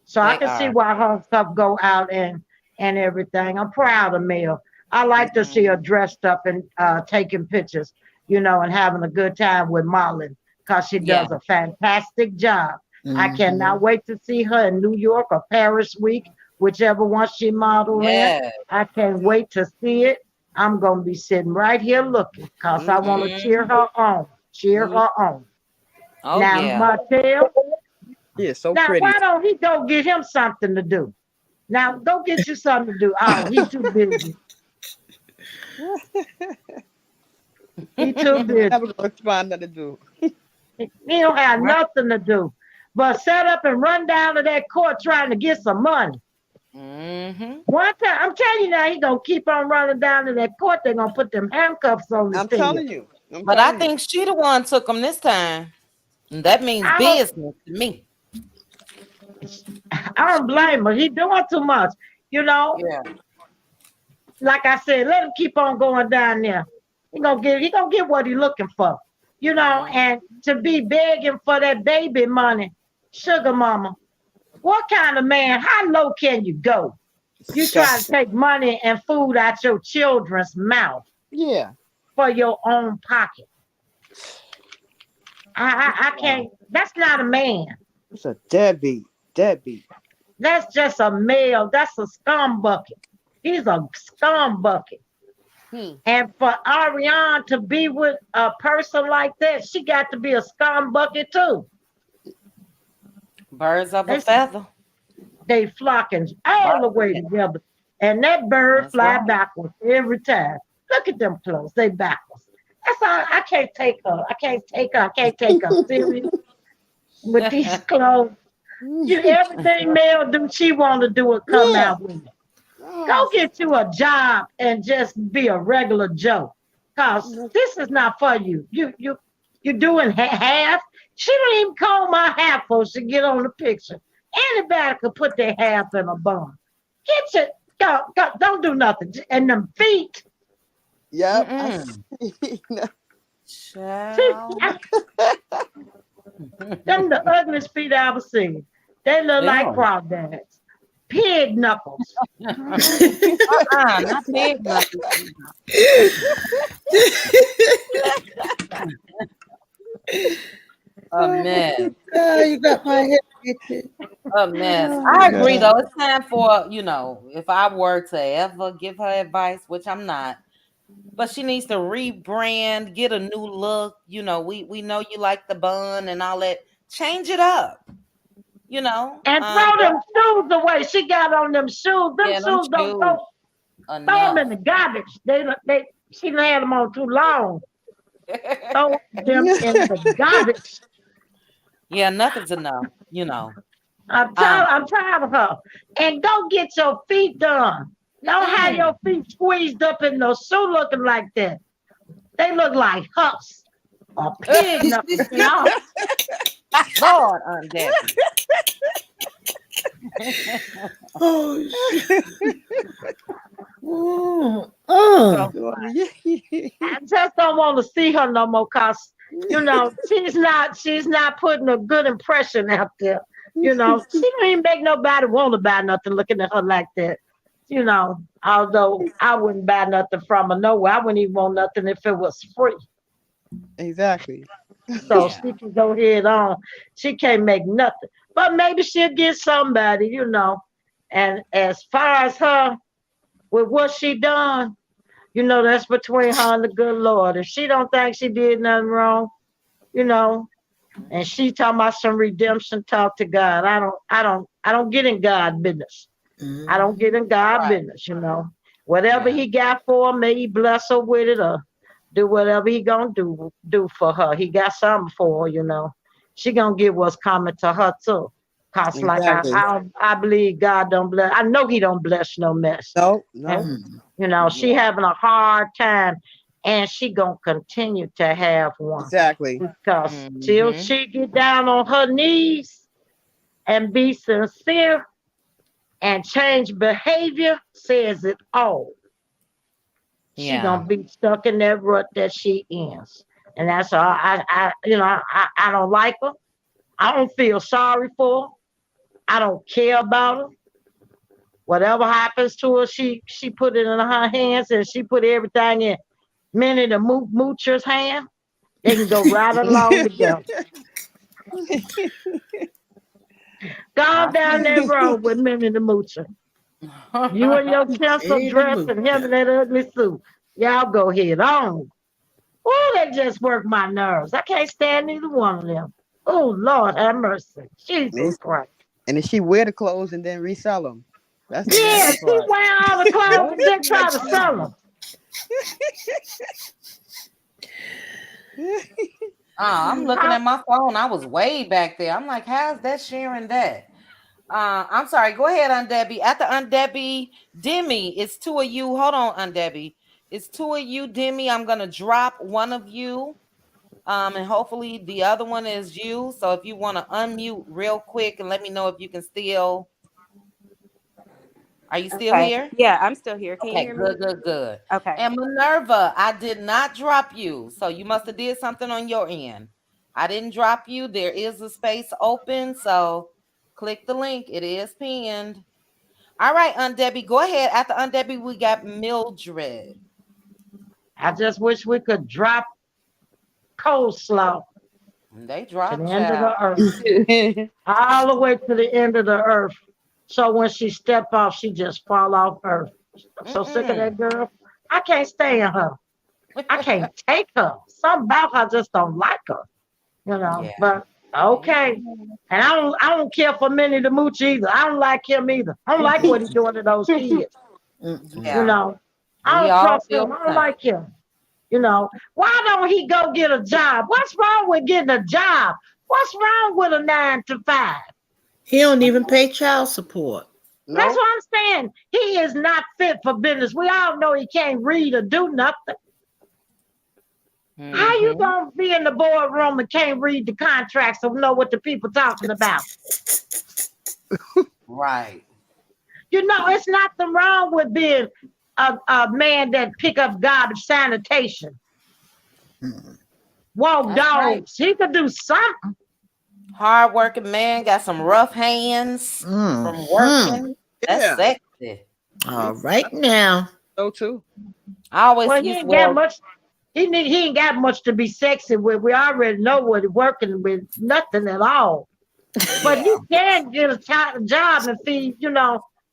So I They can see are. why her stuff go out and everything. I'm proud of Mel. I like to see her Mhm. dressed up and taking pictures, and having a good time with Marlon because she Yeah. does a fantastic job. I Hmm. cannot wait to see her in New York or Paris week, whichever one she model in. Yeah. I can't wait to see it. I'm gonna be sitting right here looking because I want to cheer Hmm. her on. Cheer Mm-hmm. her on. Oh Now, yeah. Martell, Yeah, so now pretty. why don't he go get him something to do? Now go get you something to do. Oh, he too busy. He too busy. Have a go find nothing to do. He don't have Right. nothing to do but set up and run down to that court trying to get some money. Hmm. One time, I'm telling you now, he gonna keep on running down to that court. They're gonna put them handcuffs on his I'm finger. telling you. I'm But I telling you. think she the one took them this time. And that means I don't, business to me. I don't blame her. He doing too much. You know, Yeah. like I said, let him keep on going down there. He gonna get what he looking for. Mhm. And to be begging for that baby money, sugar mama. What kind of man? How low can you go? You try to take money and food out your children's mouth Yeah. for your own pocket. I can't. That's not a man. It's a deadbeat. Deadbeat. That's just a male. That's a scum bucket. He's a scum bucket. Hmm. And for Ariane to be with a person like that, she got to be a scum bucket too. Birds of a They, feather. they flocking all the way Right. together. And that bird That's fly right. backwards every time. Look at them clothes. They backwards. That's all. I can't take her. I can't take her. I can't take her serious with these clothes. Everything Mel do, she want to do it. Come Yeah. out with it. Go get you a job and just be a regular Joe. Cause this is not for you. You doing half. She don't even comb my hair for she get on the picture. Anybody could put their half in a bun. Get your don't do nothing. And them feet. Yep. Them the ugliest feet I ever seen. They look like crawdads. Pig knuckles. Not pig knuckles. A mess. Oh, you got my head. A mess. I agree though. It's time for, if I were to ever give her advice, which I'm not, but she needs to rebrand, get a new look. We know you like the bun and all that. Change it up. And throw them shoes away. She got on them shoes. Them shoes don't go. Throw them in the garbage. She had them on too long. Throw them in the garbage. Yeah, nothing's enough. I'm tired of her. And go get your feet done. Don't have your feet squeezed up in no shoe looking like that. They look like huffs or pig knuckles. Lord, Aunt Debbie. Oh, shit. I just don't want to see her no more because, she's not putting a good impression out there. She don't even make nobody want to buy nothing looking at her like that. Although I wouldn't buy nothing from her nowhere. I wouldn't even want nothing if it was free. Exactly. So she can go head on. She can't make nothing. But maybe she'll get somebody, And as far as her, with what she done, that's between her and the good Lord. If she don't think she did nothing wrong, and she talking about some redemption, talk to God. I don't get in God business. I don't get in God business, Whatever he got for her, may he bless her with it or do whatever he gonna do for her. He got something for her, She gonna get what's coming to her too. Cause Exactly. I believe God don't bless. I know he don't bless no mess. No. And, she having a hard time and she gonna continue to have one. Exactly. Because till she get down on her knees and be sincere and change behavior, says it all. She gonna be stuck in that rut that she is. And that's all. I don't like her. I don't feel sorry for her. I don't care about her. Whatever happens to her, she put it in her hands and she put everything in Minnie the Moocher's hand. They can go right along together. Go down that road with Minnie the Moocher. You and your pencil dress and him in that ugly suit. Y'all go head on. Oh, they just work my nerves. I can't stand neither one of them. Oh, Lord have mercy. Jesus Christ. And then she wear the clothes and then resell them. That's she wear all the clothes and then try to sell them. I'm looking at my phone. I was way back there. I'm like, how's that sharing that? I'm sorry. Go ahead, Aunt Debbie. After Aunt Debbie, Demi, it's two of you. Hold on, Aunt Debbie. It's two of you, Demi. I'm gonna drop one of you. And hopefully the other one is you. So if you want to unmute real quick and let me know if you can still. Are you still here? Yeah, I'm still here. Can you hear me? Good. Okay. And Minerva, I did not drop you. So you must have did something on your end. I didn't drop you. There is a space open. So click the link. It is pinned. All right, Aunt Debbie, go ahead. After Aunt Debbie, we got Mildred. I just wish we could drop coleslaw. They dropped to the end of the earth. All the way to the end of the earth. So when she step off, she just fall off earth. I'm so sick of that girl. I can't stand her. I can't take her. Something about her just don't like her. But okay. And I don't care for Minnie the Mooch either. I don't like him either. I don't like what he's doing to those kids. I don't trust him. I don't like him. Why don't he go get a job? What's wrong with getting a job? What's wrong with a 9 to 5? He don't even pay child support. That's what I'm saying. He is not fit for business. We all know he can't read or do nothing. How you gonna be in the boardroom and can't read the contracts or know what the people talking about? Right. It's nothing wrong with being a man that pick up garbage, sanitation, walk dogs. Right. He could do something. Hard-working man, got some rough hands from working. That's sexy. All right now. So too. I always he ain't got much. He ain't got much to be sexy with. We already know what he's working with. Nothing at all. But you can get a job and feed,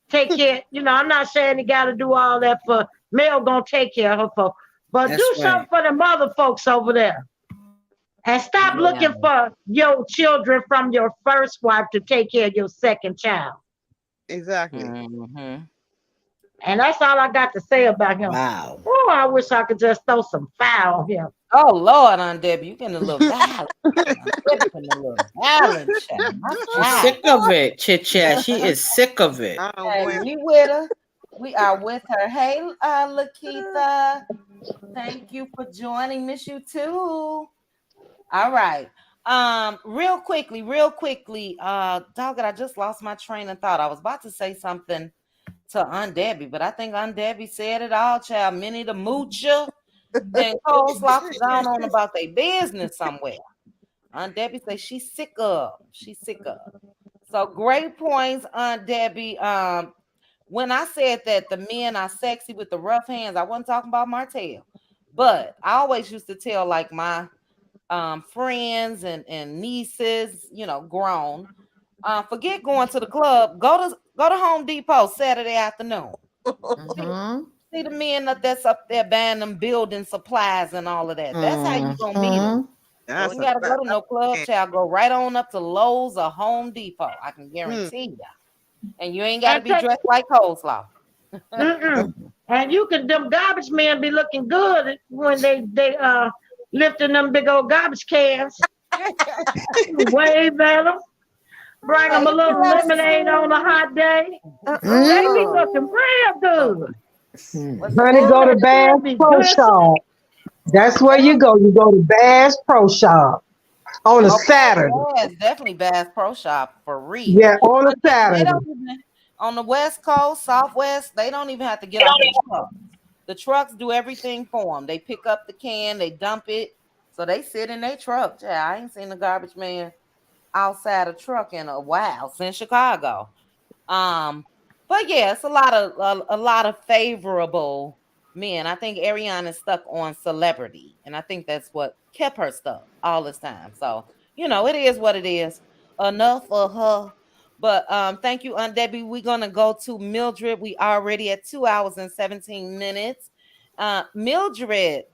take care. I'm not saying you got to do all that for Mel gonna take care of her for, but do something for the mother folks over there. And stop looking for your children from your first wife to take care of your second child. Exactly. And that's all I got to say about him. Wow. Oh, I wish I could just throw some fire on him. Oh, Lord, Aunt Debbie, you getting a little violent. She's sick of it, Chit Chat. She is sick of it. Hey, we with her. We are with her. Hey, Lakeitha. Thank you for joining. Miss you too. All right. Real quickly, dog it, I just lost my train of thought. I was about to say something to Aunt Debbie, but I think Aunt Debbie said it all, child. Minnie the Moocher and Coleslaw was gone on about their business somewhere. Aunt Debbie say she's sick of. So great points, Aunt Debbie. When I said that the men are sexy with the rough hands, I wasn't talking about Martell, but I always used to tell like my friends and nieces, grown. Forget going to the club. Go to Home Depot Saturday afternoon. See the men that's up there buying them building supplies and all of that. That's how you gonna meet them. You gotta go to no club, child. Go right on up to Lowe's or Home Depot. I can guarantee you. And you ain't gotta be dressed like Coleslaw. And them garbage men be looking good when they lifting them big old garbage cans. Way better. Bring them a little lemonade on a hot day. They be looking real good. Honey, go to Bass Pro Shop. That's where you go. You go to Bass Pro Shop on a Saturday. Yeah, it's definitely Bass Pro Shop for real. Yeah, on a Saturday. On the West Coast, Southwest, they don't even have to get off the truck. The trucks do everything for them. They pick up the can, they dump it, so they sit in their truck. Yeah, I ain't seen a garbage man outside a truck in a while since Chicago. But yeah, it's a lot of favorable men. I think Ariana is stuck on celebrity, and I think that's what kept her stuck all this time. So it is what it is. Enough of her. But thank you, Aunt Debbie. We're gonna go to Mildred. We already at 2 hours and 17 minutes. Mildred,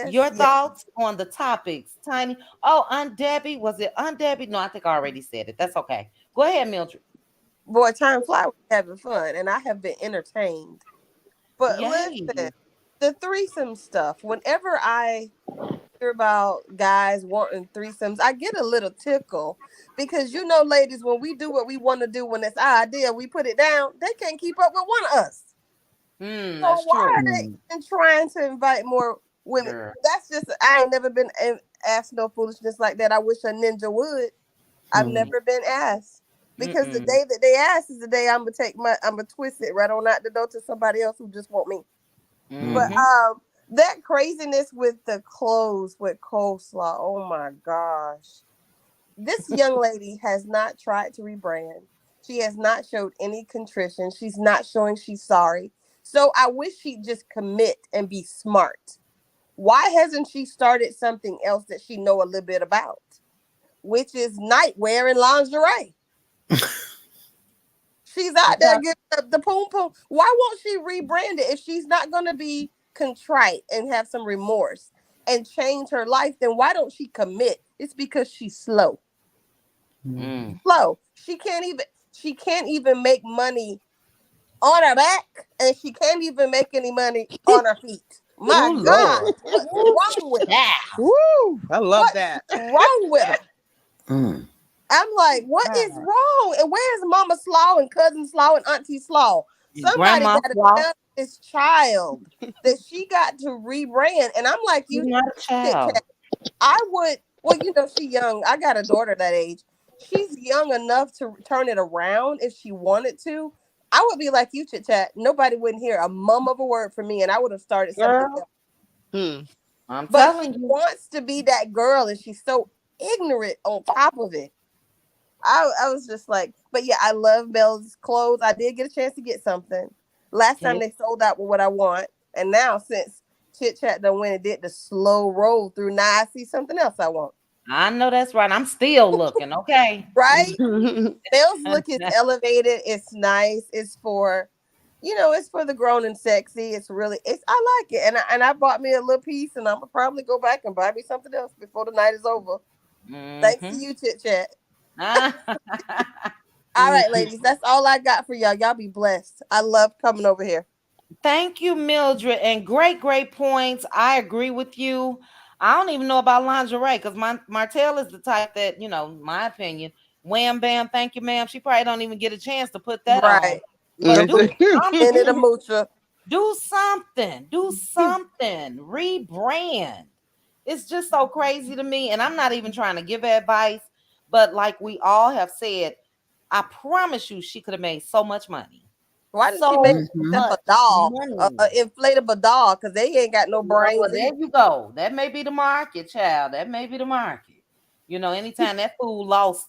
your thoughts on the topics, Tiny. Oh, Aunt Debbie, was it Aunt Debbie? No, I think I already said it. That's okay. Go ahead, Mildred. Boy, time fly, we're having fun, and I have been entertained. But listen, the threesome stuff. Whenever I hear about guys wanting threesomes, I get a little tickle because ladies, when we do what we want to do, when it's our idea, we put it down. They can't keep up with one of us. So why are they even trying to invite more women? Sure. That's just I ain't never been asked no foolishness like that. I wish a ninja would. I've never been asked. Because the day that they ask is the day I'm gonna twist it right on out the door to somebody else who just want me. But that craziness with the clothes with coleslaw, oh my gosh. This young lady has not tried to rebrand. She has not showed any contrition. She's not showing she's sorry. So I wish she'd just commit and be smart. Why hasn't she started something else that she know a little bit about? Which is nightwear and lingerie. She's out there giving up the poom poom. Why won't she rebrand it if she's not going to be contrite and have some remorse and change her life? Then why don't she commit? It's because she's slow. Slow. She can't even make money on her back, and she can't even make any money on her feet. My God, Lord. what's wrong with them? Woo! I love What's that. wrong with them? I'm like, what is wrong? And where's Mama Slaw and Cousin Slaw and Auntie Slaw? Somebody Grandma got to Slaw. tell this child that she got to rebrand. And I'm like, She's you not a child. I would, well, she's young. I got a daughter that age. She's young enough to turn it around if she wanted to. I would be like you, Chit Chat. Nobody wouldn't hear a mum of a word from me, and I would have started something else. I'm But she telling you. wants to be that girl, and she's so ignorant on top of it. I was just like, but yeah, I love Belle's clothes. I did get a chance to get something. Last time they sold out with what I want. And now since Chit Chat done went and did the slow roll through, now I see something else I want. I know that's right. I'm still looking, okay? Right? Belle's look is elevated. It's nice. It's for, it's for the grown and sexy. I like it. And I bought me a little piece, and I'm gonna probably go back and buy me something else before the night is over. Thanks to you, Chit Chat. All right, ladies, that's all I got for y'all. Y'all be blessed. I love coming over here. Thank you, Mildred. And great points. I agree with you. I don't even know about lingerie because Martell is the type that, my opinion, wham bam, thank you, ma'am. She probably don't even get a chance to put that on. But do something. Do something. Do something. Rebrand. It's just so crazy to me. And I'm not even trying to give advice, but like we all have said, I promise you she could have made so much money. Why did she make a doll, an inflatable doll? Because they ain't got no brains. Well, there you go. That may be the market, child. That may be the market. Anytime that fool lost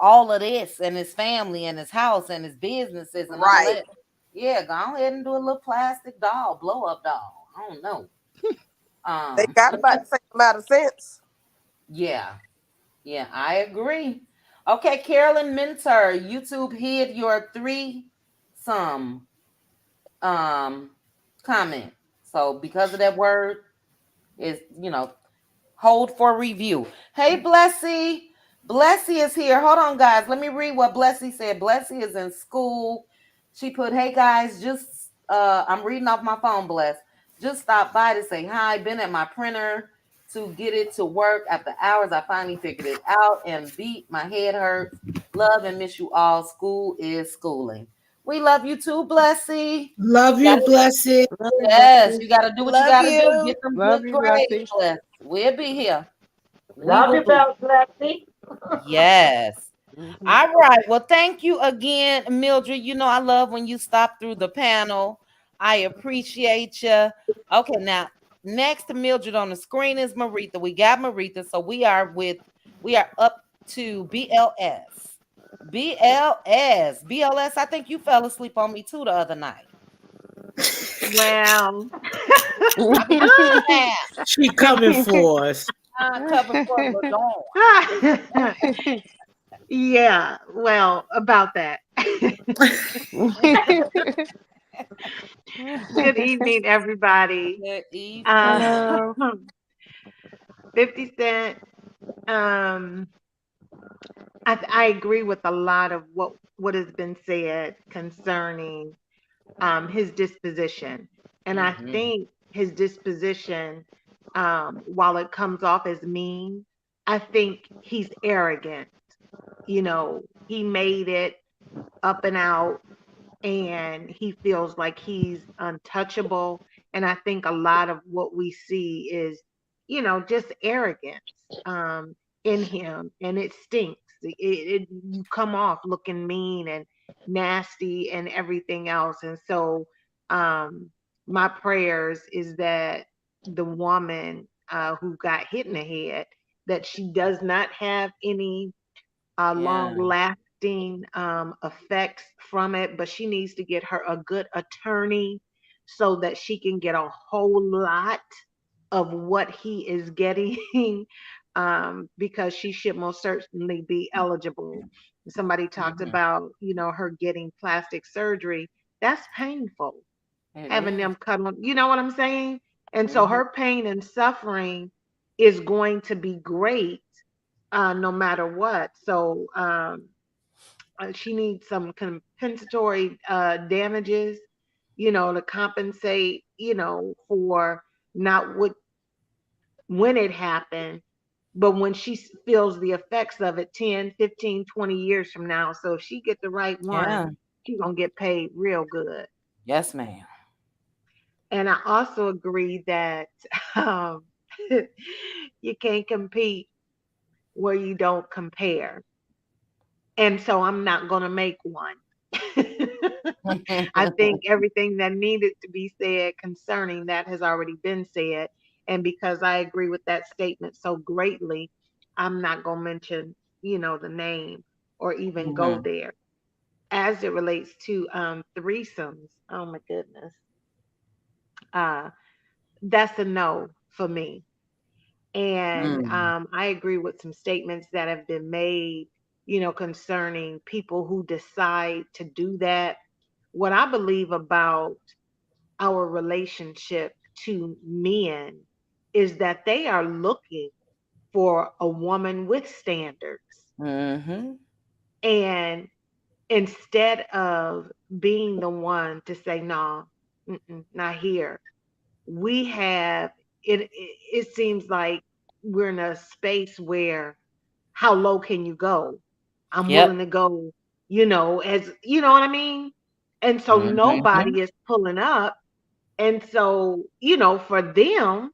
all of this and his family and his house and his businesses and all that, yeah, go ahead and do a little plastic doll, blow up doll. I don't know. They got about the same amount of sense. Yeah, I agree. Okay, Carolyn Minter, YouTube hid your threesome comment. So because of that word, is hold for review. Hey, Blessy. Blessy is here. Hold on, guys. Let me read what Blessy said. Blessy is in school. She put, hey guys, just I'm reading off my phone, Bless. Just stopped by to say hi. Been at my printer to get it to work. After hours, I finally figured it out and beat. My head hurts. Love and miss you all. School is schooling. We love you too, Blessy. Love you, Blessy. Yes, you got to do what you got to do. Get them Love good you, grades, Bless. We'll be here. Love you, Blessy. Yes. All right. Well, thank you again, Mildred. I love when you stop through the panel. I appreciate you. Okay, now next to Mildred on the screen is Maritha. We got Maritha, so we are up to BLS. BLS. I think you fell asleep on me too the other night. Well, she coming for us. Coming for us. Yeah, well, about that. Good evening, everybody. Good evening. 50 Cent. I agree with a lot of what has been said concerning his disposition, and I think his disposition, while it comes off as mean, I think he's arrogant. He made it up and out, and he feels like he's untouchable. And I think a lot of what we see is, just arrogance in him, and it stinks. You come off looking mean and nasty and everything else. And so, my prayers is that the woman who got hit in the head, that she does not have any long lasting effects from it, but she needs to get her a good attorney so that she can get a whole lot of what he is getting, because she should most certainly be eligible. Somebody talked about, her getting plastic surgery. That's painful. Having them cut on, you know what I'm saying? And so her pain and suffering is going to be great, no matter what. So she needs some compensatory damages, to compensate, for not what when it happened, but when she feels the effects of it 10, 15, 20 years from now. So if she get the right one, Yeah. she's going to get paid real good. Yes, ma'am. And I also agree that um, you can't compete where you don't compare. And so I'm not going to make one. I think everything that needed to be said concerning that has already been said. And because I agree with that statement so greatly, I'm not going to mention, the name or even go Mhm. there. As it relates to threesomes, oh my goodness, uh, that's a no for me. And Mm. I agree with some statements that have been made, concerning people who decide to do that. What I believe about our relationship to men is that they are looking for a woman with standards. Mhm. And instead of being the one to say, no, not here, we have it seems like we're in a space where how low can you go? I'm Yep. willing to go, as you know what I mean? And so Mhm. nobody is pulling up. And so, for them,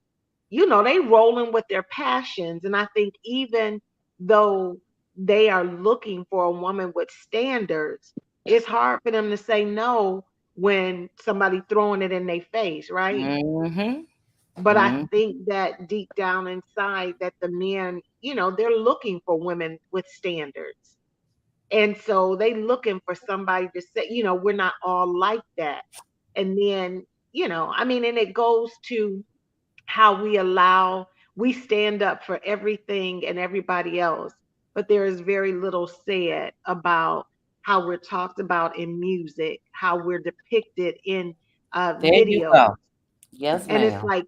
they rolling with their passions. And I think even though they are looking for a woman with standards, it's hard for them to say no when somebody throwing it in their face, right? Mhm. But I Mhm. think that deep down inside that the men, they're looking for women with standards. And so they looking for somebody to say, we're not all like that. And then, I mean, and it goes to how we stand up for everything and everybody else, but there is very little said about how we're talked about in music, how we're depicted in There you videos. go. Yes, And it's ma'am. like,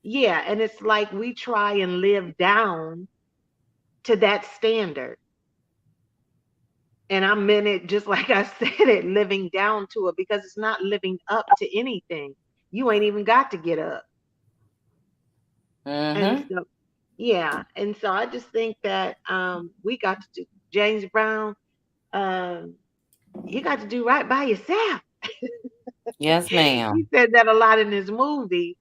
yeah, and it's like we try and live down to that standard. And I meant it just like I said it, living down to it, because it's not living up to anything. You ain't even got to get up. And Mhm. so, yeah. And so I just think that we got to do James Brown, um, you got to do right by yourself. Yes, He ma'am. said that a lot in his movie.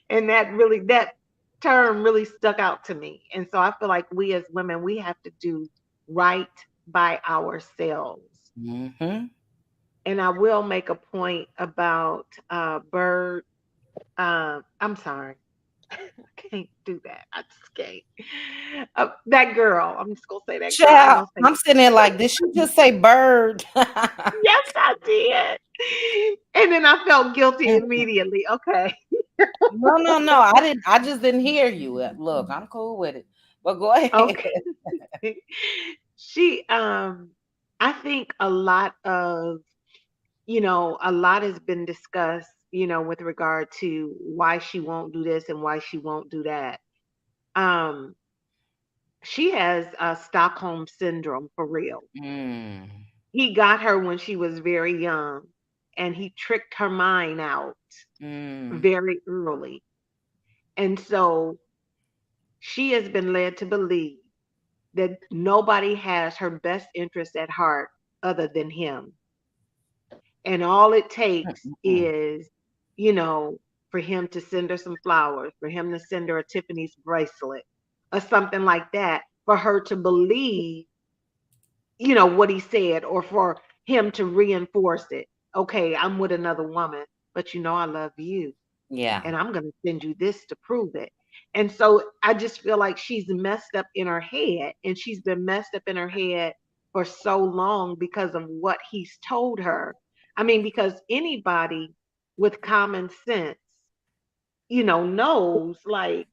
And that term really stuck out to me. And so I feel like we as women, we have to do right by ourselves. Mhm. And I will make a point about Bird. I'm sorry. I can't do that. I just can't. That girl. I'm just gonna say that girl. I ain't Child, gonna say. I'm sitting there like, did she just say bird? Yes, I did. And then I felt guilty immediately. Okay. No, no, no. I didn't. I just didn't hear you. Look, I'm cool with it. But go ahead. Okay. She I think a lot has been discussed, with regard to why she won't do this and why she won't do that. Um she has Stockholm syndrome for real. Mm, He got her when she was very young, and he tricked her mind out mm. very early. And so she has been led to believe that nobody has her best interest at heart other than him. And all it takes Mm-mm. is, you know, for him to send her some flowers, for him to send her a Tiffany's bracelet or something like that, for her to believe, what he said, or for him to reinforce it. Okay, I'm with another woman, but I love you. Yeah. And I'm going to send you this to prove it. And so I just feel like she's messed up in her head, and she's been messed up in her head for so long because of what he's told her. I mean, because anybody with common sense, knows, like,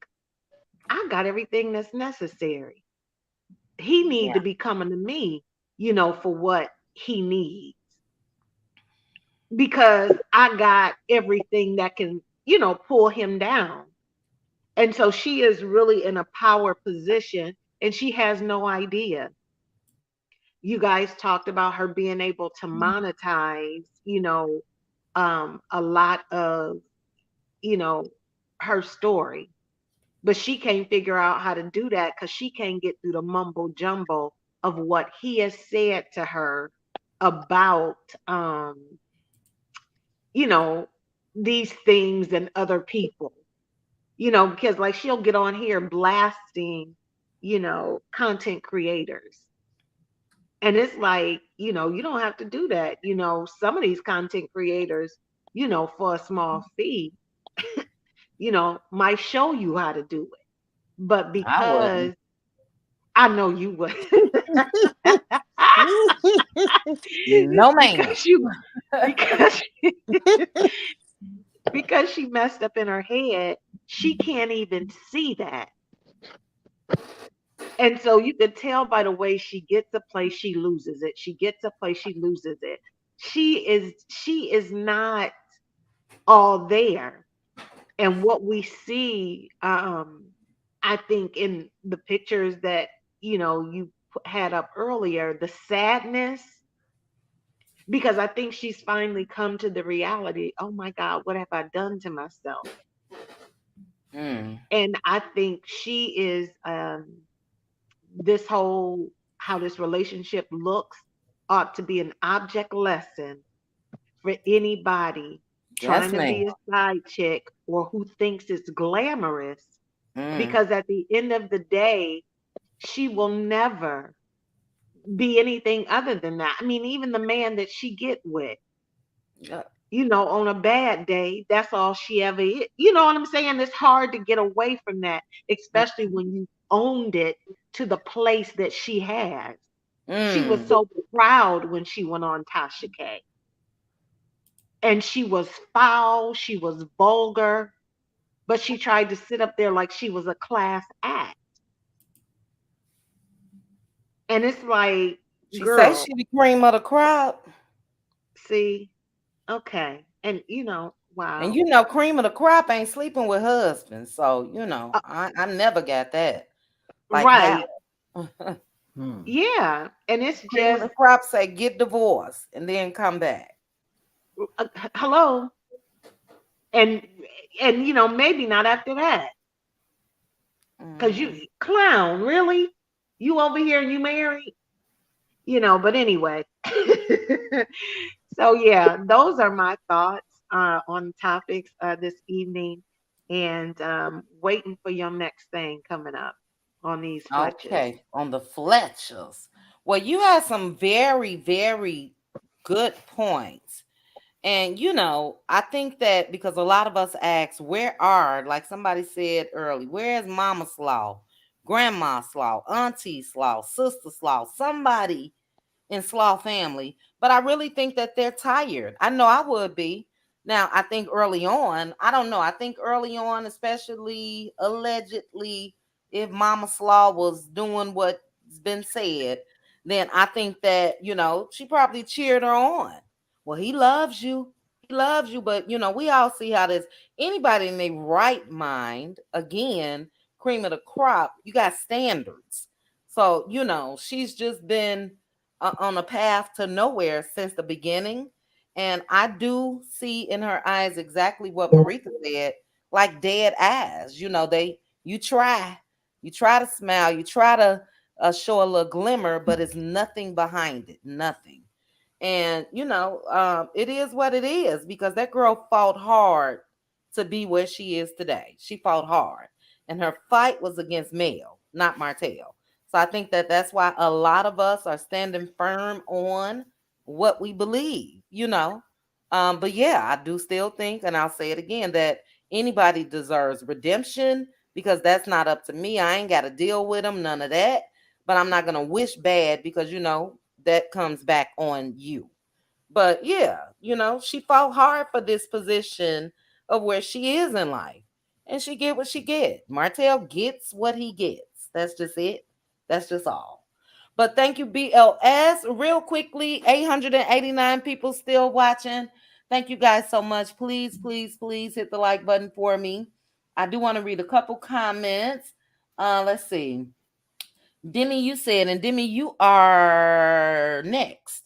I got everything that's necessary. He need Yeah. to be coming to me, for what he needs, because I got everything that can, pull him down. And so she is really in a power position, and she has no idea. You guys talked about her being able to monetize, a lot of, you know, her story, but she can't figure out how to do that because she can't get through the mumbo jumbo of what he has said to her about, you know, these things and other people, you know, because like she'll get on here blasting, you know, content creators. And it's like, you know, you don't have to do that. You know, some of these content creators, you know, for a small fee, you know, might show you how to do it. But I wouldn't. because I know you would. No, ma'am. because you because because she messed up in her head, she can't even see that. And so you could tell by the way she gets a place, she loses it. She gets a place, she loses it. She is not all there. And what we see, I think in the pictures that you know you had up earlier, the sadness, because I think she's finally come to the reality. Oh my God, what have I done to myself? Mm. And I think she is this whole how this relationship looks ought to be an object lesson for anybody Yes, trying to ma'am. be a side chick or who thinks it's glamorous, Mm. because at the end of the day, she will never be anything other than that. I mean, even the man that she get with, Yeah. you know, on a bad day, that's all she ever is. You know what I'm saying? It's hard to get away from that, especially when you owned it to the place that she has. She was Mm. so proud when she went on Tasha K. And she was foul, she was vulgar, but she tried to sit up there like she was a class act. And it's like, She say girl, she the cream of the crop. see, okay. And you know, And wow. you know, cream of the crop ain't sleeping with husbands. So, you know, Uh, I never got that. Like how? right. Hmm. Yeah. And it's Cream of just, the crop say get divorced and then come back. hello. And you know, maybe not after that. Cause you Mm. clown, really? You over here and you married? You know, but anyway. So yeah, those are my thoughts on topics this evening, and waiting for your next thing coming up on these Fletches. Okay, on the Fletchers. Well, you had some very, very good points. And you know, I think that because a lot of us ask, where are, like somebody said early, where is Mama Slaw, Grandma Slaw, Auntie Slaw, Sister Slaw, somebody in Slaw family? But I really think that they're tired. I know I would be. Now, I think early on, I don't know. I think early on, especially allegedly, if Mama Slaw was doing what's been said, then I think that, you know, she probably cheered her on. Well, he loves you. He loves you. But, you know, we all see how this, anybody in their right mind, again, cream of the crop, you got standards. So, you know, she's just been on a path to nowhere since the beginning. And I do see in her eyes exactly what Marika said, like dead eyes. You know, you try to smile, you try to show a little glimmer, but it's nothing behind it, nothing. And you know, it is what it is because that girl fought hard to be where she is today. She fought hard, and her fight was against Mel, not Martell. So I think that that's why a lot of us are standing firm on what we believe, you know. But yeah, I do still think, and I'll say it again, that anybody deserves redemption because that's not up to me. I ain't got to deal with them, none of that. But I'm not gonna wish bad because you know that comes back on you. But yeah, you know, she fought hard for this position of where she is in life. And she get what she get. Martell gets what he gets. That's just it. That's just all. But thank you, BLS. Real quickly, 889 people still watching. Thank you guys so much. Please, please, please hit the like button for me. I do want to read a couple comments. Let's see. Demi, you said, and Demi, you are next.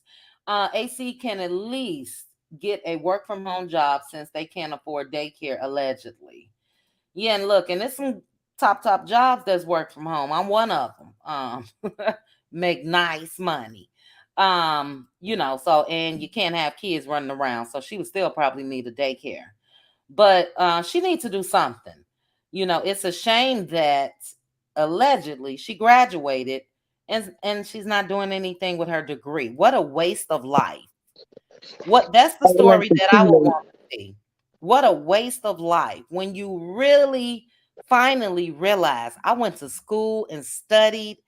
AC can at least get a work from home job since they can't afford daycare, allegedly. Yeah, and look, and there's some top jobs that's work from home. I'm one of them. Make nice money. So and you can't have kids running around, so she would still probably need a daycare. But she needs to do something. It's a shame that allegedly she graduated and she's not doing anything with her degree. What a waste of life. That's the story that I would want to see. What a waste of life when you really finally realize I went to school and studied.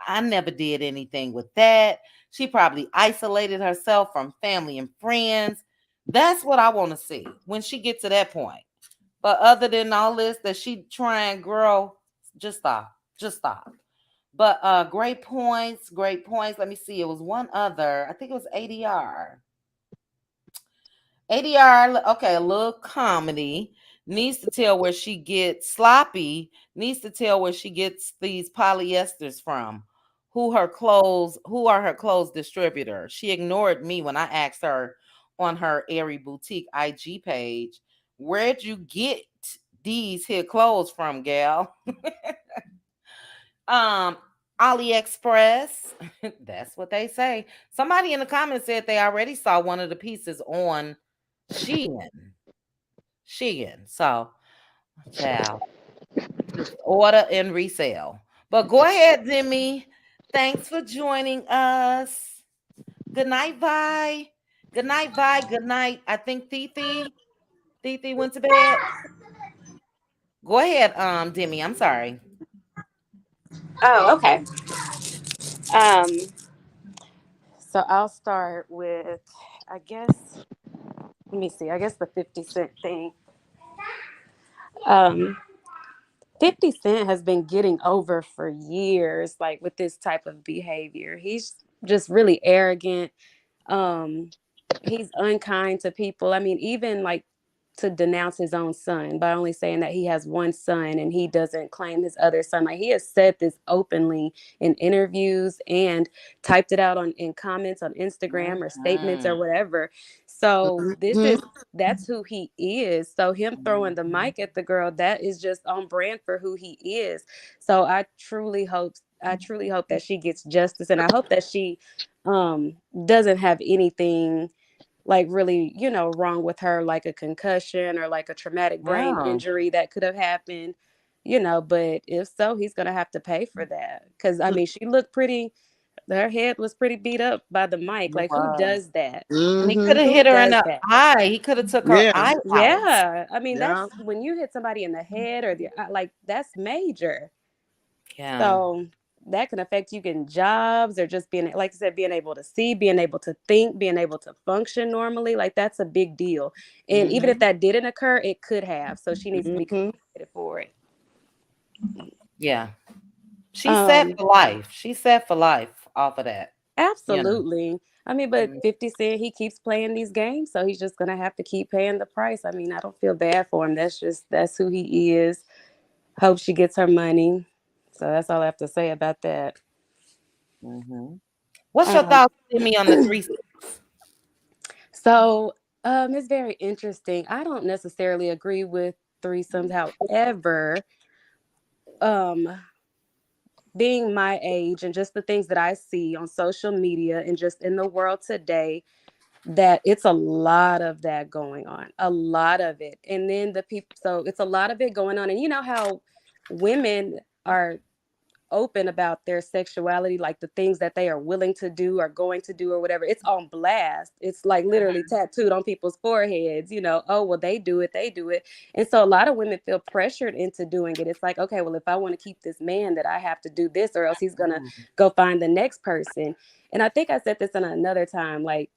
I never did anything with that. She probably isolated herself from family and friends. That's what I want to see when she gets to that point. But other than all this that she trying, girl, just stop. Just stop. But great points, great points. Let me see. It was one other. I think it was ADR. ADR, okay, a little comedy. Needs to tell where she gets sloppy. Needs to tell where she gets these polyesters from. Who are her clothes distributors? She ignored me when I asked her on her Airy Boutique IG page, where'd you get these here clothes from, gal? um AliExpress. That's what they say. Somebody in the comments said they already saw one of the pieces on Shein. So, child, just order and resell. But go ahead, Demi. Thanks for joining us. Good night, Vi. Good night, Vi. Good night. I think Titi went to bed. Go ahead, Demi. I'm sorry. Oh, okay. Um, so I'll start with, I guess, let me see, I guess the 50 Cent thing. Um, 50 Cent has been getting over for years, like with this type of behavior. He's just really arrogant. Um, he's unkind to people. I mean, even like to denounce his own son by only saying that he has one son and he doesn't claim his other son. Like he has said this openly in interviews and typed it out in comments on Instagram or statements or whatever. So that's who he is. So him throwing the mic at the girl, that is just on brand for who he is. So I truly hope that she gets justice, and I hope that she doesn't have anything like really, wrong with her, like a concussion or like a traumatic brain Wow. injury that could have happened, but if so, he's going to have to pay for that. Cause I mean, she looked her head was pretty beat up by the mic. Like who Wow. does that? And he Mm-hmm. could have Who hit her in does the that? eye. He could have took her Yeah. eye out. Yeah. I mean, Yeah. that's when you hit somebody in the head or like that's major. Yeah. So that can affect you getting jobs or just being, like I said, being able to see, being able to think, being able to function normally. Like that's a big deal. And even if that didn't occur, it could have. So she needs to be Mm-hmm. compensated for it. Yeah. She's set Um, for life. She's set for life off of that. You know. absolutely. I mean, but Mm. 50 Cent, he keeps playing these games, so he's just gonna have to keep paying the price. I mean, I don't feel bad for him. That's who he is. Hope she gets her money. So that's all I have to say about that. Mhm. What's your Um, thoughts, Timmy, on the 3 So, it's very interesting. I don't necessarily agree with threesomes. However, um, being my age and just the things that I see on social media and just in the world today, that it's a lot of that going on, a lot of it. And then the people, so it's a lot of it going on. And you know how women are open about their sexuality, like the things that they are willing to do or going to do or whatever, it's on blast. It's like literally tattooed on people's foreheads, oh, well, they do it, they do it. And so a lot of women feel pressured into doing it. It's like, okay, well, if I want to keep this man, that I have to do this or else he's going to go find the next person. And I think I said this in another time, like,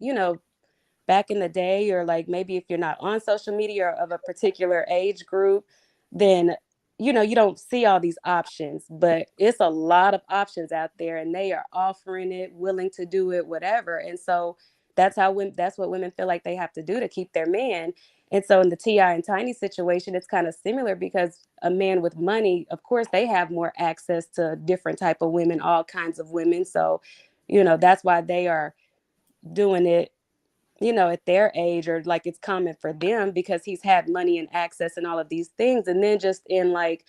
back in the day, or like maybe if you're not on social media or of a particular age group, then you don't see all these options, but it's a lot of options out there and they are offering it, willing to do it, whatever. And so that's what women feel like they have to do to keep their man. And so in the Ti and Tiny situation, it's kind of similar because a man with money, of course, they have more access to different type of women, all kinds of women. So that's why they are doing it at their age, or like it's common for them because he's had money and access and all of these things. And then just in like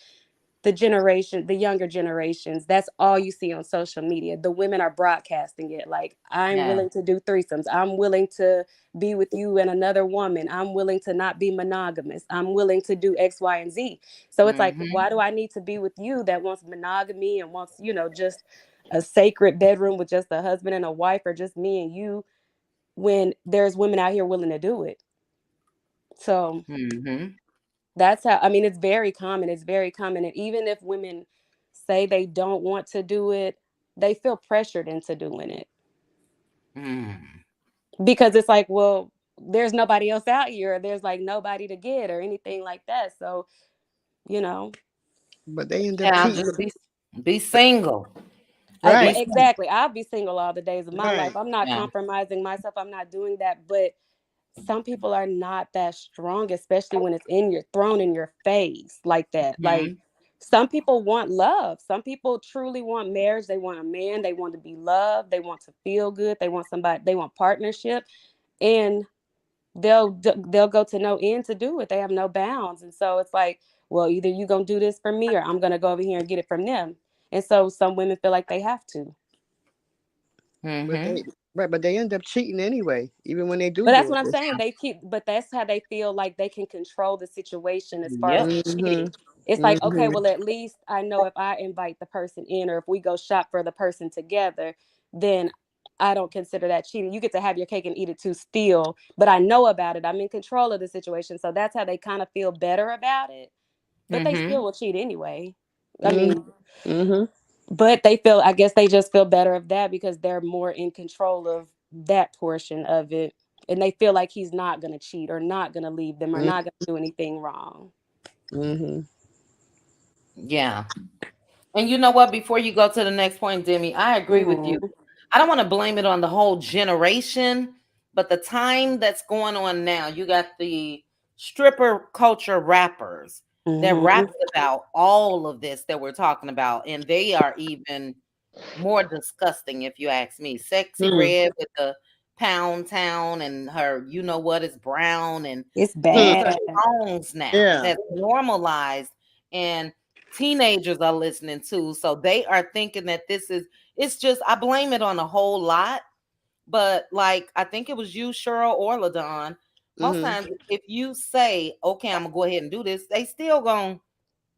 the younger generations, that's all you see on social media. The women are broadcasting it like, I'm willing to do threesomes, I'm willing to be with you and another woman, I'm willing to not be monogamous, I'm willing to do X, Y, and Z. So it's like, why do I need to be with you that wants monogamy and wants, just a sacred bedroom with just a husband and a wife, or just me and you, when there's women out here willing to do it? So that's how, I mean, it's very common. It's very common. And even if women say they don't want to do it, they feel pressured into doing it. Because it's like, well, there's nobody else out here. Or there's like nobody to get or anything like that. So, But they end up cheating. Just be single. Right. Exactly. I'll be single all the days of my life. I'm not compromising myself. I'm not doing that. But some people are not that strong, especially when it's thrown in your face like that. Like, some people want love. Some people truly want marriage. They want a man. They want to be loved. They want to feel good. They want somebody. They want partnership, and they'll go to no end to do it. They have no bounds, and so it's like, well, either you gonna do this for me, or I'm gonna go over here and get it from them. And so some women feel like they have to. But they end up cheating anyway, even when they do. But that's what I'm saying. But that's how they feel like they can control the situation as far as cheating. It's like, okay, well, at least I know if I invite the person in, or if we go shop for the person together, then I don't consider that cheating. You get to have your cake and eat it too still, but I know about it. I'm in control of the situation. So that's how they kind of feel better about it. But they still will cheat anyway. I mean, but I guess they just feel better of that because they're more in control of that portion of it. And they feel like he's not going to cheat or not going to leave them or not going to do anything wrong. Yeah. And you know what? Before you go to the next point, Demi, I agree with you. I don't want to blame it on the whole generation, but the time that's going on now, you got the stripper culture rappers that rap about all of this that we're talking about, and they are even more disgusting, if you ask me. Sexy Red with the Pound Town and her, you know what, is brown, and it's bad songs now that's normalized, and teenagers are listening to, so they are thinking that it's just, I blame it on a whole lot, but like, I think it was you, Cheryl, or LaDon, most times if you say, okay, I'm gonna go ahead and do this, they still gonna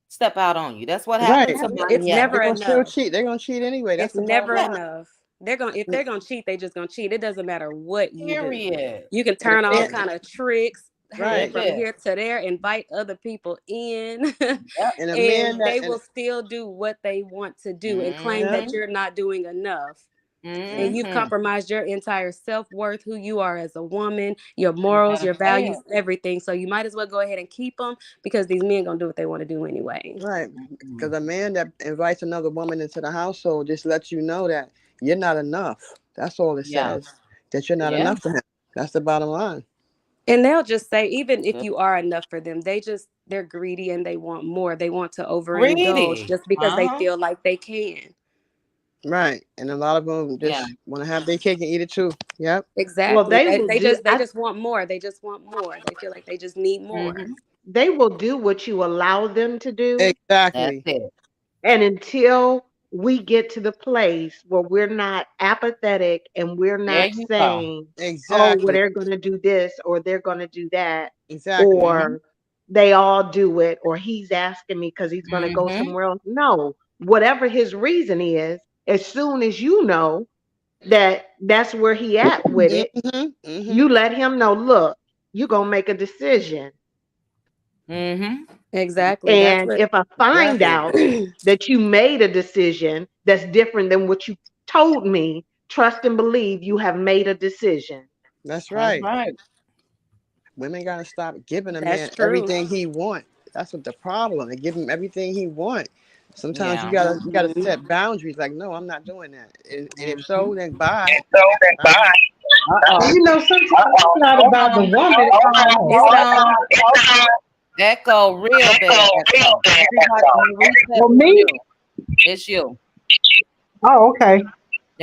step out on you. That's what happened to It's never they're enough. They're gonna cheat anyway. That's never enough. If they're gonna cheat, they just gonna cheat. It doesn't matter what you do. You can turn all kind of tricks from here to there, invite other people in, and they will still do what they want to do and claim that you're not doing enough. And you've compromised your entire self-worth, who you are as a woman, your morals, your values, everything. So you might as well go ahead and keep them, because these men gonna do what they want to do anyway. Right. Because a man that invites another woman into the household just lets you know that you're not enough. That's all it says. That you're not enough for him. That's the bottom line. And they'll just say, even if you are enough for them, they're greedy and they want more. They want to overindulge just because they feel like they can. Right. And a lot of them just want to have their cake and eat it too. Yep. Exactly. Well, they just want more. They just want more. They feel like they just need more. They will do what you allow them to do. Exactly. And until we get to the place where we're not apathetic and we're not saying, oh, well, they're going to do this or they're going to do that. Or they all do it, or he's asking me because he's going to go somewhere else. No, whatever his reason is, as soon as you know that that's where he at with it, you let him know, look, you're going to make a decision. Exactly. And if I find out that you made a decision that's different than what you told me, trust and believe you have made a decision. That's right. Women got to stop giving a man everything he wants. That's what the problem. They give him everything he wants. Sometimes you gotta set boundaries. Like, no, I'm not doing that. And if so, then bye. You know, sometimes it's not about the woman. Echo real bad. For me, it's you. Oh, okay.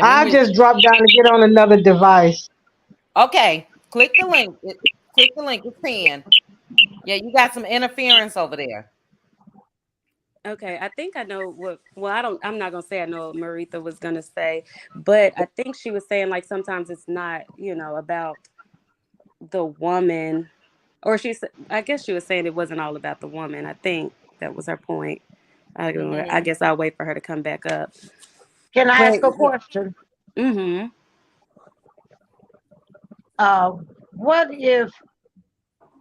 I just dropped down to get on another device. Okay, Click the link. Click the link. It's 10. Yeah, you got some interference over there. Okay, I think I know what. Well, I'm not gonna say I know what Maritha was gonna say, but I think she was saying like sometimes it's not, about the woman, or I guess she was saying it wasn't all about the woman. I think that was her point. I guess I'll wait for her to come back up. Can I ask a question? Mm-hmm. What if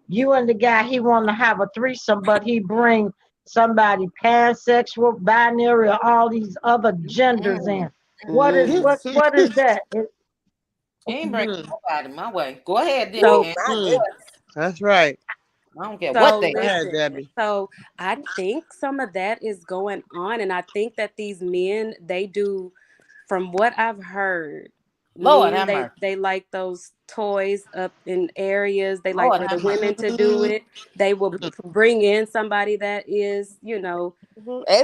you and the guy he want to have a threesome, but he bring somebody pansexual, binary, or all these other genders in? What is that? He ain't bringing nobody my way. Go ahead, Demi. So, That's right. I don't care So what they listen, Debbie. so I think some of that is going on, and I think that these men, they do, from what I've heard, Lord men, have mercy. they like those toys up in areas. They like Lord for the have mercy. women to do it. They will bring in somebody that is, and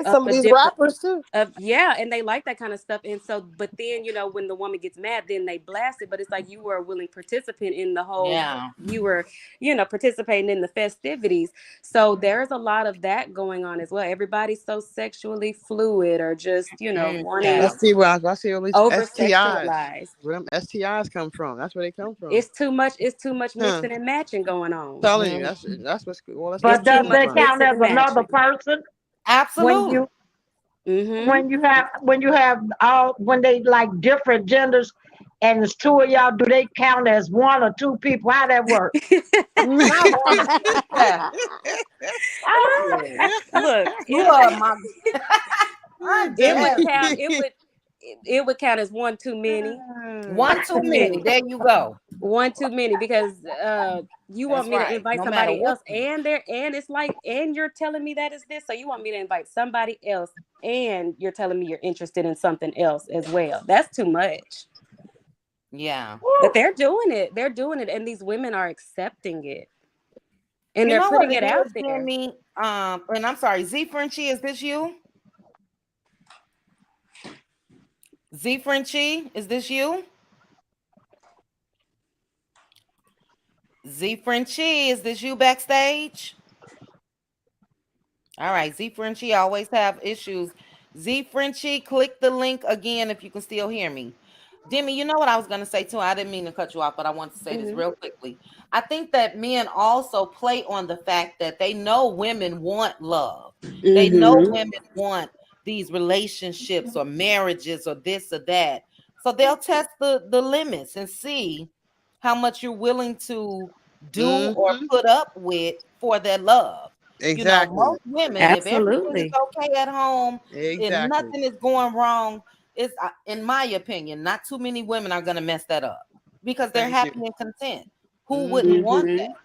some of these rappers too. Yeah, and they like that kind of stuff. And so, but then, when the woman gets mad, then they blast it. But it's like you were a willing participant in the whole. Yeah. You were, participating in the festivities. So there's a lot of that going on as well. Everybody's so sexually fluid, or just wanting. Let's see where all these over STIs. sexualized. Where them STIs come from? That's where they come from. It's too much mixing and matching going on. I'm telling you, that's what's well. But does that count as another person? Absolutely. When you have when they like different genders, and there's two of y'all, do they count as one or two people? How that work? Look, you are my. It would count as one too many. One too many. There you go. One too many, because you want me to invite somebody else, and it's like, and you're telling me that is this, so you want me to invite somebody else, and you're telling me you're interested in something else as well. That's too much. Yeah. But they're doing it. And these women are accepting it. And they're putting it out there. And I'm sorry, Z Frenchie, is this you? Z Frenchie, is this you? Z Frenchie, is this you backstage? All right, Z Frenchie, always have issues. Z Frenchie, click the link again if you can still hear me. Demi, you know what I was going to say too? I didn't mean to cut you off, but I want to say this real quickly. I think that men also play on the fact that they know women want love. They know women want these relationships or marriages or this or that. So they'll test the limits and see how much you're willing to do or put up with for their love. Exactly. Most women, absolutely, if everything is okay at home, if nothing is going wrong, it's, in my opinion, not too many women are going to mess that up because they're happy and content. Who wouldn't want that?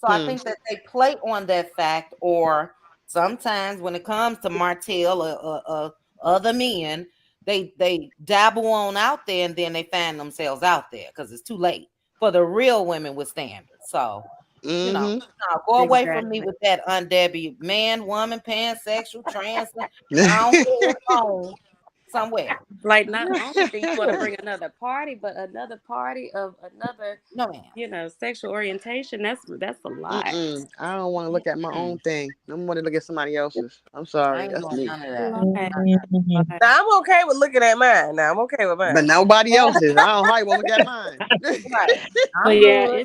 So I think that they play on that fact, or sometimes when it comes to Martell or other men, they dabble on out there and then they find themselves out there because it's too late for the real women with standards. So, go away from me with that undebbie man, woman, pansexual, trans. I don't care. Somewhere. Like, not only do you want to bring another party, but another party of another, sexual orientation. That's a lot. I don't want to look at my own thing. I want to look at somebody else's. I'm sorry. That's me. Now, I'm okay with looking at mine. Now I'm okay with mine. But nobody else's. I don't like look at mine. But yeah,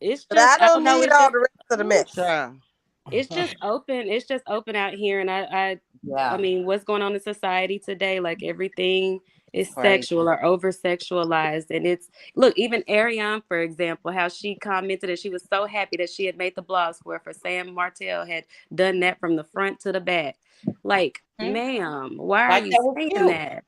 it's just, I don't need all the rest of the mess. It's just open. It's just open out here, and I mean, what's going on in society today? Like, everything is sexual or over sexualized, and look, even Ariane, for example, how she commented that she was so happy that she had made the blog square for Sam Martell had done that from the front to the back. Like, ma'am, why are you saying that?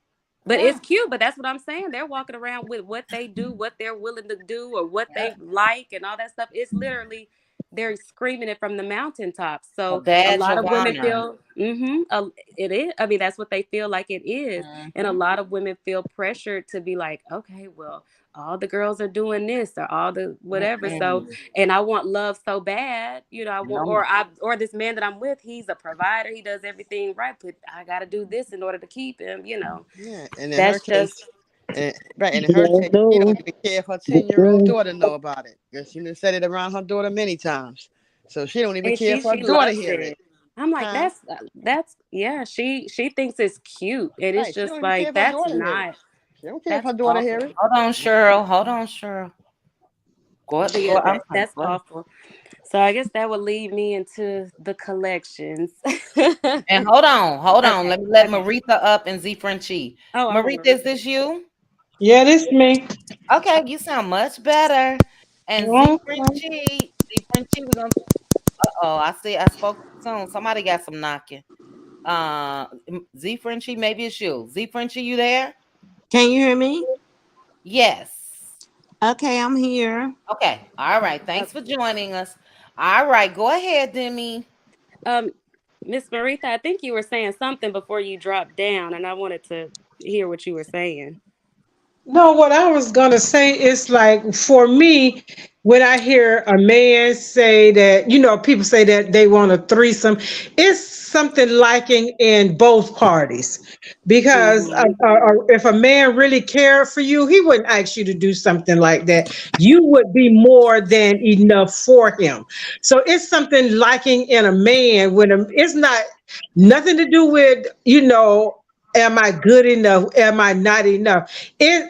But it's cute. But that's what I'm saying. They're walking around with what they do, what they're willing to do, or what they like, and all that stuff. It's literally, they're screaming it from the mountaintops. So a lot of women feel it is. I mean, that's what they feel like it is. And a lot of women feel pressured to be like, okay, well, all the girls are doing this or all the whatever. So, and I want love so bad, I want, or this man that I'm with, he's a provider. He does everything right, but I got to do this in order to keep him, Yeah. And in that's her case, And right, and in her case, she don't even care if her 10-year-old daughter know about it. Because she done said it around her daughter many times. So she don't even And care if her she daughter loves hear it. it. I'm like, Huh? that's yeah. She thinks it's cute, and it's Right. She just don't even care like if her daughter hear it. She don't care if that's her daughter hear awful. it. Hold on, Cheryl. Hold on, Cheryl. Go. But Go. yeah, I'm sorry. that's Go ahead. awful. So I guess that would lead me into the collections. And hold on. Okay, Let okay. Maritha up and Z Frenchie. Oh, I want Maritha, is Marita. this you? Yeah, this me. Okay, you sound much better. And Z Okay. Frenchie, we're gonna. Oh, I see. I spoke too soon. Somebody got some knocking. Z Frenchie, maybe it's you. Z Frenchie, you there? Can you hear me? Yes. Okay, I'm here. Okay. All right. Thanks for joining us. All right. Go ahead, Demi. Um, Miss Maritha, I think you were saying something before you dropped down, and I wanted to hear what you were saying. No, what I was gonna say is like for me, when I hear a man say that, people say that they want a threesome, it's something lacking in both parties. Because Mm-hmm. if a man really cared for you, he wouldn't ask you to do something like that. You would be more than enough for him. So it's something lacking in a man when it's not nothing to do with, am I good enough? Am I not enough?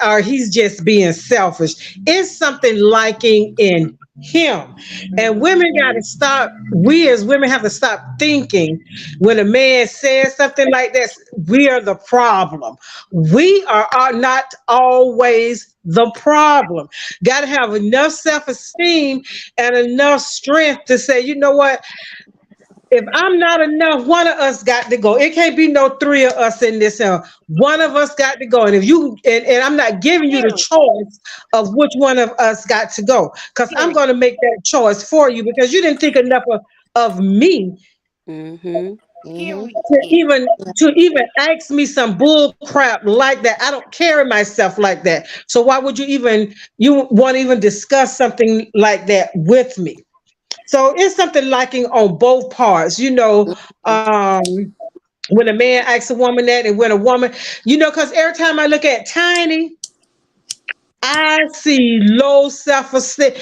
Or he's just being selfish. It's something lacking in him. And women got to stop, we as women have to stop thinking when a man says something like that, we are the problem. We are not always the problem. Got to have enough self esteem and enough strength to say, you know what? If I'm not enough, one of us got to go. It can't be no three of us in this hell. One of us got to go. And if you and I'm not giving you the Period. choice of which one of us got to go, because I'm Period. going to make that choice for you because you didn't think enough of me Mm-hmm. Mm-hmm. to even ask me some bull crap like that. I don't carry myself like that. So why would you want to even discuss something like that with me? So it's something lacking on both parts, when a man asks a woman that and when a woman, because every time I look at Tiny, I see low self-esteem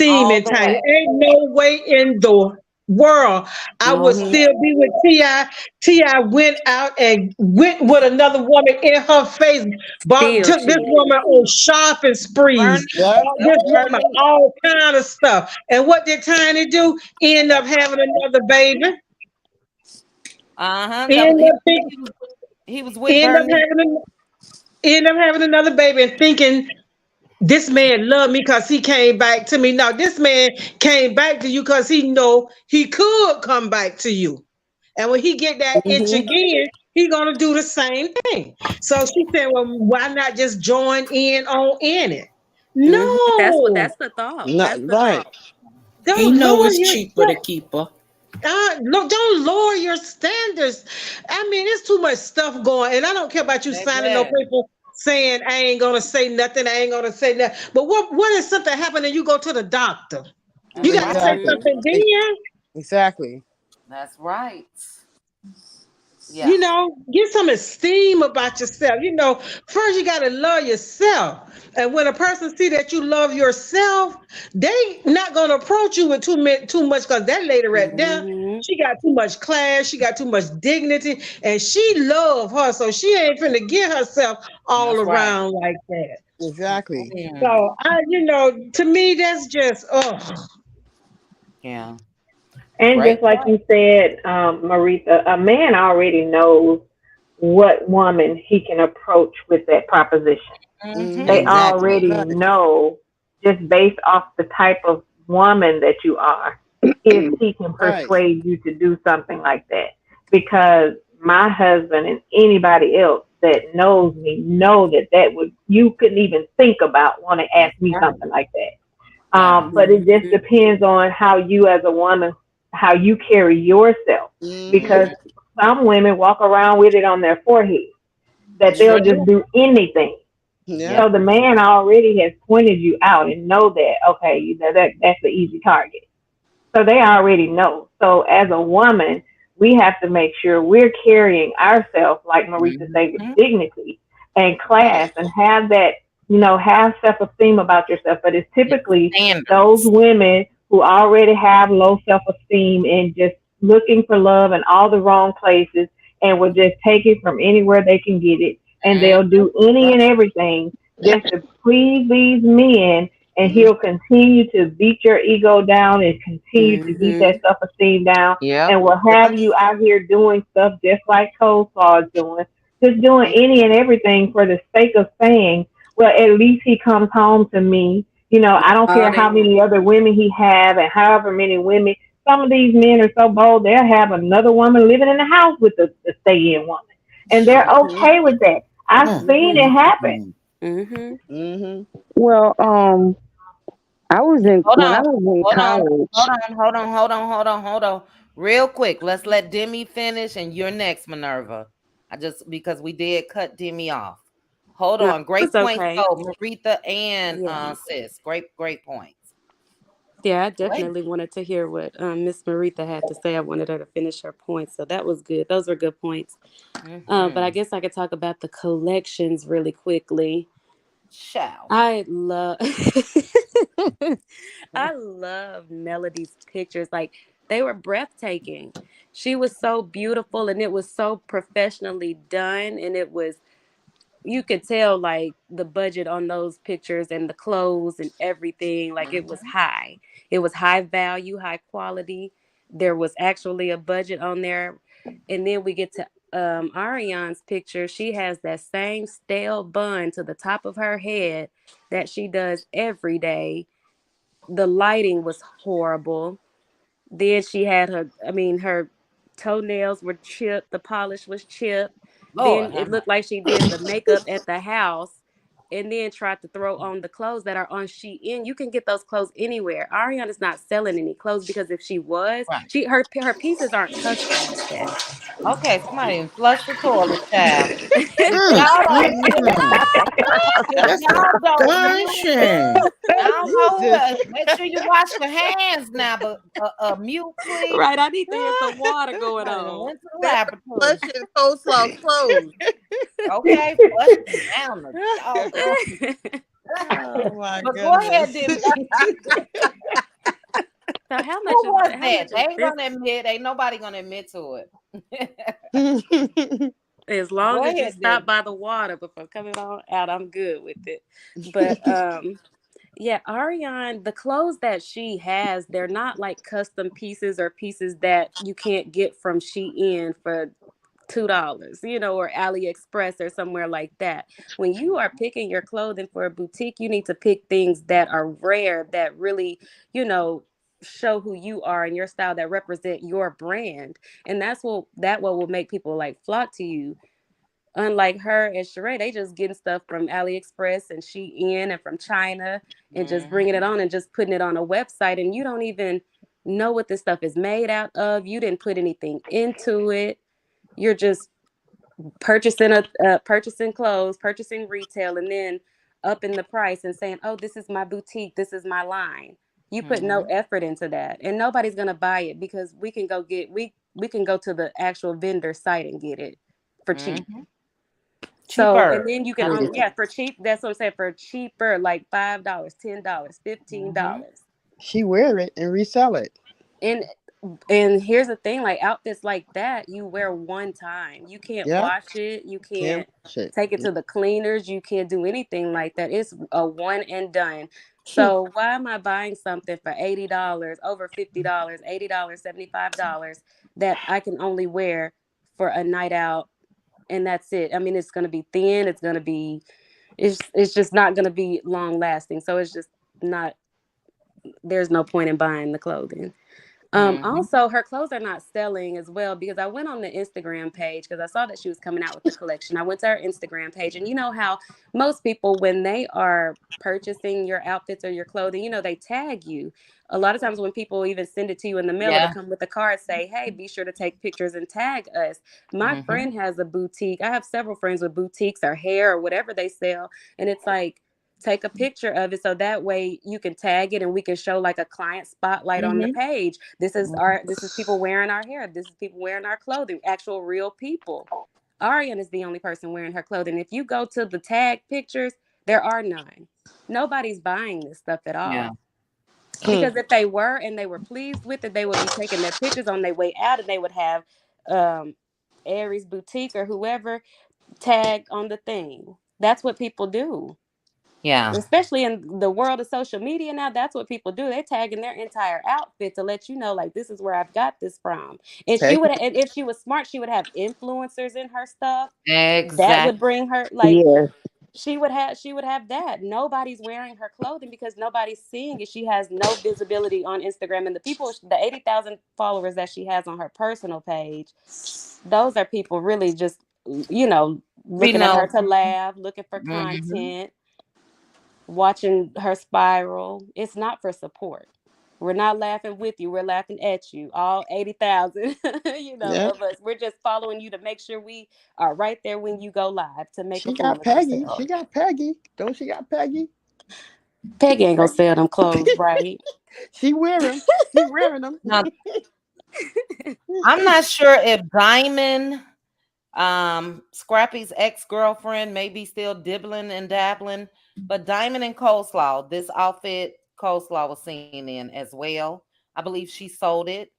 All in the Tiny. way. Ain't no way in the world I would Mm-hmm. still be with Ti. Ti went out and went with another woman in her face, Still took this cheating. woman on shopping sprees, Yep. bought this woman Yep. all kind of stuff. And what did Tiny do? End up having another baby. Uh-huh. That was End up think, he was with end up Bernie. having another baby and thinking this man loved me because he came back to me. No, this man came back to you because he know he could come back to you. And when he get that itch Mm-hmm. again, he gonna do the same thing. So she said, well, why not just join in it? Mm-hmm. No, That's the thought. Not That's the right. thought. He don't know lower it's cheaper to yourself. keep her. Look, don't lower your standards. I mean, it's too much stuff going, and I don't care about you signing no Baby. paper saying I ain't gonna say nothing. I ain't gonna say nothing. But what if something happened and you go to the doctor? You That's got to say right. Mm-hmm. something then. Exactly. That's right. Yeah. Get some esteem about yourself. First you got to love yourself. And when a person see that you love yourself, they not going to approach you with too much because that lady right there, Mm-hmm. she got too much class, she got too much dignity, and she love her. So she ain't finna get herself all That's right. around like that. Exactly. Mm. So to me, that's just, Yeah. And Great just like point. you said, Maritha, a man already knows what woman he can approach with that proposition. Mm-hmm. They Mm-hmm. Exactly. already Right. know, just based off the type of woman that you are, if he can Right. persuade you to do something like that. Because my husband and anybody else that knows me know that you couldn't even think about want to ask That's me right. something like that. Yeah. But it just Mm-hmm. depends on how you as a woman, how you carry yourself. Mm-hmm. Because some women walk around with it on their forehead that Sure. they'll just do anything. Yeah. Yep. So the man already has pointed you out and know that, okay, that's the easy target. So they already know. So as a woman, we have to make sure we're carrying ourselves, like Marisa said, with Mm-hmm. dignity, and class and have that, have self-esteem about yourself. But it's typically those women who already have low self-esteem and just looking for love in all the wrong places and will just take it from anywhere they can get it. And they'll do any and everything just to please these men. And he'll continue to beat your ego down and continue to beat that self-esteem down. And will have you out here doing stuff just like Coleslaw is doing, just doing any and everything for the sake of saying, well, at least he comes home to me. I don't care how many other women he have and however many women. Some of these men are so bold, they'll have another woman living in the house with the stay-in woman. And they're okay with that. I've seen it happen. Well, I was in when I was in college. Hold on. Real quick, let's let Demi finish, and you're next, Minerva. Because we did cut Demi off. Hold on. Great points, though, Maritha and sis. Great points. Yeah, I definitely wanted to hear what Miss Maritha had to say. I wanted her to finish her points, so that was good. Those were good points. But I guess I could talk about the collections really quickly. I love I love Melody's pictures. Like, they were breathtaking. She was so beautiful, and it was so professionally done, and you could tell like the budget on those pictures and the clothes and everything, like it was high. It was high value, high quality. There was actually a budget on there. And then we get to Ariane's picture. She has that same stale bun to the top of her head that she does every day. The lighting was horrible. Then she had her toenails were chipped, the polish was chipped. Then it looked like she did the makeup at the house and then tried to throw on the clothes that are on Shein. You can get those clothes anywhere. Ariane is not selling any clothes, because if she was, her pieces aren't custom like that. Okay, somebody even flushed the toilet, child. If y'all don't I don't know. Make sure you wash your hands now, but mute, please. Right, I need to hear some water going on. Went to the laboratory. Flushing Coleslaw's clothes. Okay, flush them down the Oh my but goodness. go ahead, Demi. So how much What was is that? They ain't gonna admit. Ain't nobody gonna admit to it. As long as you ahead, stop by the water before coming on out, I'm good with it. But yeah, Ariane, the clothes that she has, they're not like custom pieces or pieces that you can't get from Shein for $2, or AliExpress or somewhere like that. When you are picking your clothing for a boutique, you need to pick things that are rare, that really, show who you are and your style, that represent your brand. And that's what will make people like flock to you. Unlike her and Sheree, they just getting stuff from AliExpress and Shein and from China and just bringing it on and just putting it on a website, and you don't even know what this stuff is made out of. You didn't put anything into it. You're just purchasing clothes, purchasing retail, and then upping the price and saying, "Oh, this is my boutique. This is my line." You put no effort into that, and nobody's gonna buy it, because we can go to the actual vendor site and get it for cheap. So, and then you can for cheap. That's what I'm saying. For cheaper, like $5, $10, $15. She wear it and resell it. And here's the thing, like outfits like that, you wear one time. You can't wash it. You can't take it to the cleaners. You can't do anything like that. It's a one and done. So why am I buying something for $80, over $50, $80, $75 that I can only wear for a night out? And that's it. I mean, it's going to be thin. It's going to be, it's just not going to be long lasting. So it's just not, there's no point in buying the clothing. Also, her clothes are not selling as well, because I went on the Instagram page because I saw that she was coming out with the collection. I went to her Instagram page, and you know how most people, when they are purchasing your outfits or your clothing, they tag you. A lot of times when people even send it to you in the mail, it'll come with a card, say, "Hey, be sure to take pictures and tag us." My friend has a boutique. I have several friends with boutiques or hair or whatever they sell. And it's like, take a picture of it so that way you can tag it and we can show like a client spotlight on the page. This is people wearing our hair. This is people wearing our clothing, actual real people. Ariana is the only person wearing her clothing. If you go to the tag pictures, there are none. Nobody's buying this stuff at all. Yeah. Because if they were and they were pleased with it, they would be taking their pictures on their way out, and they would have Aries Boutique or whoever tagged on the thing. That's what people do. Yeah. Especially in the world of social media now, that's what people do. They tag in their entire outfit to let you know, like, this is where I've got this from. And she would, if she was smart, she would have influencers in her stuff. That would Exactly. bring her, like, Yes. she would have that. Nobody's wearing her clothing because nobody's seeing it. She has no visibility on Instagram, and the 80,000 followers that she has on her personal page, those are people really just, looking at her to laugh, looking for content, watching her spiral. It's not for support. We're not laughing with you. We're laughing at you. All 80,000, of us. We're just following you to make sure we are right there when you go live to make a She fool got of Peggy. yourself. She got Peggy. Don't she got Peggy? Peggy ain't gonna sell them clothes, right? She wear them. She wearing them. Now, I'm not sure if Diamond, Scrappy's ex-girlfriend, may be still dibbling and dabbling, but Diamond and Coleslaw, this outfit Coleslaw was seen in as well. I believe she sold it.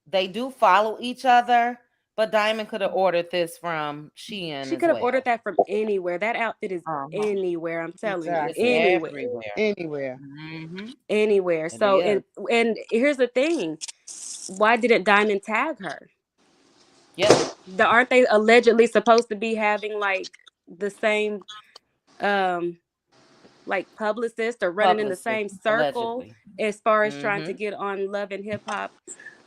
They do follow each other, but Diamond could have ordered this from Shein She as could have well. ordered that from anywhere. That outfit is anywhere. I'm telling you, It's anywhere, everywhere. anywhere. It So, is. and here's the thing: why didn't Diamond tag her? Yeah. Aren't they allegedly supposed to be having like the same, like publicist or running in the same circle allegedly. as far as trying to get on Love and Hip Hop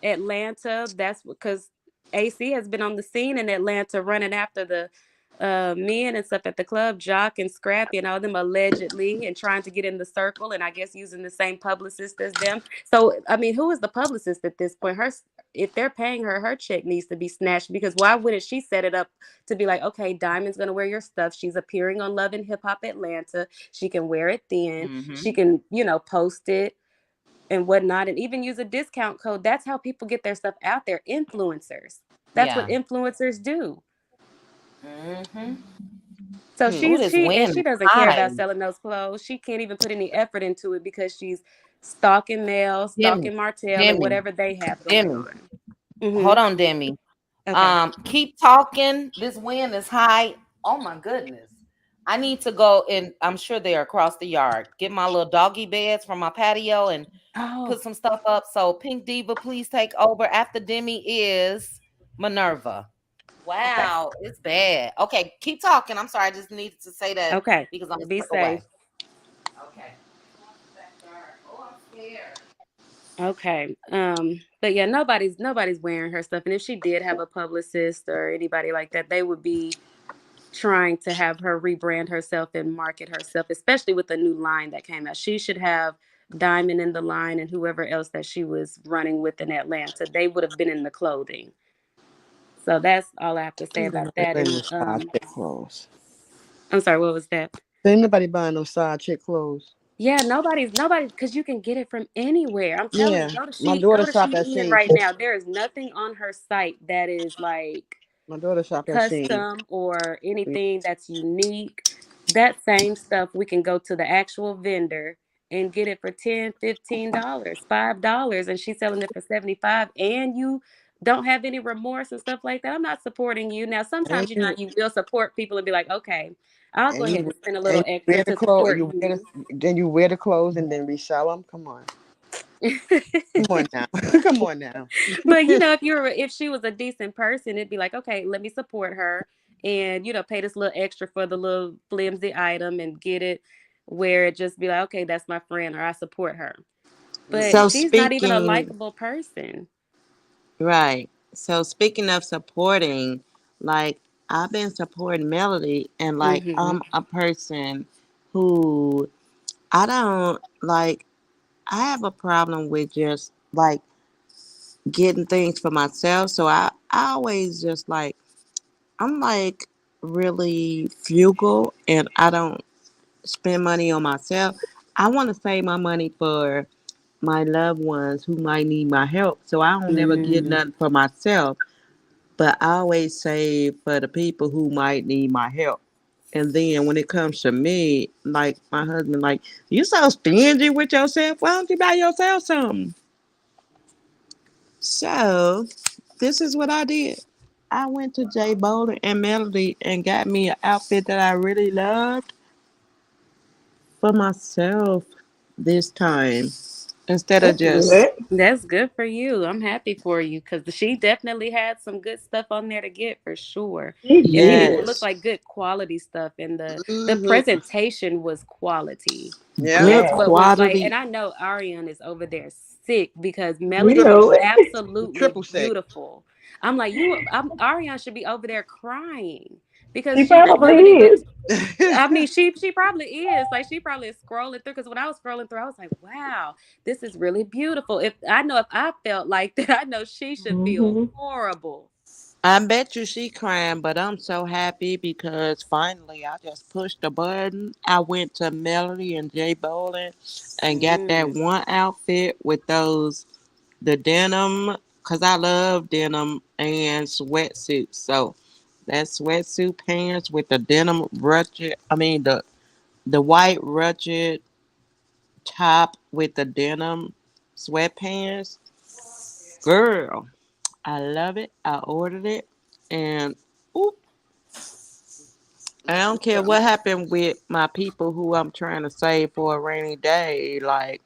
Atlanta? That's because AC has been on the scene in Atlanta running after the men and stuff at the club, Jock and Scrappy and all them allegedly, and trying to get in the circle, and I guess using the same publicist as them. So I mean, who is the publicist at this point? If they're paying her, her check needs to be snatched, because why wouldn't she set it up to be like, okay, Diamond's gonna wear your stuff. She's appearing on Love and Hip Hop Atlanta. She can wear it then. She can, post it and whatnot, and even use a discount code. That's how people get their stuff out there. Influencers. That's what influencers do. So she doesn't care about selling those clothes. She can't even put any effort into it because she's stalking Mel, stalking Martell, and whatever they have going on. Hold on, Demi. Okay. Keep talking. This wind is high. Oh my goodness. I need to go, and I'm sure they're across the yard. Get my little doggy beds from my patio and put some stuff up. So Pink Diva, please take over. After Demi is Minerva. Wow, it's bad. Okay, keep talking. I'm sorry, I just needed to say that. Okay. Because I'm Be safe. safe. Okay. Oh, I'm scared. Okay. But yeah, nobody's wearing her stuff. And if she did have a publicist or anybody like that, they would be trying to have her rebrand herself and market herself, especially with the new line that came out. She should have Diamond in the line and whoever else that she was running with in Atlanta. They would have been in the clothing. So that's all I have to say about that. And clothes. I'm sorry, what was that? Ain't nobody buying no side chick clothes. Yeah, nobody, because you can get it from anywhere. I'm telling you, go to my daughter shop at Shein Shein. right now. There is nothing on her site that is like My daughter shop at Shein. custom or anything that's unique. That same stuff, we can go to the actual vendor and get it for $10, $15, $5, and she's selling it for $75, and you don't have any remorse and stuff like that. I'm not supporting you. Now, sometimes you will support people and be like, okay, I'll go ahead and spend a little extra to support you. Then you wear the clothes and then resell them. Come on. Come on now. Come on now. But if she was a decent person, it'd be like, okay, let me support her and pay this little extra for the little flimsy item and get it where it just be like, okay, that's my friend or I support her. But she's not even a likable person. Right. So speaking of supporting, like I've been supporting Melody, and like I'm a person who I don't like. I have a problem with just like getting things for myself. So I always just like I'm like really frugal, and I don't spend money on myself. I want to save my money for my loved ones who might need my help. So I don't never get nothing for myself. but I always save for the people who might need my help. And then when it comes to me, like my husband, like, you so stingy with yourself. Why don't you buy yourself something? So this is what I did. I went to Jay Bowler and Melody and got me an outfit that I really loved for myself this time instead of That's just good. That's good for you. I'm happy for you because she definitely had some good stuff on there to get for sure. She It did. looked yes, like good quality stuff, and the Hmm. presentation was quality. Yeah. good That's Yeah, what was like, quality. and I know Ariane is over there sick because you Melody Triple was know sick. it. absolutely Triple sick. beautiful. I'm like Ariane should be over there crying because She she was probably loving it, but is. I mean, she probably is like she probably is scrolling through because when I was scrolling through, I was like, wow, this is really beautiful. If I felt like that, I know she should feel Hmm. horrible. I bet you she crying, but I'm so happy because finally I just pushed the button. I went to Melody and Jay Bowling and got that Mm. one outfit with those the denim because I love denim and sweatsuits. So that sweatsuit pants with the denim ruchet, I mean the white ruchet top with the denim sweatpants. Girl, I love it. I ordered it and oop, I don't care what happened with my people who I'm trying to save for a rainy day. Like,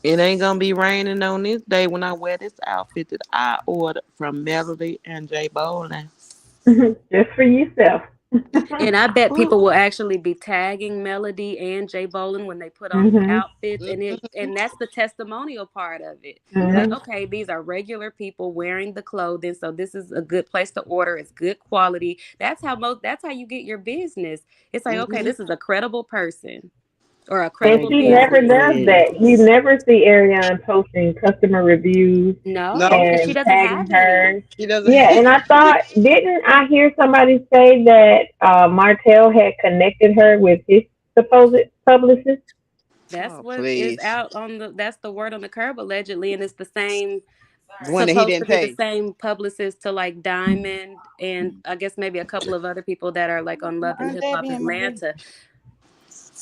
it ain't gonna be raining on this day when I wear this outfit that I ordered from Melody and Jay Bowling. Just for yourself. And I bet Ooh, people will actually be tagging Melody and Jay Bolin when they put on the Hmm. outfits, and that's the testimonial part of it. Yeah. Like, Hmm. okay, these are regular people wearing the clothing, so this is a good place to order. It's good quality. That's how you get your business. It's like, okay, Hmm. this is a credible person or a And credible she never business. does that. You yes. never see Ariane posting customer reviews No, No, because she and doesn't tagging have any. her. she doesn't. Yeah, and I thought, didn't I hear somebody say that Martell had connected her with his supposed publicist? That's Oh, what is please. out on the. That's the word on the curb allegedly, and it's the same. The one that he Supposed to didn't be the pay. same publicist to like Diamond and I guess maybe a couple of other people that are like on Love and Hip Hop Debbie and Marie. Atlanta.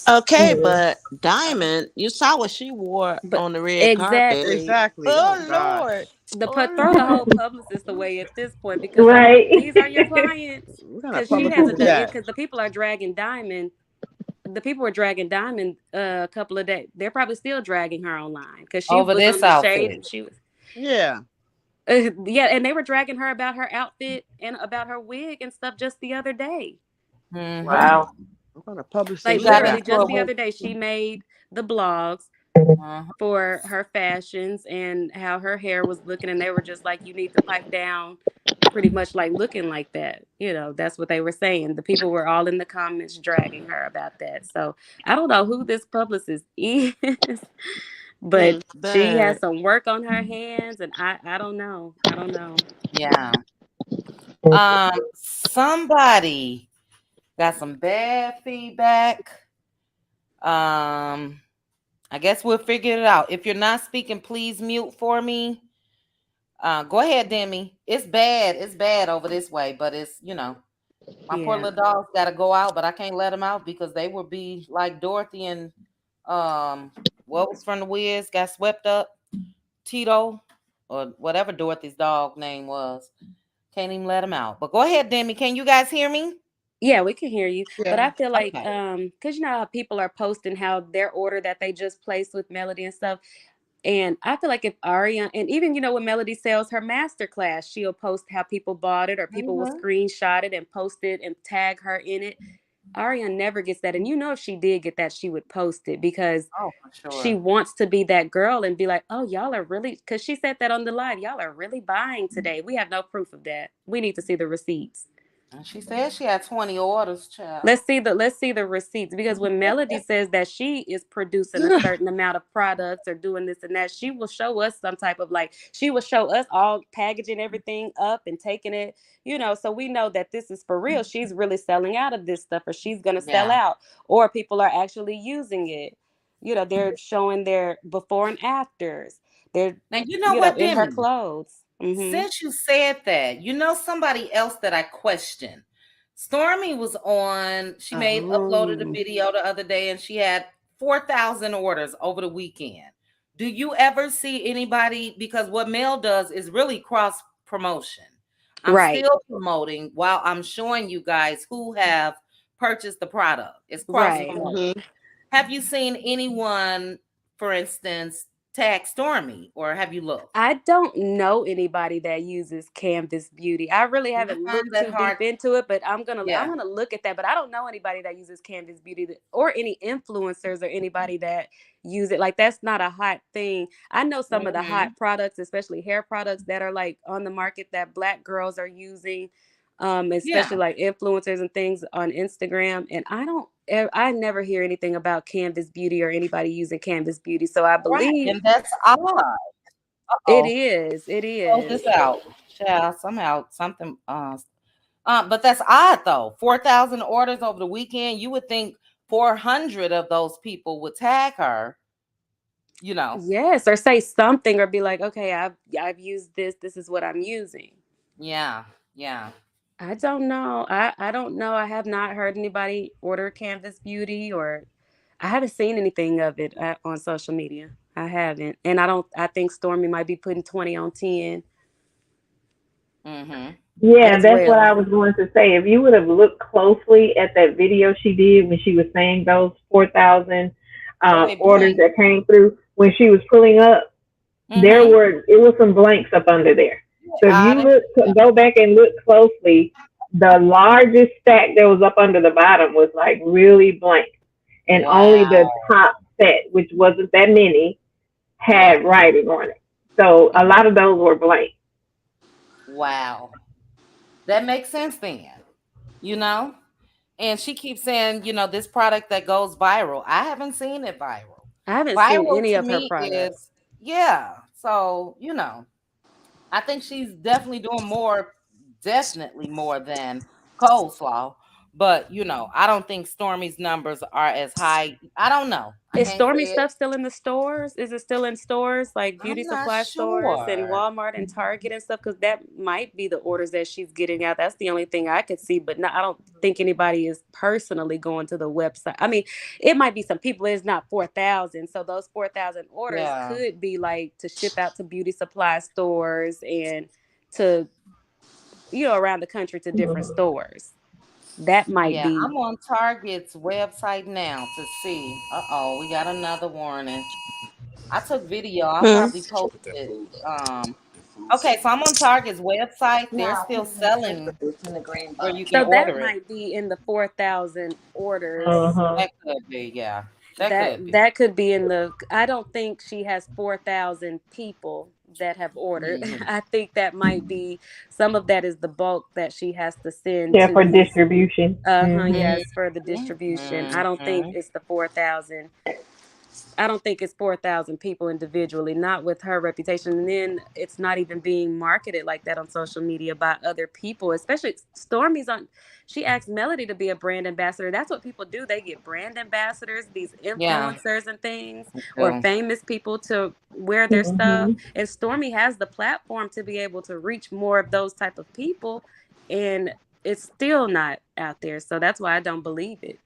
Okay, Mm. but Diamond, you saw what she wore But on the red carpet. exactly, Exactly. Oh Oh God. Lord. the Oh put throw the Lord. whole publicist away at this point because I mean Right. these are your clients What kind of because she publicist hasn't is done it that? because the people are dragging Diamond. The people were dragging Diamond a couple of days. They're probably still dragging her online because she Over was this on the shade. outfit. She was. Yeah. Yeah, and they were dragging her about her outfit and about her wig and stuff just the other day. Mm-hmm. Wow. What kind of She Like publicist is got that? literally into just it the with. other day, she made the blogs Uh-huh. for her fashions and how her hair was looking, and they were just like, "You need to pipe down." Pretty much like looking like that, that's what they were saying. The people were all in the comments dragging her about that. So I don't know who this publicist is, but she has But some work on her hands, and I don't know. I don't know. Yeah. Somebody got some bad feedback. I guess we'll figure it out. If you're not speaking, please mute for me. Go ahead, Demi. It's bad. It's bad over this way, but my poor Yeah. little dogs got to go out, but I can't let them out because they will be like Dorothy and um, what was from the Wiz got swept up. Tito or whatever Dorothy's dog name was. Can't even let him out. But go ahead, Demi. Can you guys hear me? Yeah, we can hear you. But Yeah. I feel like Okay. because you know how people are posting how their order that they just placed with Melody and stuff. And I feel like if Aria and even when Melody sells her master class, she'll post how people bought it or people will Mm-hmm. screenshot it and post it and tag her in it. Aria never gets that. And if she did get that, she would post it because Oh, for she sure. wants to be that girl and be like, oh, y'all are really, because she said that on the live, y'all are really buying today. We have no proof of that. We need to see the receipts. And she said she had 20 orders, child. Let's see the receipts because when Melody says that she is producing a certain amount of products or doing this and that, she will show us some type of she will show us all packaging everything up and taking it, so we know that this is for real. She's really selling out of this stuff or she's gonna sell Yeah. out or people are actually using it. They're showing their before and afters. They're Now you know what, in her Demi? clothes. Since you said that, you know somebody else that I question. Stormy was on, she uploaded a video the other day and she had 4,000 orders over the weekend. Do you ever see anybody, because what Mel does is really cross promotion. I'm still promoting while I'm showing you guys who have purchased the product. It's cross promotion. Have you seen anyone, for instance, tag Stormy, or have you looked? I don't know anybody that uses Canvas Beauty. I really haven't looked too deep into it, but I'm gonna look at that. But I don't know anybody that uses Canvas Beauty or any influencers or anybody that use it. Like, that's not a hot thing. I know some of the hot products, especially hair products, that are like on the market that Black girls are using, especially like influencers and things on Instagram. And I never hear anything about Canvas Beauty or anybody using Canvas Beauty. So I believe, and that's odd. it is. It Close is. this out. Child, somehow something but that's odd though. 4,000 orders over the weekend. You would think 400 of those people would tag her, you know. Yes, or say something, or be like, okay, I've used this. This is what I'm using. Yeah. I don't know. I don't know. I have not heard anybody order Canvas Beauty, or I haven't seen anything of it on social media. I haven't. And I think Stormy might be putting 20 on 10. Yeah, that's what I was going to say. If you would have looked closely at that video she did when she was saying those 4,000 orders that came through, when she was pulling up, it was some blanks up under there. So if you go back and look closely, the largest stack that was up under the bottom was like really blank. And only the top set, which wasn't that many, had writing on it. So a lot of those were blank. Wow. That makes sense then, you know? And she keeps saying, this product that goes viral. I haven't seen it viral. I haven't seen Viral any to of her me products. so, I think she's definitely doing definitely more than coleslaw. But, I don't think Stormy's numbers are as high. I don't know. Is Stormy stuff still in the stores? Is it still in stores like beauty I'm not supply stores and sure. Walmart and Target and stuff? Because that might be the orders that she's getting out. That's the only thing I could see. But I don't think anybody is personally going to the website. I mean, it might be some people. It's not 4,000. So those 4,000 orders could be like to ship out to beauty supply stores and to, around the country to different stores. That might be. I'm on Target's website now to see. We got another warning. I took video. I'll probably post it. Okay, so I'm on Target's website. They're still selling where you can So that order it. might be in the 4,000 orders. That could be, yeah. That could be in the. I don't think she has 4,000 people that have ordered. I think that might be some of that is the bulk that she has to send. Yeah, for distribution. Yes, for the distribution. I don't think it's the 4,000. I don't think it's 4,000 people individually, not with her reputation. And then it's not even being marketed like that on social media by other people, especially Stormy's on. She asked Melody to be a brand ambassador. That's what people do. They get brand ambassadors, these influencers and things, or famous people to wear their stuff. And Stormy has the platform to be able to reach more of those type of people. And it's still not out there. So that's why I don't believe it.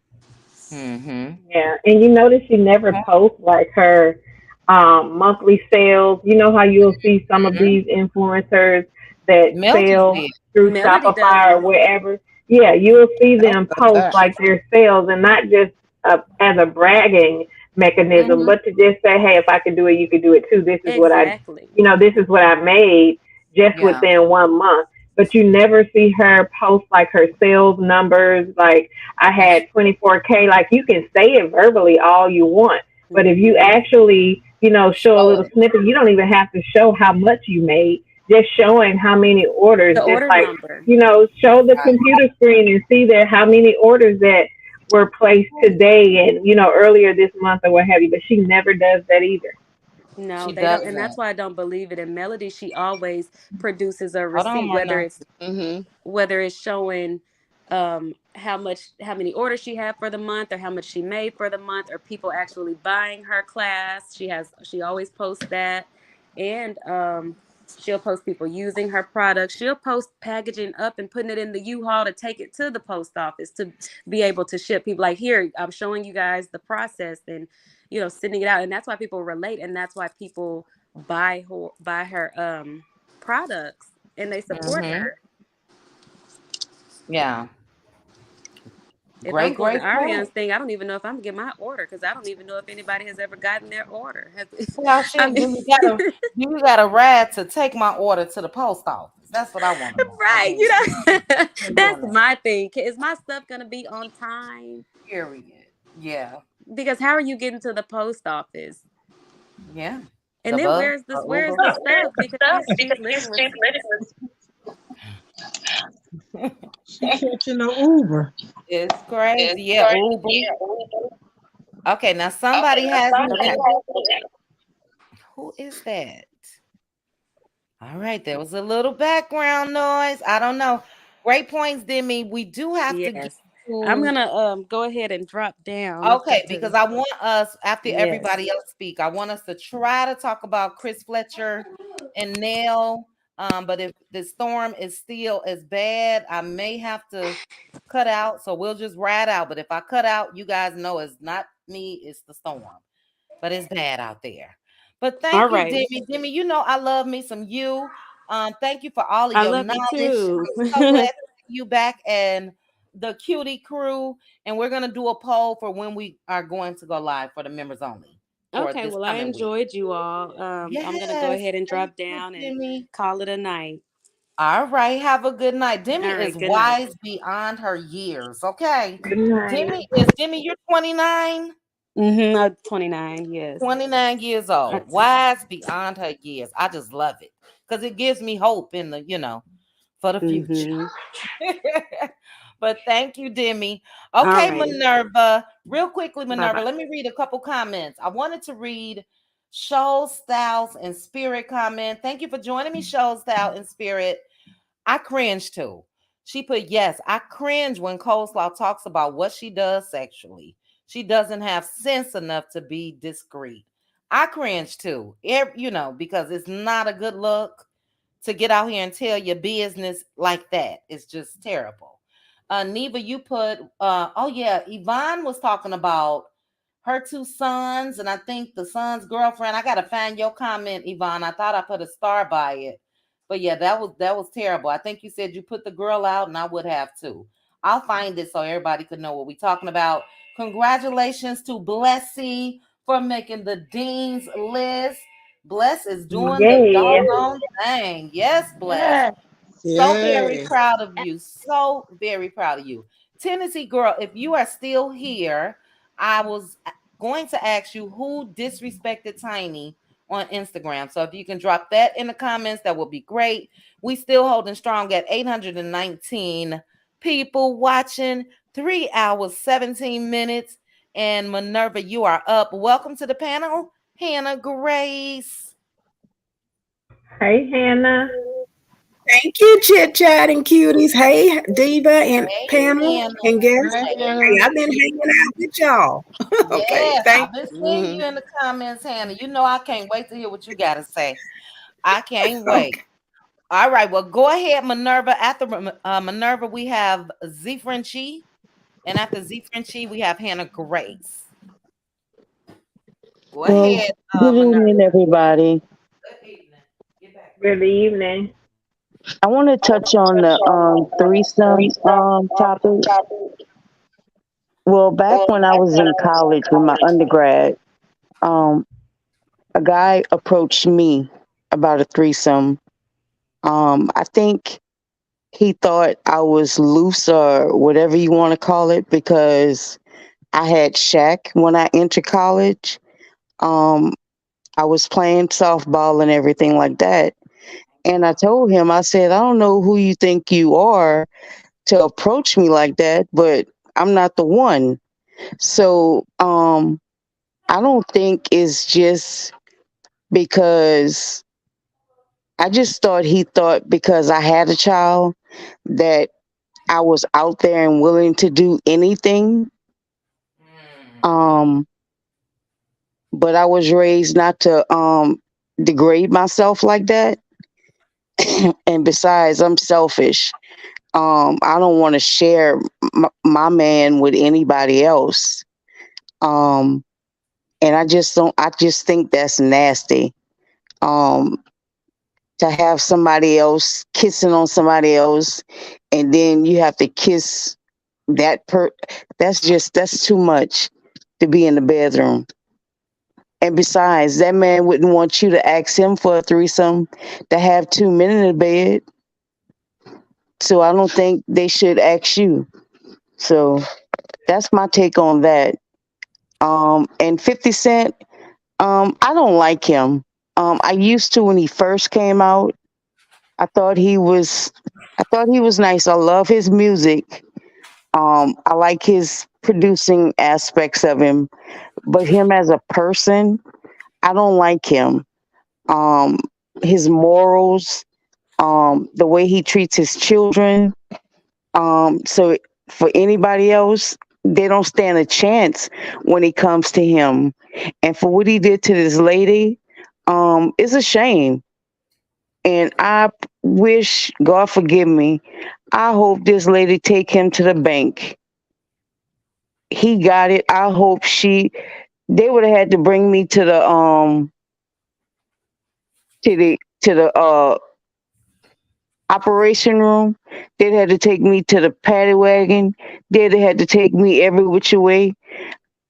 Yeah, and you notice she never posts like her monthly sales. You know how you'll see some of these influencers that sell through Shopify or wherever. Yeah, you'll see them post like their sales, and not just as a bragging mechanism, but to just say, "Hey, if I could do it, you could do it too. This is what this is what I made just within 1 month." But you never see her post like her sales numbers. Like, I had 24K. Like, you can say it verbally all you want, but if you actually, show a little snippet, you don't even have to show how much you made. Just showing how many orders, the order like, number. Show the computer screen and see there how many orders that were placed today and, earlier this month or what have you. But she never does that either. No, they don't, and that's why I don't believe it. In Melody, she always produces a receipt, whether it's showing how many orders she had for the month, or how much she made for the month, or people actually buying her class. She always posts that, and She'll post people using her products. She'll post packaging up and putting it in the U-Haul to take it to the post office to be able to ship. People like, here, I'm showing you guys the process and, sending it out. And that's why people relate. And that's why people buy her products and they support her. Yeah. If I'm going to Great Ariane's point. thing, I don't even know if I'm gonna get my order because I don't even know if anybody has ever gotten their order. Well, I shit, mean, you gotta ride to take my order to the post office. That's what I want to know. I right? mean, That's doing that. my thing. Is my stuff gonna be on time? Period. Yeah. Because how are you getting to the post office? Yeah. And The then bus where's this? or Where's Uber. the stuff? Because she's living with. She catching the Uber. It's crazy. Yeah, Uber. Okay, now somebody has me. Okay. Who is that? All right, there was a little background noise. I don't know. Great points, Demi. We do have to get Yes. I'm to. gonna go ahead and drop down Okay, because to. I want us, after Yes. everybody else speak, I want us to try to talk about Chris Fletcher and Nell. But if the storm is still as bad, I may have to cut out. So we'll just ride out. But if I cut out, you guys know it's not me, it's the storm. But it's bad out there. But All thank you, right. Demi. Demi, you know I love me some you. Thank you for all of I your love you knowledge. too. I'm so glad to see you back and the cutie crew. And we're gonna do a poll for when we are going to go live for the members only for Okay, this well, I coming week. enjoyed you all. I'm gonna go Yes, ahead and thank drop you, down and Demi. call it a night. All right, have a good night. Demi All is right, good night. wise beyond her years. Okay, Good night. Demi, you're 29. 29. Yes. 29 years old, wise beyond her years. I just love it because it gives me hope in the, for the future. Mm-hmm. But thank you, Demi. All Okay, righty. Minerva. Real quickly, Bye Minerva, bye. let me read a couple comments. I wanted to read Show Styles and Spirit comment. Thank you for joining me, Show Style and Spirit. I cringe too. She put, yes, I cringe when Coleslaw talks about what she does sexually. She doesn't have sense enough to be discreet. I cringe too, because it's not a good look to get out here and tell your business like that. It's just terrible. Neva, you put, oh yeah, Yvonne was talking about her two sons, and I think the son's girlfriend. I gotta find your comment, Yvonne. I thought I put a star by it. But yeah, that was terrible. I think you said you put the girl out, and I would have too. I'll find it so everybody could know what we're talking about. Congratulations to Blessy for making the Dean's list. Bless is doing the Yeah. doggone thing. Yes, Bless. Yeah. So very Yes. proud of you. So very proud of you. Tennessee girl, if you are still here, I was going to ask you who disrespected Tiny on Instagram. So if you can drop that in the comments, that would be great. We still holding strong at 819 people watching, 3 hours, 17 minutes. And Minerva, you are up. Welcome to the panel, Hannah Grace. Hey, Hannah. Thank you, Chit Chat and Cuties. Hey, Diva and Hey, panel Hannah. and guests. Hi, Hey, Hannah. I've been hanging out with y'all. Okay, Yes, thank I've been seeing Mm-hmm. you in the comments, Hannah. You know I can't wait to hear what you got to say. I can't you. wait. All right, well, go ahead, Minerva. After Minerva, we have Z Frenchie, and after Z Frenchie, we have Hannah Grace. Go Well, ahead, good Minerva. evening, everybody. Good evening. Get back. Good evening. I want to touch on the threesome topic. Well, back when I was in college with my undergrad, um, a guy approached me about a threesome. I think he thought I was loose or whatever you want to call it because I had Shaq when I entered college. Um, I was playing softball and everything like that. And I told him, I said, I don't know who you think you are to approach me like that, but I'm not the one. So I don't think it's just because I just thought he thought because I had a child that I was out there and willing to do anything. Um, but I was raised not to degrade myself like that. And besides, I'm selfish. I don't want to share my man with anybody else. Um, and I just don't. I just think that's nasty. Um, to have somebody else kissing on somebody else, and then you have to kiss that that's too much to be in the bedroom. And besides, that man wouldn't want you to ask him for a threesome to have two men in the bed. So I don't think they should ask you. So that's my take on that. And 50 Cent, I don't like him. I used to when he first came out. I thought he was I thought he was nice. I love his music. I like his producing aspects of him, but him as a person, I don't like him. Um, his morals, the way he treats his children. So for anybody else, they don't stand a chance when it comes to him. And for what he did to this lady, it's a shame. And I wish, God forgive me, I hope this lady take him to the bank. He got it. I hope they would have had to bring me to the operation room. They'd had to take me to the paddy wagon. They'd had to take me every which way.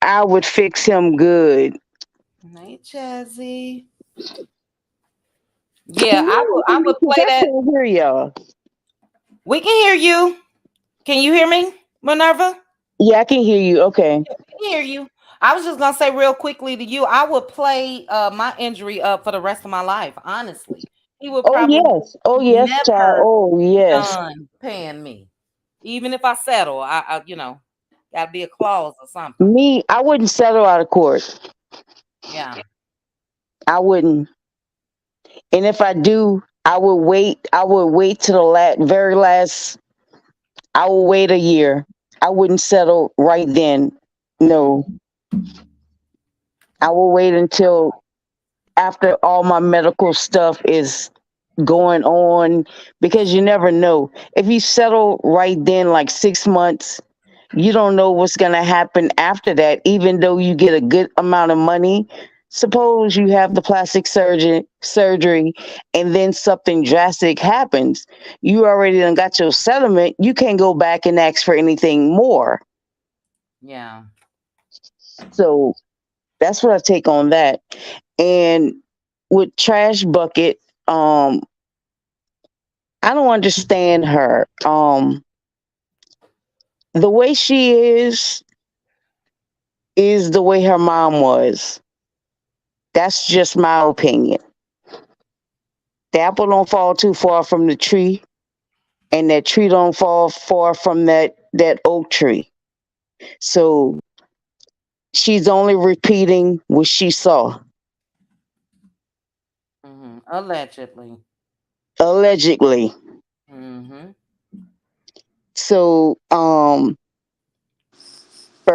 I would fix him good. Night, Jazzy. Yeah, I would play that. I can't hear y'all. We can hear you. Can you hear me, Minerva? Yeah, I can hear you. Okay. Yeah, we can hear you. I was just gonna say real quickly to you, I would play my injury up for the rest of my life. Honestly, he would Oh probably yes. Oh yes, child. never Oh be yes. done paying me, even if I settle. Gotta be a clause or something. Me, I wouldn't settle out of court. Yeah. I wouldn't. And if I do, I would wait. I would wait to the very last. I will wait a year. I wouldn't settle right then. No, I will wait until after all my medical stuff is going on, because you never know. If you settle right then, like 6 months, you don't know what's going to happen after that, even though you get a good amount of money. Suppose you have the plastic surgery and then something drastic happens. You already done got your settlement. You can't go back and ask for anything more. Yeah. So that's what I take on that. And with Trash Bucket, I don't understand her. The way she is the way her mom was. That's just my opinion. The apple don't fall too far from the tree, and that tree don't fall far from that oak tree. So she's only repeating what she saw. Allegedly. Allegedly. So for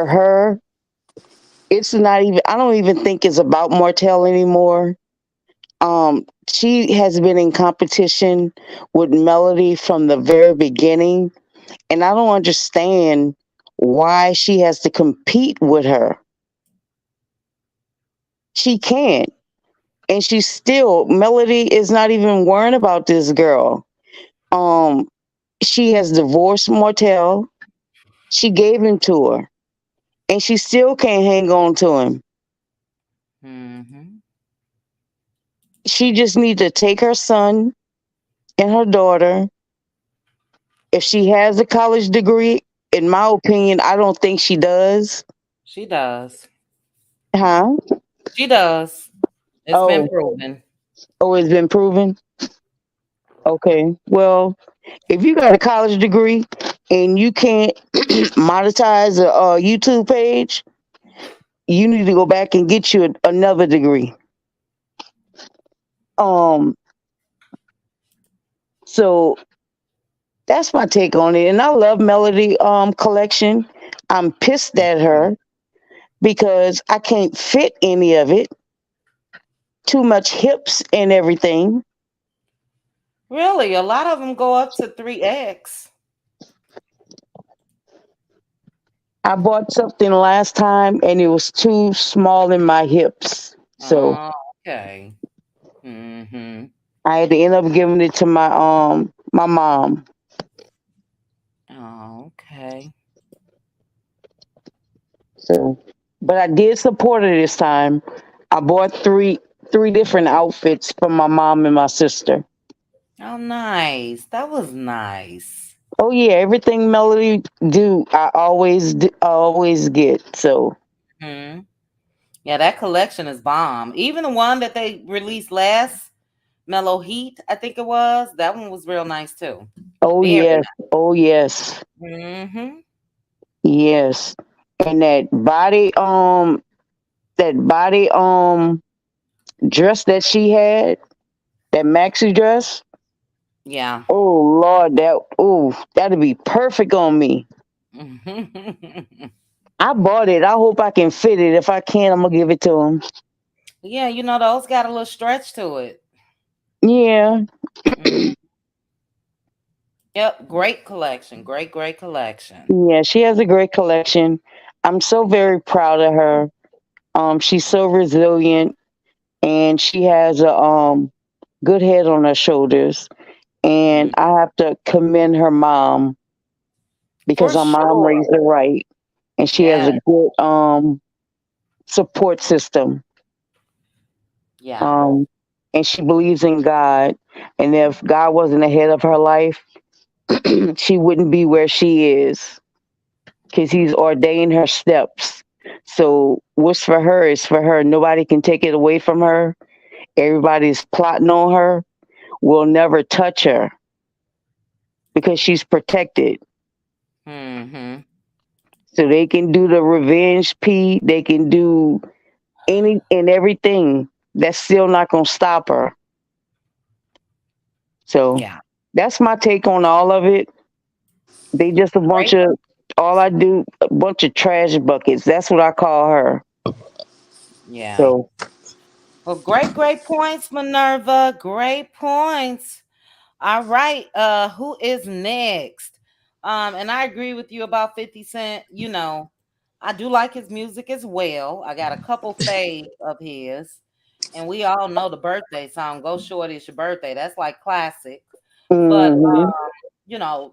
her, it's not even, I don't even think it's about Martell anymore. She has been in competition with Melody from the very beginning, and I don't understand why she has to compete with her. She can't. And she's still, Melody is not even worrying about this girl. She has divorced Martell. She gave him to her, and she still can't hang on to him. She just needs to take her son and her daughter. If she has a college degree, in my opinion, I don't think she does. She does. Huh? She does. It's been proven. Oh, it's been proven? Okay. Well, if you got a college degree and you can't monetize a YouTube page, you need to go back and get you another degree. So that's my take on it. And I love Melody collection. I'm pissed at her because I can't fit any of it. Too much hips and everything. Really, a lot of them go up to 3x. I bought something last time and it was too small in my hips. So Oh, okay. Mm-hmm. I had to end up giving it to my mom. Oh, okay. So but I did support her this time. I bought three different outfits for my mom and my sister. Oh, nice. That was nice. Oh yeah, everything Melody do, I always get. So Hmm. Yeah, that collection is bomb. Even the one that they released last, Mellow Heat, I think it was. That one was real nice too. oh Very yes, oh yes, nice. Hmm. yes. And that body dress that she had, that maxi dress. Yeah. Oh Lord, that'd be perfect on me. I bought it. I hope I can fit it. If I can, I'm gonna give it to him. Yeah, those got a little stretch to it. Yeah. Mm. Yep, great collection. Great, great collection. Yeah, she has a great collection. I'm so very proud of her. She's so resilient and she has a good head on her shoulders. And Mm. I have to commend her mom because For her mom sure. raised her right, and she has Yeah. a good support system. Yeah. Um, and she believes in God. And if God wasn't ahead of her life, she wouldn't be where she is because He's ordained her steps. So what's for her is for her. Nobody can take it away from her. Everybody's plotting on her. Will never touch her because she's protected. Mm-hmm. So they can do the revenge P. They can do any and everything. That's still not gonna stop her. So Yeah. that's my take on all of it. They just a bunch Great. of all I do a bunch of trash buckets. That's what I call her. Yeah. So Well, great, great points, Minerva. Great points. All right. Who is next? And I agree with you about 50 Cent. I do like his music as well. I got a couple faves of his. And we all know the birthday song, Go Shorty, It's Your Birthday. That's like classic. But hmm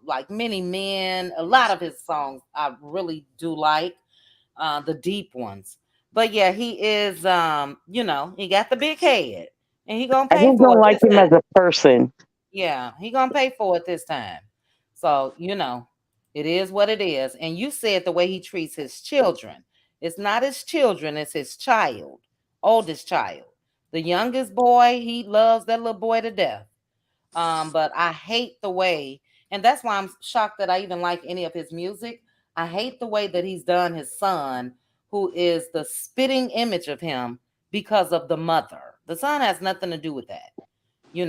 like Many Men, a lot of his songs I really do like, the deep ones. But yeah, he is he got the big head and he gonna I pay just for don't it like this him time. as a person. Yeah, he gonna pay for it this time. So, it is what it is. And you said the way he treats his children. It's not his children, it's his child, oldest child. The youngest boy, he loves that little boy to death. But I hate the way, and that's why I'm shocked that I even like any of his music. I hate the way that he's done his son, who is the spitting image of him because of the mother. The son has nothing to do with that. You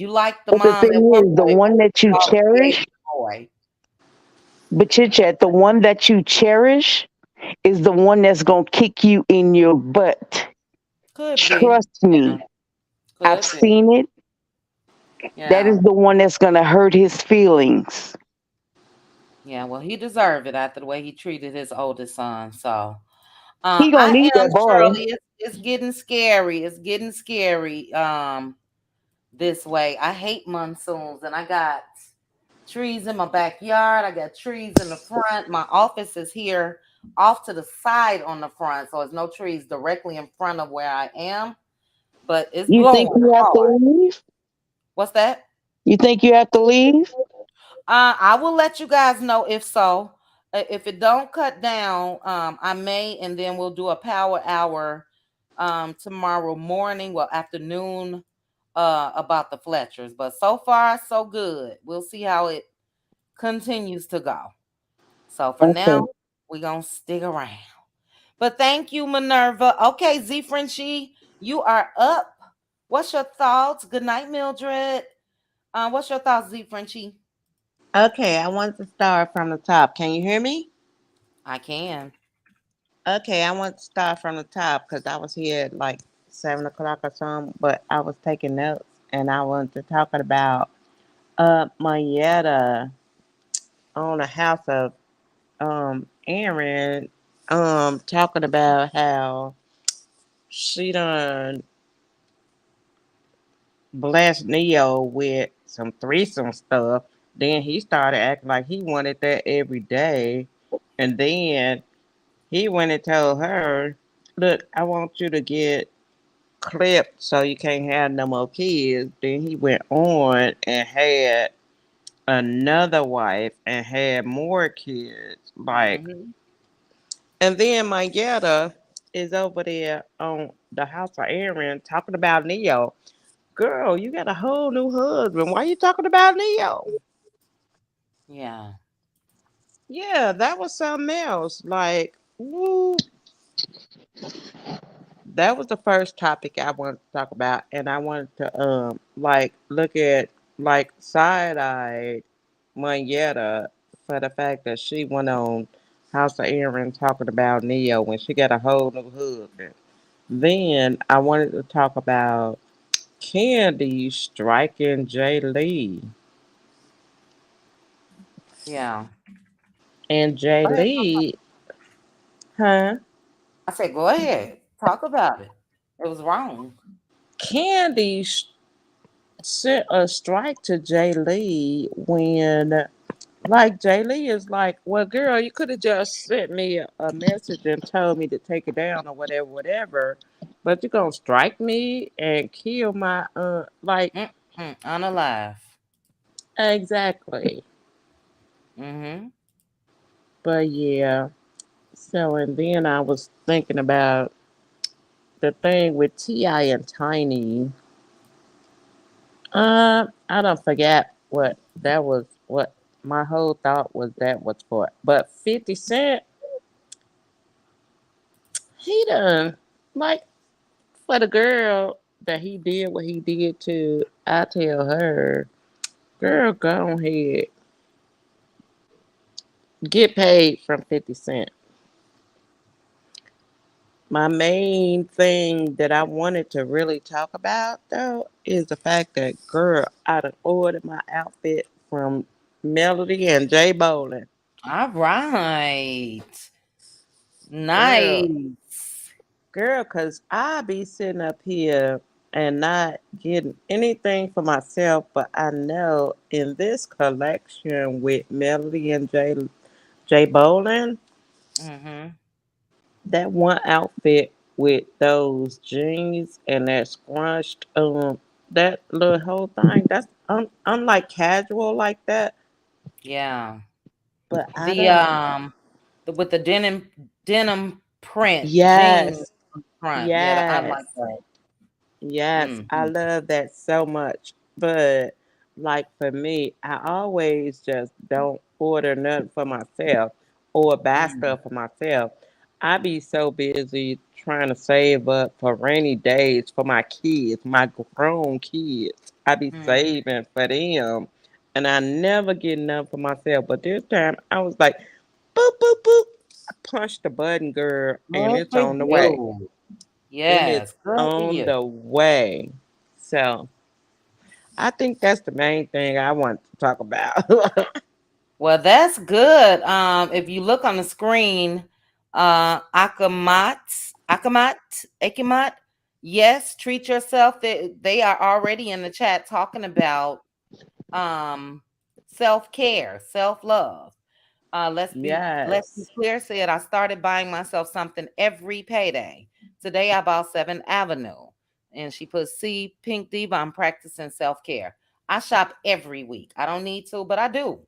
like the But the mom at thing one is, the point, but one that you you all created cherish, the boy. but chit chat, the one that you cherish is the one that's gonna kick you in your butt. Could be. Trust Yeah, me. I've could be. seen it. That Yeah. is the one that's gonna hurt his feelings. Yeah, well, he deserved it after the way he treated his oldest son. So, He gonna I need am that boy. Shirley. It's getting scary. It's getting scary. This way. I hate monsoons, and I got trees in my backyard. I got trees in the front. My office is here off to the side on the front, so there's no trees directly in front of where I am. But it's You think blowing you have to hard. leave? What's that? You think you have to leave? I will let you guys know if so. If it don't cut down, I may, and then we'll do a power hour tomorrow morning, well afternoon, about the Fletchers. But so far, so good. We'll see how it continues to go. So for now, Okay. we're gonna stick around. But thank you, Minerva. Okay, Z Frenchie, you are up. What's your thoughts? Good night, Mildred. What's your thoughts, Z Frenchie? Okay, I want to start from the top. Can you hear me? I can. Okay, I want to start from the top because I was here at like 7 o'clock or something, but I was taking notes and I wanted to talk about. Mayetta on the house of Aaron talking about how she done blessed Neo with some threesome stuff. Then he started acting like he wanted that every day. And then he went and told her, look, I want you to get clipped so you can't have no more kids. Then he went on and had another wife and had more kids. Like, Mm-hmm. and then Mayetta is over there on the house of Aaron talking about Neo. Girl, you got a whole new husband. Why you talking about Neo? Yeah. Yeah, that was something else. Like, woo, that was the first topic I wanted to talk about, and I wanted to like look at like side eye Monietta for the fact that she went on House of Aaron talking about Neo when she got a whole new husband. Then I wanted to talk about Candy striking Jay Lee. Yeah. And Jay Go ahead. Lee, huh? I said, go ahead. Talk about it. It was wrong. Candy sent a strike to Jay Lee when, like, Jay Lee is like, well, girl, you could have just sent me a message and told me to take it down or whatever, whatever. But you're going to strike me and kill my, like, Unalive. exactly. Mm-hmm. But yeah. So, and then I was thinking about the thing with T.I. and Tiny. I don't forget what that was. What my whole thought was that was for. But 50 Cent, he done like for the girl that he did what he did to. I tell her, girl, go ahead, get paid from 50 Cent. My main thing that I wanted to really talk about though is the fact that girl, I done ordered my outfit from Melody and Jay Bowling. All right. Girl, Nice. girl, cause I be sitting up here and not getting anything for myself, but I know in this collection with Melody and Jay Bowling, Mm-hmm. that one outfit with those jeans and that scrunched that little whole thing, that's I'm like casual like that, Yeah. but I The don't. with the denim print jeans Yes, front. Yeah, I yes. like that. Yes, I Mm-hmm. love that so much. But like for me, I always just don't order nothing for myself or buy Mm. stuff for myself. I be so busy trying to save up for rainy days for my kids, my grown kids. I be Mm. saving for them. And I never get enough for myself. But this time I was like, boop, boop, boop. I punched the button, girl, and Good it's for on the way. you. It is Yes, good for on you. the way. So I think that's the main thing I want to talk about. Well, that's good. If you look on the screen, Akamat, yes, treat yourself. They are already in the chat talking about um self-care, self-love. Let's be Yes. clear. Said I started buying myself something every payday. Today I bought 7th Avenue. And she put C Pink Diva. I'm practicing self-care. I shop every week. I don't need to, but I do.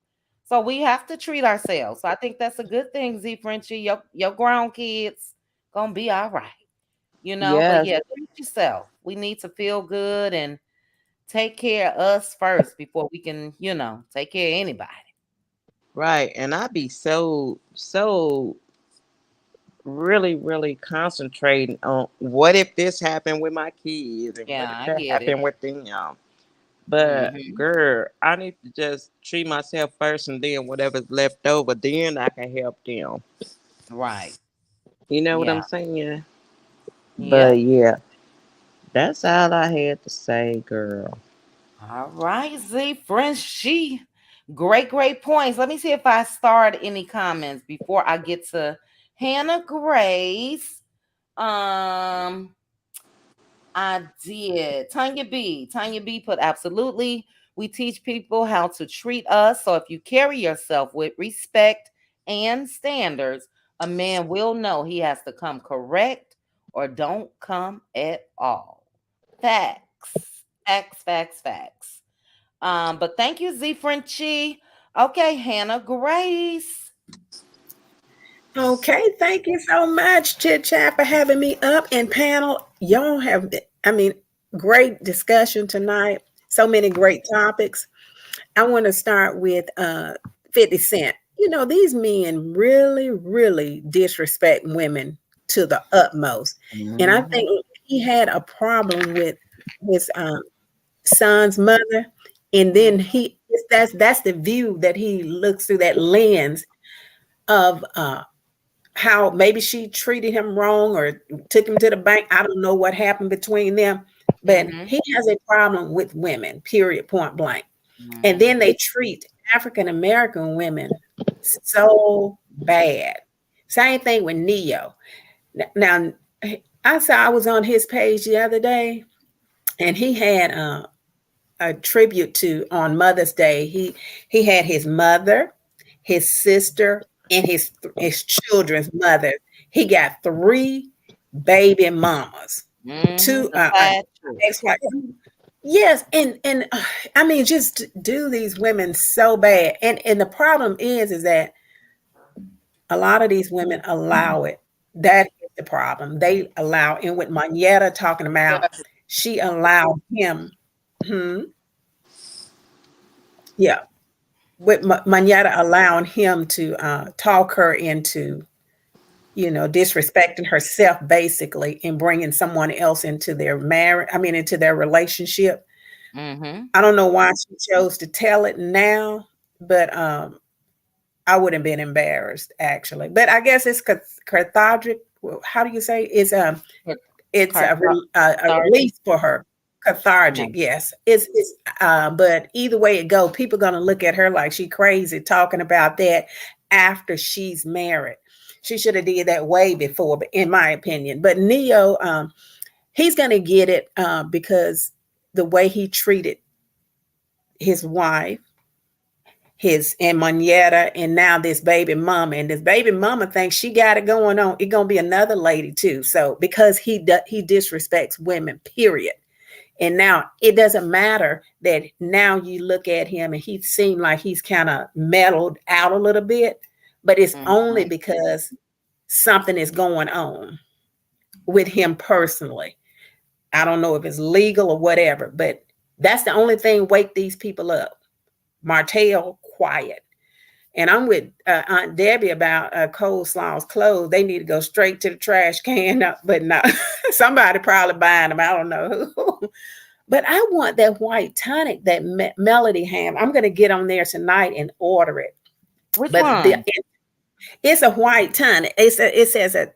So we have to treat ourselves. So I think that's a good thing, Z Frenchie. Your grown kids gonna be all right. But Yes. yeah, treat yourself. We need to feel good and take care of us first before we can, take care of anybody. Right. And I be so really, really concentrating on what if this happened with my kids and what Yeah, if I that get it. happened with them. But Hmm. girl, I need to just treat myself first and then whatever's left over, then I can help them. Right. You know what I'm Yeah. saying? But Yep. yeah, that's all I had to say, girl. All right, Z Frenchie. Great points. Let me see if I starred any comments before I get to Hannah Grace. I did. Tanya B put absolutely. We teach people how to treat us. So if you carry yourself with respect and standards, a man will know he has to come correct or don't come at all. Facts. Facts. But thank you, Z Frenchie. Okay, Hannah Grace. Okay, thank you so much, Chit Chat, for having me up. And panel, y'all have, great discussion tonight. So many great topics. I want to start with 50 Cent. You know, these men really, really disrespect women to the utmost. And I think he had a problem with his son's mother. And then that's the view that he looks through, that lens of how maybe she treated him wrong or took him to the bank. I don't know what happened between them, but he has a problem with women, period, point blank. And then they treat African American women so bad. Same thing with Neo. Now, I was on his page the other day, and he had a tribute to on Mother's Day. He had his mother, his sister, and his children's mother. He got 3 baby mamas, 2 ex-wife. Yes, and I mean, just do these women so bad, and the problem is that a lot of these women allow it. That is the problem. They allow, and with Manetta talking about, she allowed him. Yeah, with Manetta allowing him to talk her into, disrespecting herself basically and bringing someone else into their marriage. I mean, into their relationship. I don't know why she chose to tell it now, but I wouldn't have been embarrassed actually. But I guess it's cathartic. How do you say? It's a release for her. Cathartic, yes. It's but either way it go, people gonna look at her like she crazy talking about that after she's married. She should have did that way before, but in my opinion. But Neo, he's gonna get it because the way he treated his wife, and Manetta, and now this baby mama, and this baby mama thinks she got it going on. It's gonna be another lady too. So because he disrespects women, period. And now it doesn't matter that now you look at him and he seemed like he's kind of mellowed out a little bit, but it's only because something is going on with him personally. I don't know if it's legal or whatever, but that's the only thing wake these people up. Martell, quiet. And I'm with Aunt Debbie about Coleslaw's clothes. They need to go straight to the trash can. But no, somebody probably buying them. I don't know who. But I want that white tonic, that Melody ham. I'm going to get on there tonight and order it. Which one? It's a white tonic. It says I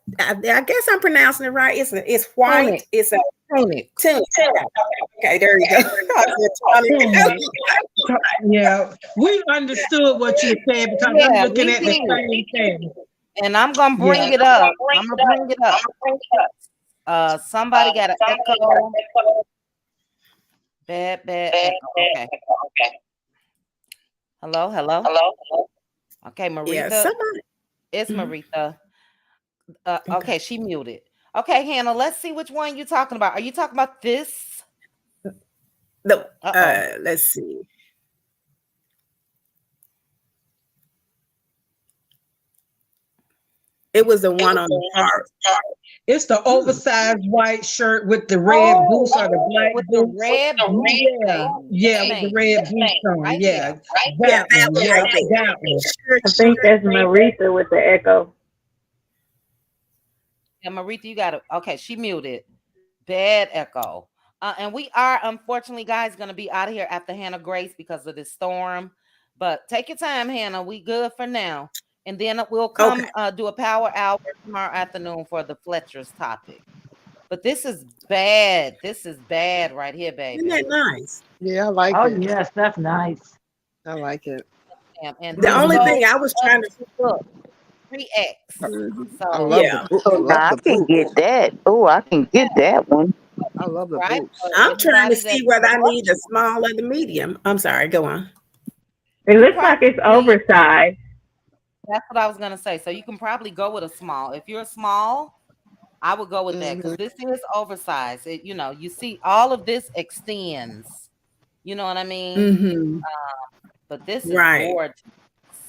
guess I'm pronouncing it right. It's white. Tonic. It's a tonic. Okay, there you go. Yeah, we understood what you said because I'm looking at the same thing. And I'm gonna bring it up. I'm gonna bring it up. Somebody got an echo. Bad echo. Okay. Hello. Okay, Maritha. Yeah, somebody. It's Maritha. Okay, she muted. Okay, Hannah, let's see which one you're talking about. Are you talking about this? No. Let's see. It was the one on the heart. It's the oversized white shirt with the red boots or the black with boots. The red boots. Yeah, with the red boots on. Right yeah. That one. I think that's Marisa with the echo. Yeah, Maritha, you got it. Okay, she muted. Bad echo. And we are, unfortunately, guys, going to be out of here after Hannah Grace because of this storm. But take your time, Hannah. We good for now. And then we'll come do a power hour tomorrow afternoon for the Fletcher's topic. But this is bad. This is bad right here, Isn't baby. that nice? Yeah, I like Oh it. yes, that's nice. I like it. And The this only goes thing I was up trying to, to look 3X. I So love the yeah, boot. I Oh, love now I the can boots. get that. Oh, I can get that one. I love the right, boots. so I'm trying to anybody see that whether I need the small or the medium. I'm sorry, go on. It you looks like it's probably oversized. that's what I was gonna say. So you can probably go with a small. If you're small, I would go with that because this is oversized. It, you see all of this extends. You know what I mean? Mm-hmm. But this is Right. gorgeous.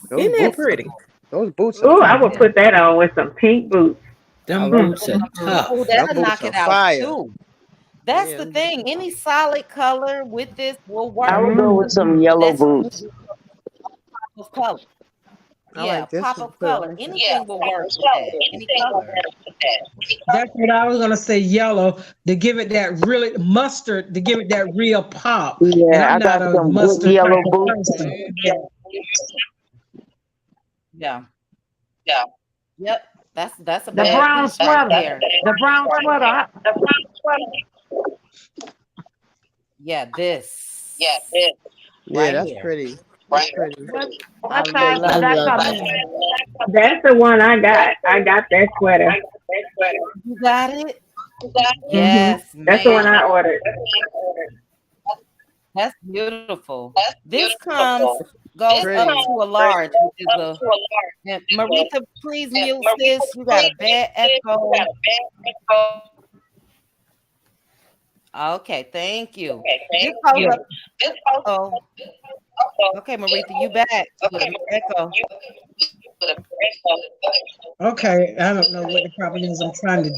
Those Isn't that boots. pretty? Those boots are Ooh, I would fire. put that on with some pink boots. I Them love boots them. are Oh, tough. Them that'll boots knock are it out fire. too. That's Yeah, the them boots thing. are Any solid color with this will I work. would go with some yellow That's boots. of color. I Yeah, like this pop one of too. color. Anything will work with that. Any color. That's what I was gonna say, yellow, to give it that really mustard, to give it that real pop. And Yeah, I'm I not got a some good mustard type yellow of boots. person. Yeah. Yep. That's a The bad brown piece right sweater. there. The brown sweater. Yeah, this Yeah, right that's here. pretty. That's pretty. I What size I does love that it. love come it. in? That's the one I got. I got that sweater. You got it? Hmm. Yes, That's the one ma'am. I ordered. That's beautiful. This goes up Pretty. to a large, which is a and Maritha, please mute sis. You got a bad echo. Okay, thank you. This goes up. Oh, okay, Maritha, you back with a echo. Okay, I don't know what the problem is. I'm trying to.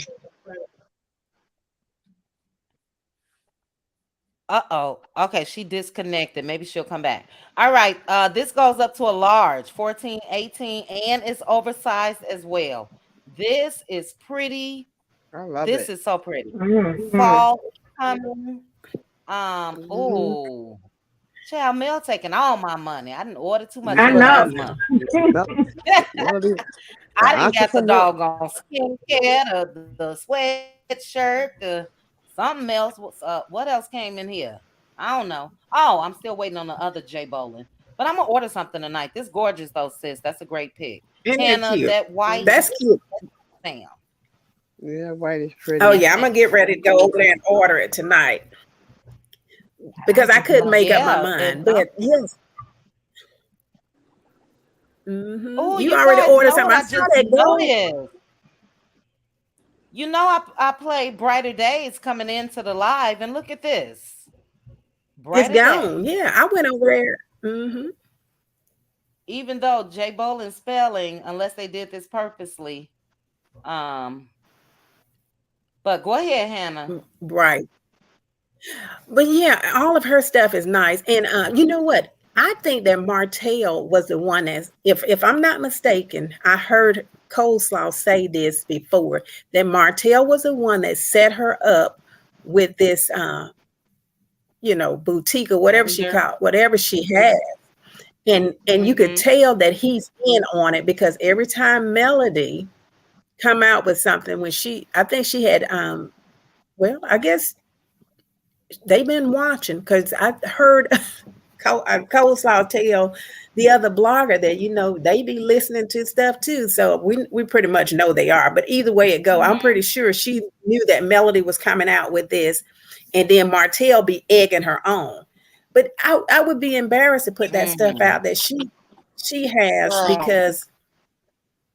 Uh-oh. Okay, she disconnected. Maybe she'll come back. All right. This goes up to a large, 14, 18, and it's oversized as well. This is pretty. I love This it. is so pretty. Mm-hmm. Fall coming. Hmm. Oh, child Mel taking all my money. I didn't order too much I Yeah, know. last man. month. Mel- Melody, the I didn't get the entrepreneur. doggone skincare, the sweatshirt, the something else. What else came in here? I don't know. Oh, I'm still waiting on the other J Bowling. But I'm gonna order something tonight. This gorgeous though, sis. That's a great pick. Isn't that Hannah, cute? that white, That's cute. Sam. Yeah, white is Oh pretty. yeah, I'm gonna get ready to go over there and order it tonight because I couldn't make up my Yeah, and mind. But yes, oh, you you already guys ordered know what something. I I saw just that gold. noticed. You know, I played Brighter Days coming into the live, and look at this. It's Brighter gone. Days. Yeah, I went over there. Mm-hmm. Even though J Bowling spelling, unless they did this purposely. Um, but go ahead, Hannah. Right. But yeah, all of her stuff is nice. And you know what? I think that Martell was the one that's, if I'm not mistaken, I heard Coleslaw say this before, that Martell was the one that set her up with this boutique or whatever Lavender. whatever she had. And you could Mm-hmm. tell that he's in on it because every time Melody come out with something when I think she had well, I guess they've been watching because I heard Coleslaw tell the other blogger that they be listening to stuff too. So we pretty much know they are. But either way it go, I'm pretty sure she knew that Melody was coming out with this, and then Martell be egging her on. But I would be embarrassed to put that stuff out that she has because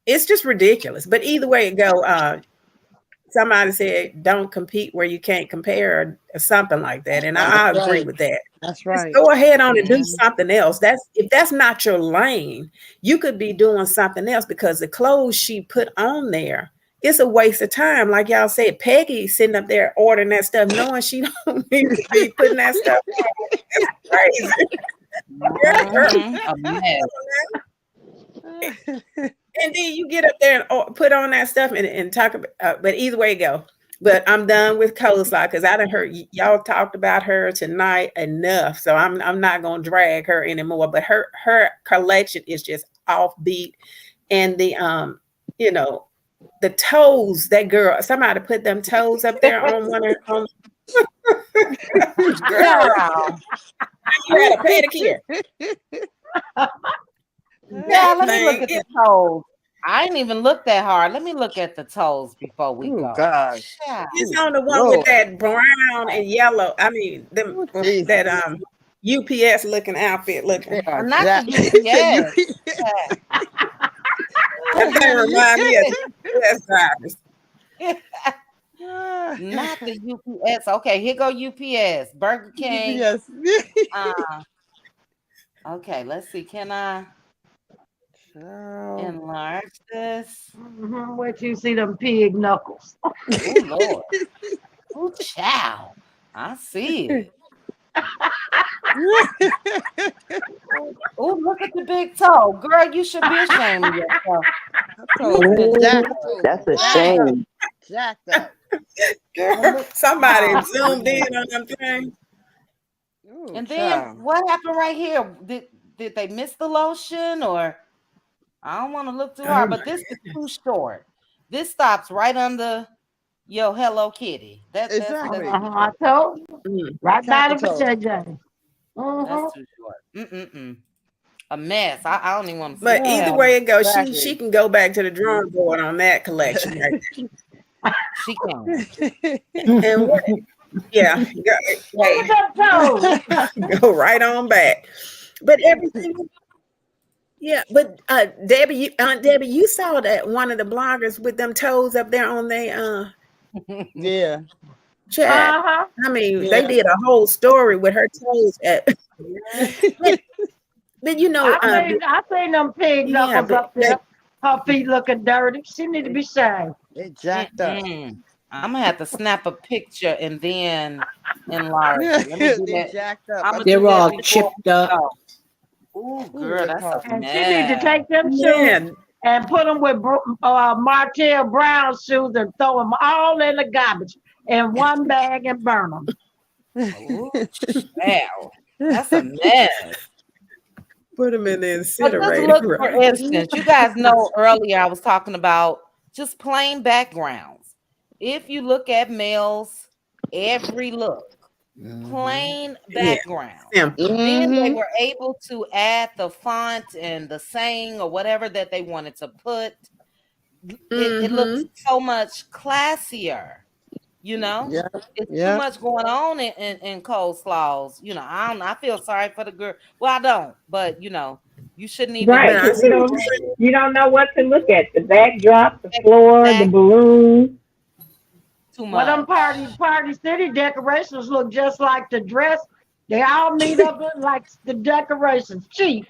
it's just ridiculous. But either way it go, somebody said don't compete where you can't compare or something like that. And That's I agree right. with that. That's Just right. go ahead on and do something else. If that's not your lane, you could be doing something else because the clothes she put on there, it's a waste of time. Like y'all said, Peggy sitting up there ordering that stuff, knowing she don't need to be putting that stuff on. That's crazy. A mess. And then you get up there and put on that stuff and talk about, but either way you go. But I'm done with Coleslaw because I done heard y'all talked about her tonight enough. So I'm not gonna drag her anymore. But her collection is just offbeat. And the the toes, that girl, somebody put them toes up there on one of on girl. You had a pedicure. Yeah, let me look at the toes. I ain't even looked that hard. Let me look at the toes before we go. Gosh. It's on the one with that brown and yellow. I mean, that UPS looking outfit looking. Not the UPS. That thing remind me of UPS drivers. Not the UPS. Okay, here go UPS. Burger King. Yes. Okay, let's see. Can I enlarge this? Where'd you see them pig knuckles? Oh Lord. Oh child. I see it. Oh, look at the big toe. Girl, you should be ashamed of yourself. That's a shame. Jacked up. Somebody zoomed in on them things. And then what happened right here? Did they miss the lotion, or I don't want to look too hard, but this is too short. This stops right under your Hello Kitty. Exactly. I told you. Right by the vagina. That's too short. A mess. I don't even want to see But either way it goes, Exactly. she can go back to the drawing board on that collection right there. She can. And what, yeah, go right on back. But everything, yeah. But Debbie, Aunt Debbie, you saw that one of the bloggers with them toes up there on their yeah. chat. I mean, they did a whole story with her toes at. But you know, I seen them pig knuckles up there. Her feet looking dirty. She need to be shaved. They jacked up. I'm gonna have to snap a picture and then enlarge it. Let me do that. Jacked up. They're all chipped up. Oh, girl, that's a And mess. she need to take them shoes and put them with Martell Brown shoes and throw them all in the garbage in one bag and burn them. Ooh, wow, that's a mess. Put them in the But just incinerator. look, for instance, you guys know earlier I was talking about just plain backgrounds. If you look at males, every look, plain background. Then they were able to add the font and the saying or whatever that they wanted to put. It looks so much classier. You know, it's too much going on in coleslaws. You know, I feel sorry for the girl. Well, I don't, but you know, you shouldn't even. Right, 'cause you don't know what to look at. The backdrop, the floor, the balloons. Too much. Well, them party city decorations look just like the dress. They all meet up like the decorations. Cheap.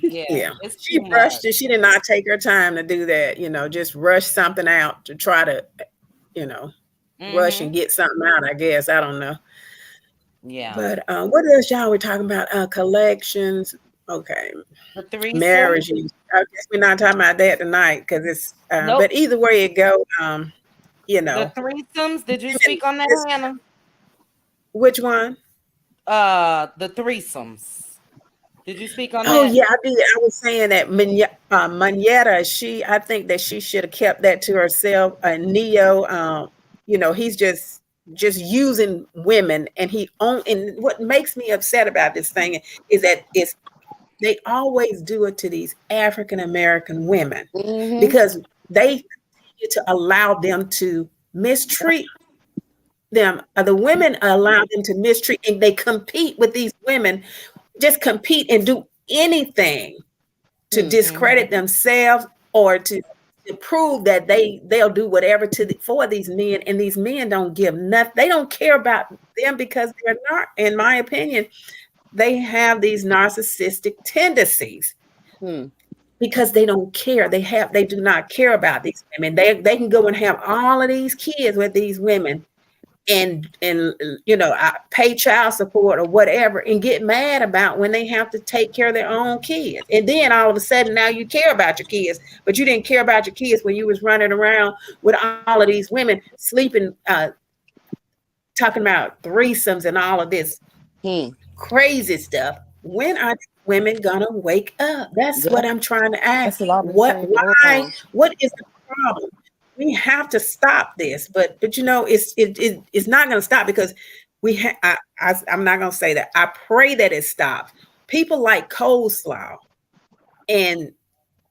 Yeah. She rushed it. She did not take her time to do that. You know, just rush something out to try to, you know, rush and get something out. I guess I don't know. Yeah. But what else y'all were talking about? Collections. Okay. Marriage. I guess we're not talking about that tonight because it's. But either way it go, you know. The threesomes. Did you speak on that, Hannah? Which one? The threesomes. Did you speak on that? Oh yeah, I did. I was saying that Manetta, I think that she should have kept that to herself. Neo, you know, he's just using women, and and what makes me upset about this thing is that they always do it to these African American women because they continue to allow them to mistreat them. The women allow them to mistreat, and they compete with these women. Just compete and do anything to discredit themselves or to prove that they'll do whatever for these men, and these men don't give nothing. They don't care about them because they're not, in my opinion, they have these narcissistic tendencies because they don't care. They do not care about these women. They can go and have all of these kids with these women and you know, pay child support or whatever, and get mad about when they have to take care of their own kids. And then all of a sudden now you care about your kids, but you didn't care about your kids when you was running around with all of these women sleeping, talking about threesomes and all of this crazy stuff. When are women gonna wake up? That's what I'm trying to ask. What is problem. We have to stop this, but it's not going to stop because I'm not going to say that. I pray that it stops. People like coleslaw, and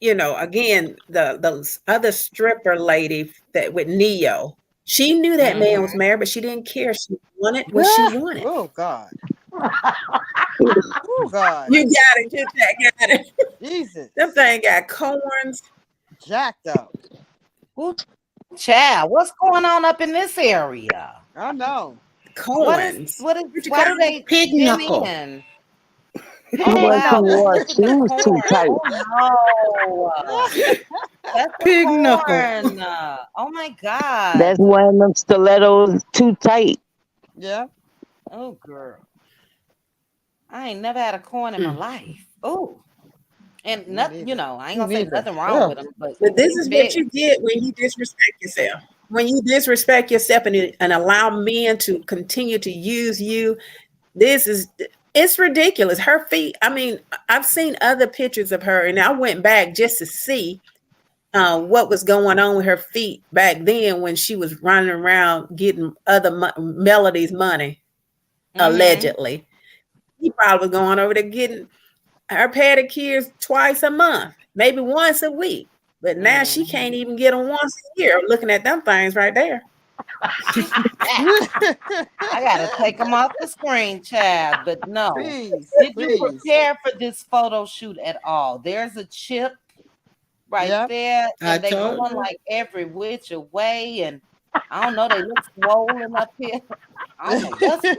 again, the other stripper lady that with Neo, she knew that man was married, but she didn't care. She wanted what she wanted. Oh God. Oh God. You got it, get that, got it. Jesus. Them thing got corns. Jacked up. Ooh, child, what's going on up in this area? I know. Corns. Why do they pig been knuckle? in? He Oh wants to wow, wear look at the shoes too corn. tight. Oh no. That's the Pig knuckle. corn. Oh my That's God. wearing them stilettos too tight. Yeah. Oh girl. I ain't never had a corn in my life. Oh. And Me nothing, neither. I ain't Me gonna say neither. nothing wrong Ugh. with them, but But this they is what big. you get when you disrespect yourself. When you disrespect yourself and allow men to continue to use you, it's ridiculous. Her feet, I mean, I've seen other pictures of her, and I went back just to see what was going on with her feet back then when she was running around getting other Melody's money, allegedly. He probably was going over there getting her pedicures twice a month, maybe once a week. But now she can't even get them once a year. Looking at them things right there. I gotta take them off the screen, Chad. But no, Please. did you Please. prepare for this photo shoot at all? There's a chip right Yep. there, I and they told going you. like every which way, and I don't know. They look swollen up here. I don't know what's like,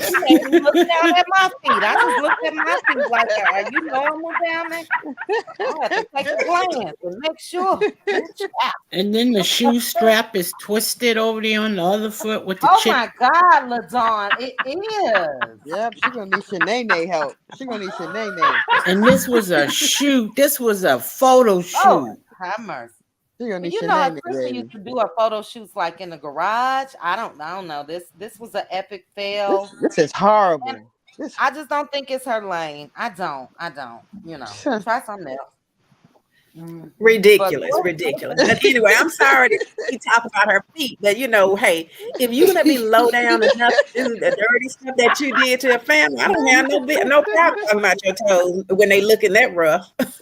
she made me look down at my feet. I just looked at my feet like, are you normal down there? I have to take a glance and make sure. Ooh, child. And then the shoe strap is twisted over there on the other foot with the Oh chip. my God, LaDawn, it is. Yep. She gonna need Shanae help. She gonna need Shanae. And this was a shoot. This was a photo Oh, shoot. have mercy. She gonna But need you know, Shanae, Kristen used baby. to do her photo shoots like in the garage. I don't know. This was an epic fail. This is horrible. And I just don't think it's her lane. I don't. Try something else. Ridiculous. But anyway, I'm sorry to keep talking about her feet. But hey, if you're gonna be low down enough to do the dirty stuff that you did to your family, I don't have no problem talking about your toes when they looking that rough. That's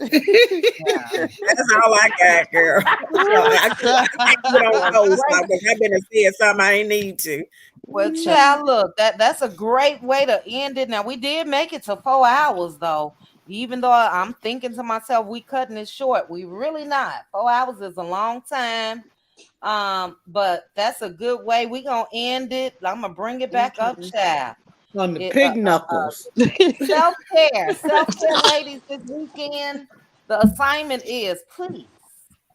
all I got, girl. I can't get on toes because I've been saying something I ain't need to. Well, child, look, that's a great way to end it. Now we did make it to 4 hours though. Even though I'm thinking to myself, we cutting it short. We really not. 4 hours is a long time. But that's a good way. We gonna end it. I'm gonna bring it back up, child. On the pig knuckles. Self-care, ladies, this weekend. The assignment is please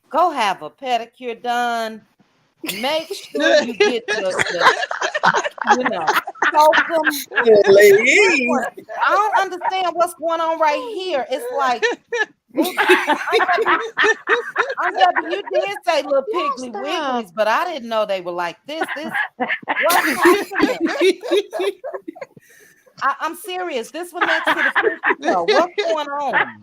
go have a pedicure done. Make sure you get the soak them. I don't understand what's going on right here. It's like, you did say little piggly wigglies, but I didn't know they were like this. What's happening? I'm serious. This one next to the picture show. What's going on?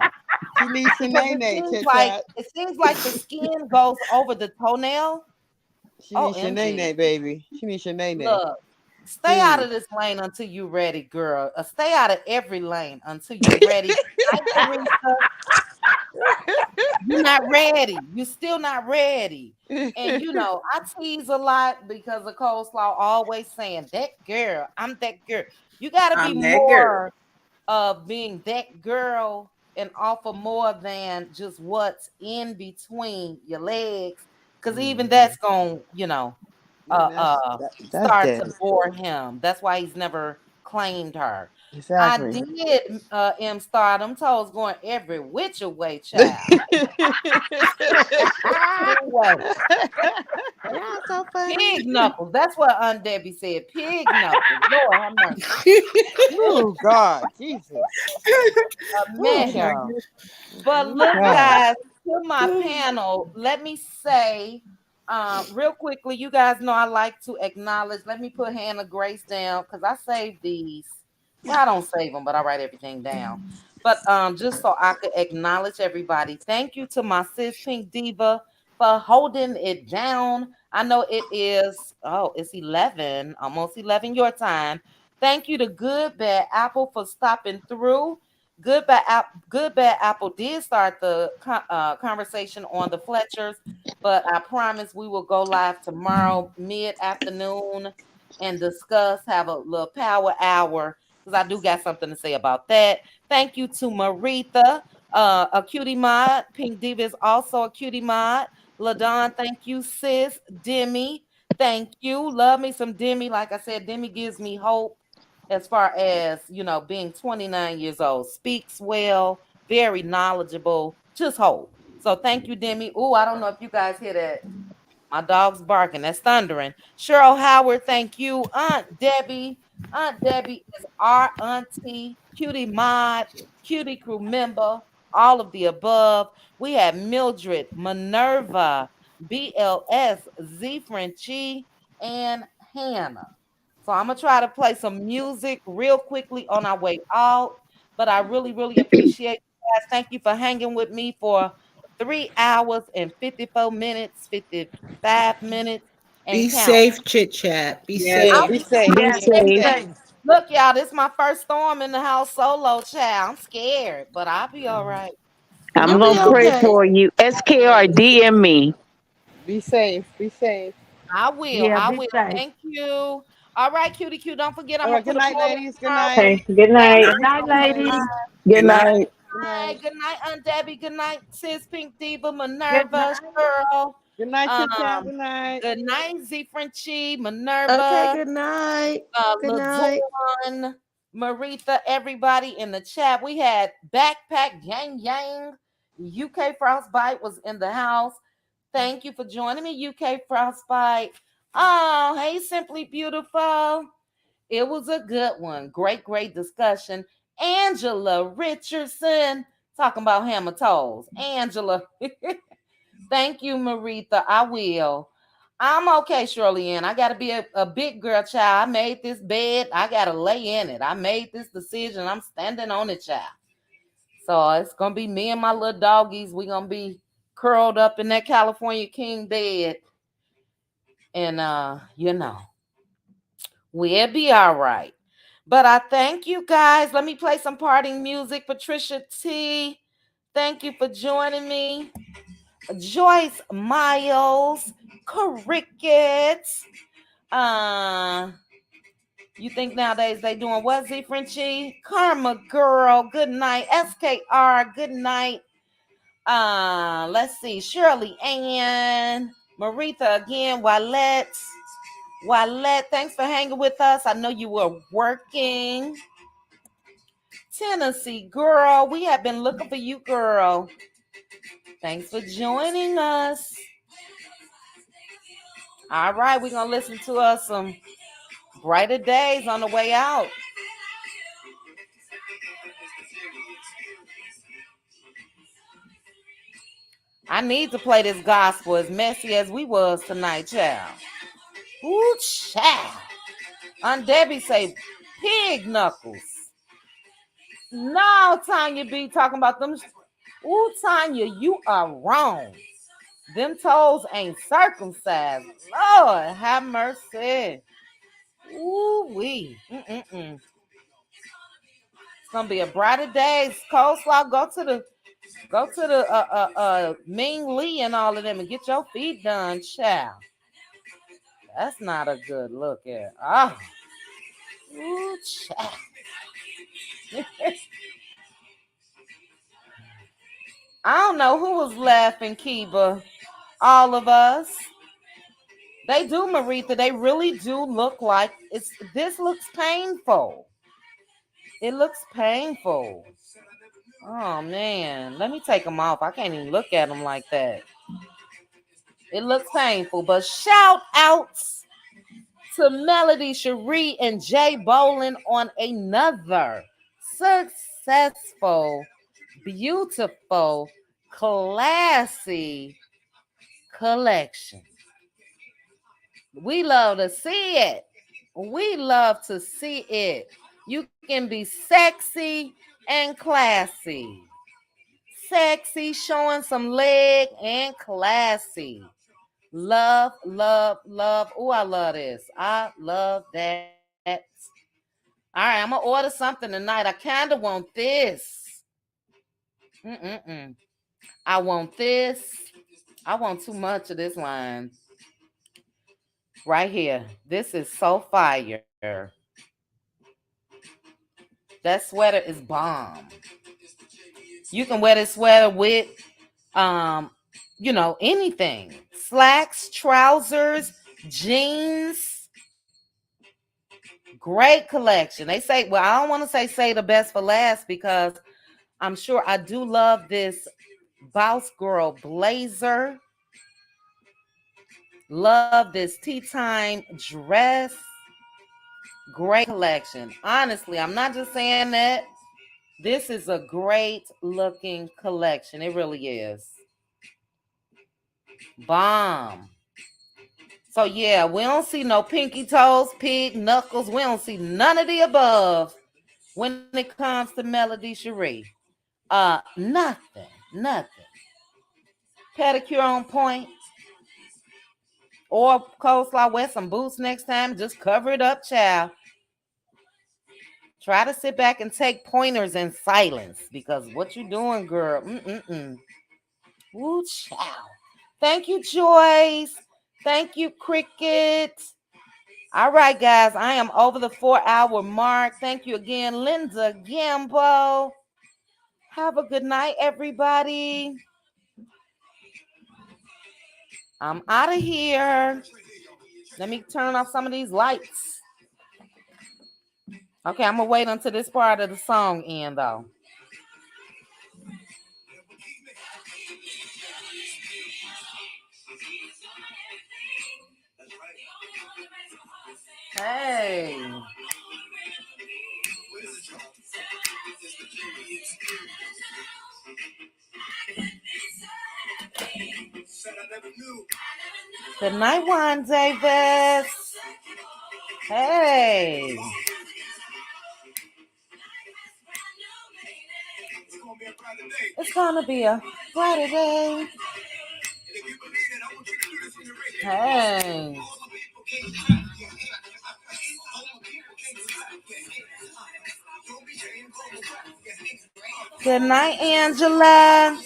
She needs Shanae. It seems like the skin goes over the toenail. She needs Shanae, baby. She needs Shanae. Look, stay out of this lane until you're ready, girl. Stay out of every lane until you're ready. You're not ready. You're still not ready. And I tease a lot because of Coleslaw always saying, that girl, I'm that girl. You got to be more of being that girl and offer more than just what's in between your legs. Because even that's going to, start to bore him. That's why he's never claimed her. Exactly. I did Star them toes going every which way, child. Pig knuckles. That's what Aunt Debbie said. Pig knuckles. Lord have mercy. Oh God, Jesus. Man. But look, guys, to my panel, let me say real quickly, you guys know I like to acknowledge. Let me put Hannah Grace down because I saved these. Well, I don't save them, but I write everything down. But just so I could acknowledge everybody. Thank you to my sis Pink Diva. for holding it down. I know it is, oh, it's 11, almost 11 your time. Thank you to Good Bad Apple for stopping through. Good Bad Apple did start the conversation on the Fletchers, but I promise we will go live tomorrow mid afternoon and discuss, have a little power hour because I do got something to say about that. Thank you to Maritha, a cutie mod. Pink Diva is also a cutie mod. LaDon, thank you, sis. Demi, thank you. Love me some Demi. Like I said, Demi gives me hope as far as, being 29 years old. Speaks well, very knowledgeable, just hope. So thank you, Demi. Oh, I don't know if you guys hear that. My dog's barking. That's thundering. Cheryl Howard, thank you. Aunt Debbie. Aunt Debbie is our auntie, cutie mod, cutie crew member, all of the above. We had Mildred, Minerva, BLS, Z Frenchie, and Hannah. So I'm gonna try to play some music real quickly on our way out. But I really, really appreciate you guys. Thank you for hanging with me for 3 hours and 54 minutes, 5 minutes, and Be count. safe, chit chat. Be Yes, I be safe. will safe. Be be Yes, Be be safe. safe. safe. safe. Look, y'all, this is my first storm in the house solo, child. I'm scared, but I'll be all right. I'm You'll gonna be pray okay. for you. SKR, DM me. Be safe. Be safe. I will. Yeah, I be will. safe. Thank you. All right, cutie Q. Don't forget, I'm All gonna right. Good put a night, poll up ladies. Good tomorrow. night. Okay. Good Thank night. Good you night, so much, ladies. guys. Good Good night. night. Good Hi, night. good night, Aunt Debbie. Good night, Sis Pink Diva, Good Minerva, night. Cheryl. Good night, Chit Chat. Um, Good night. good night, Z Frenchie, Okay, Minerva, good night. Good night. Ladorn, Maritha, everybody in the chat. We had Backpack Yang Yang. UK Frostbite was in the house. Thank you for joining me, UK Frostbite. Oh, hey, Simply Beautiful. It was a good one. Great, great discussion. Angela Richardson talking about hammer toes. Angela, thank you, Maritha. I will. I'm okay, Shirley Ann. I got to be a big girl, child. I made this bed. I got to lay in it. I made this decision. I'm standing on it, child. So it's going to be me and my little doggies. We're going to be curled up in that California King bed. And, we'll be all right. But I thank you guys. Let me play some parting music. Patricia T, thank you for joining me. Joyce Miles, Crickets. Uh, you think nowadays they doing what, Z Frenchie? Karma Girl, good night. SKR, good night. Let's see. Shirley Ann, Maritha again, Wylette, thanks for hanging with us. I know you were working. Tennessee girl, we have been looking for you, girl. Thanks for joining us. All right, we're gonna listen to us some Brighter Days on the way out. I need to play this gospel as messy as we was tonight, child. Ooh, child. Aunt Debbie say pig knuckles. No, Tanya B talking about them. Ooh, Tanya, you are wrong. Them toes ain't circumcised. Lord, have mercy. Ooh wee. It's gonna be a brighter day. Coleslaw, go to the Ming Lee and all of them and get your feet done, child. That's not a good look at. Oh, ooh, child. I don't know who was laughing, Kiba. All of us. They do, Maritha. They really do look like it's. This looks painful. It looks painful. Oh man, let me take them off. I can't even look at them like that. It looks painful, but shout outs to Melody, Sheree, and Jay Bolin on another successful, beautiful, classy collection. We love to see it. We love to see it. You can be sexy and classy. sexy, showing some leg, and classy. Love, love, love. Oh, I love this. I love that. All right, I'm gonna order something tonight. I kind of want this. Mm-mm-mm. I want this. I want too much of this line right here. This is so fire. That sweater is bomb. You can wear this sweater with, um, anything. Slacks, trousers, jeans. Great collection. They say, well, I don't want to say the best for last because I'm sure I do love this Boss Girl blazer. Love this tea time dress. Great collection. Honestly, I'm not just saying that. This is a great looking collection. It really is. Bomb. So yeah, we don't see no pinky toes, pig knuckles. We don't see none of the above when it comes to Melody Sheree. Nothing. Pedicure on point. Or coleslaw, wear some boots next time. Just cover it up, child. Try to sit back and take pointers in silence because what you doing, girl? Woo, child. Thank you, Joyce. Thank you, Cricket. All right, guys. I am over the 4-hour mark. Thank you again, Linda Gambo. Have a good night, everybody. I'm out of here. Let me turn off some of these lights. Okay, I'm going to wait until this part of the song ends, though. Hey. Good night, Juan Davis. Hey. It's gonna be a brighter day. Hey. Good night, Angela.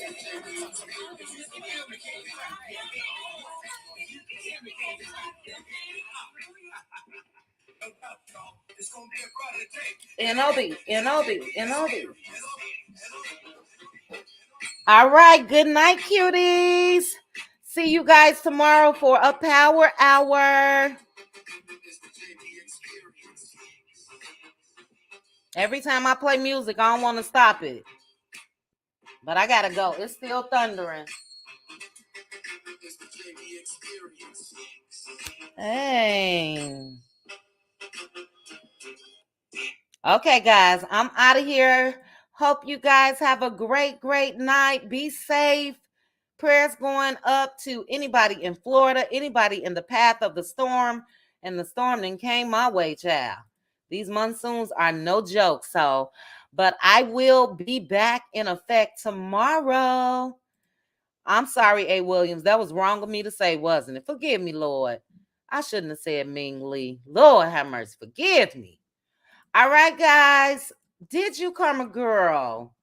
N-O-B. All right, good night, cuties. See you guys tomorrow for a power hour. Every time I play music, I don't want to stop it. But I gotta go. It's still thundering. Hey. Okay, guys, I'm out of here. Hope you guys have a great night. Be safe. Prayers going up to anybody in Florida, anybody in the path of the storm. And the storm then came my way, child. These monsoons are no joke. But I will be back in effect tomorrow. I'm sorry, A. Williams. That was wrong of me to say, wasn't it? Forgive me, Lord. I shouldn't have said Ming Lee. Lord have mercy. Forgive me. All right, guys. Did you come a girl?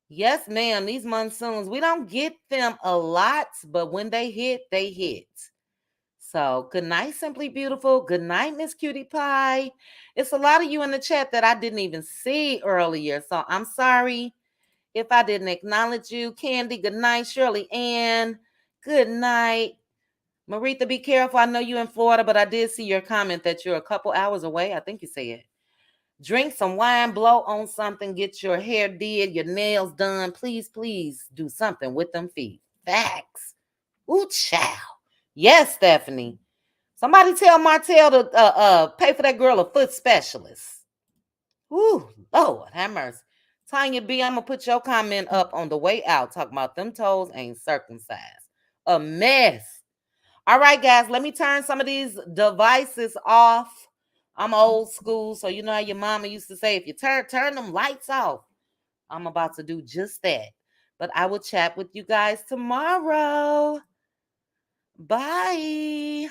Yes, ma'am. These monsoons, we don't get them a lot, but when they hit, they hit. So good night, Simply Beautiful. Good night, Miss Cutie Pie. It's a lot of you in the chat that I didn't even see earlier. So I'm sorry if I didn't acknowledge you. Candy, good night. Shirley Ann, good night. Maritha, be careful. I know you're in Florida, but I did see your comment that you're a couple hours away. I think you said. Drink some wine, blow on something, get your hair did, your nails done. Please do something with them feet. Facts. Ooh, child. Yes, Stephanie. Somebody tell Martell to pay for that girl a foot specialist. Ooh, Lord, have mercy. Tanya B, I'm going to put your comment up on the way out, talking about them toes ain't circumcised. A mess. All right, guys, let me turn some of these devices off. I'm old school, so you know how your mama used to say, if you turn them lights off, I'm about to do just that. But I will chat with you guys tomorrow. Bye.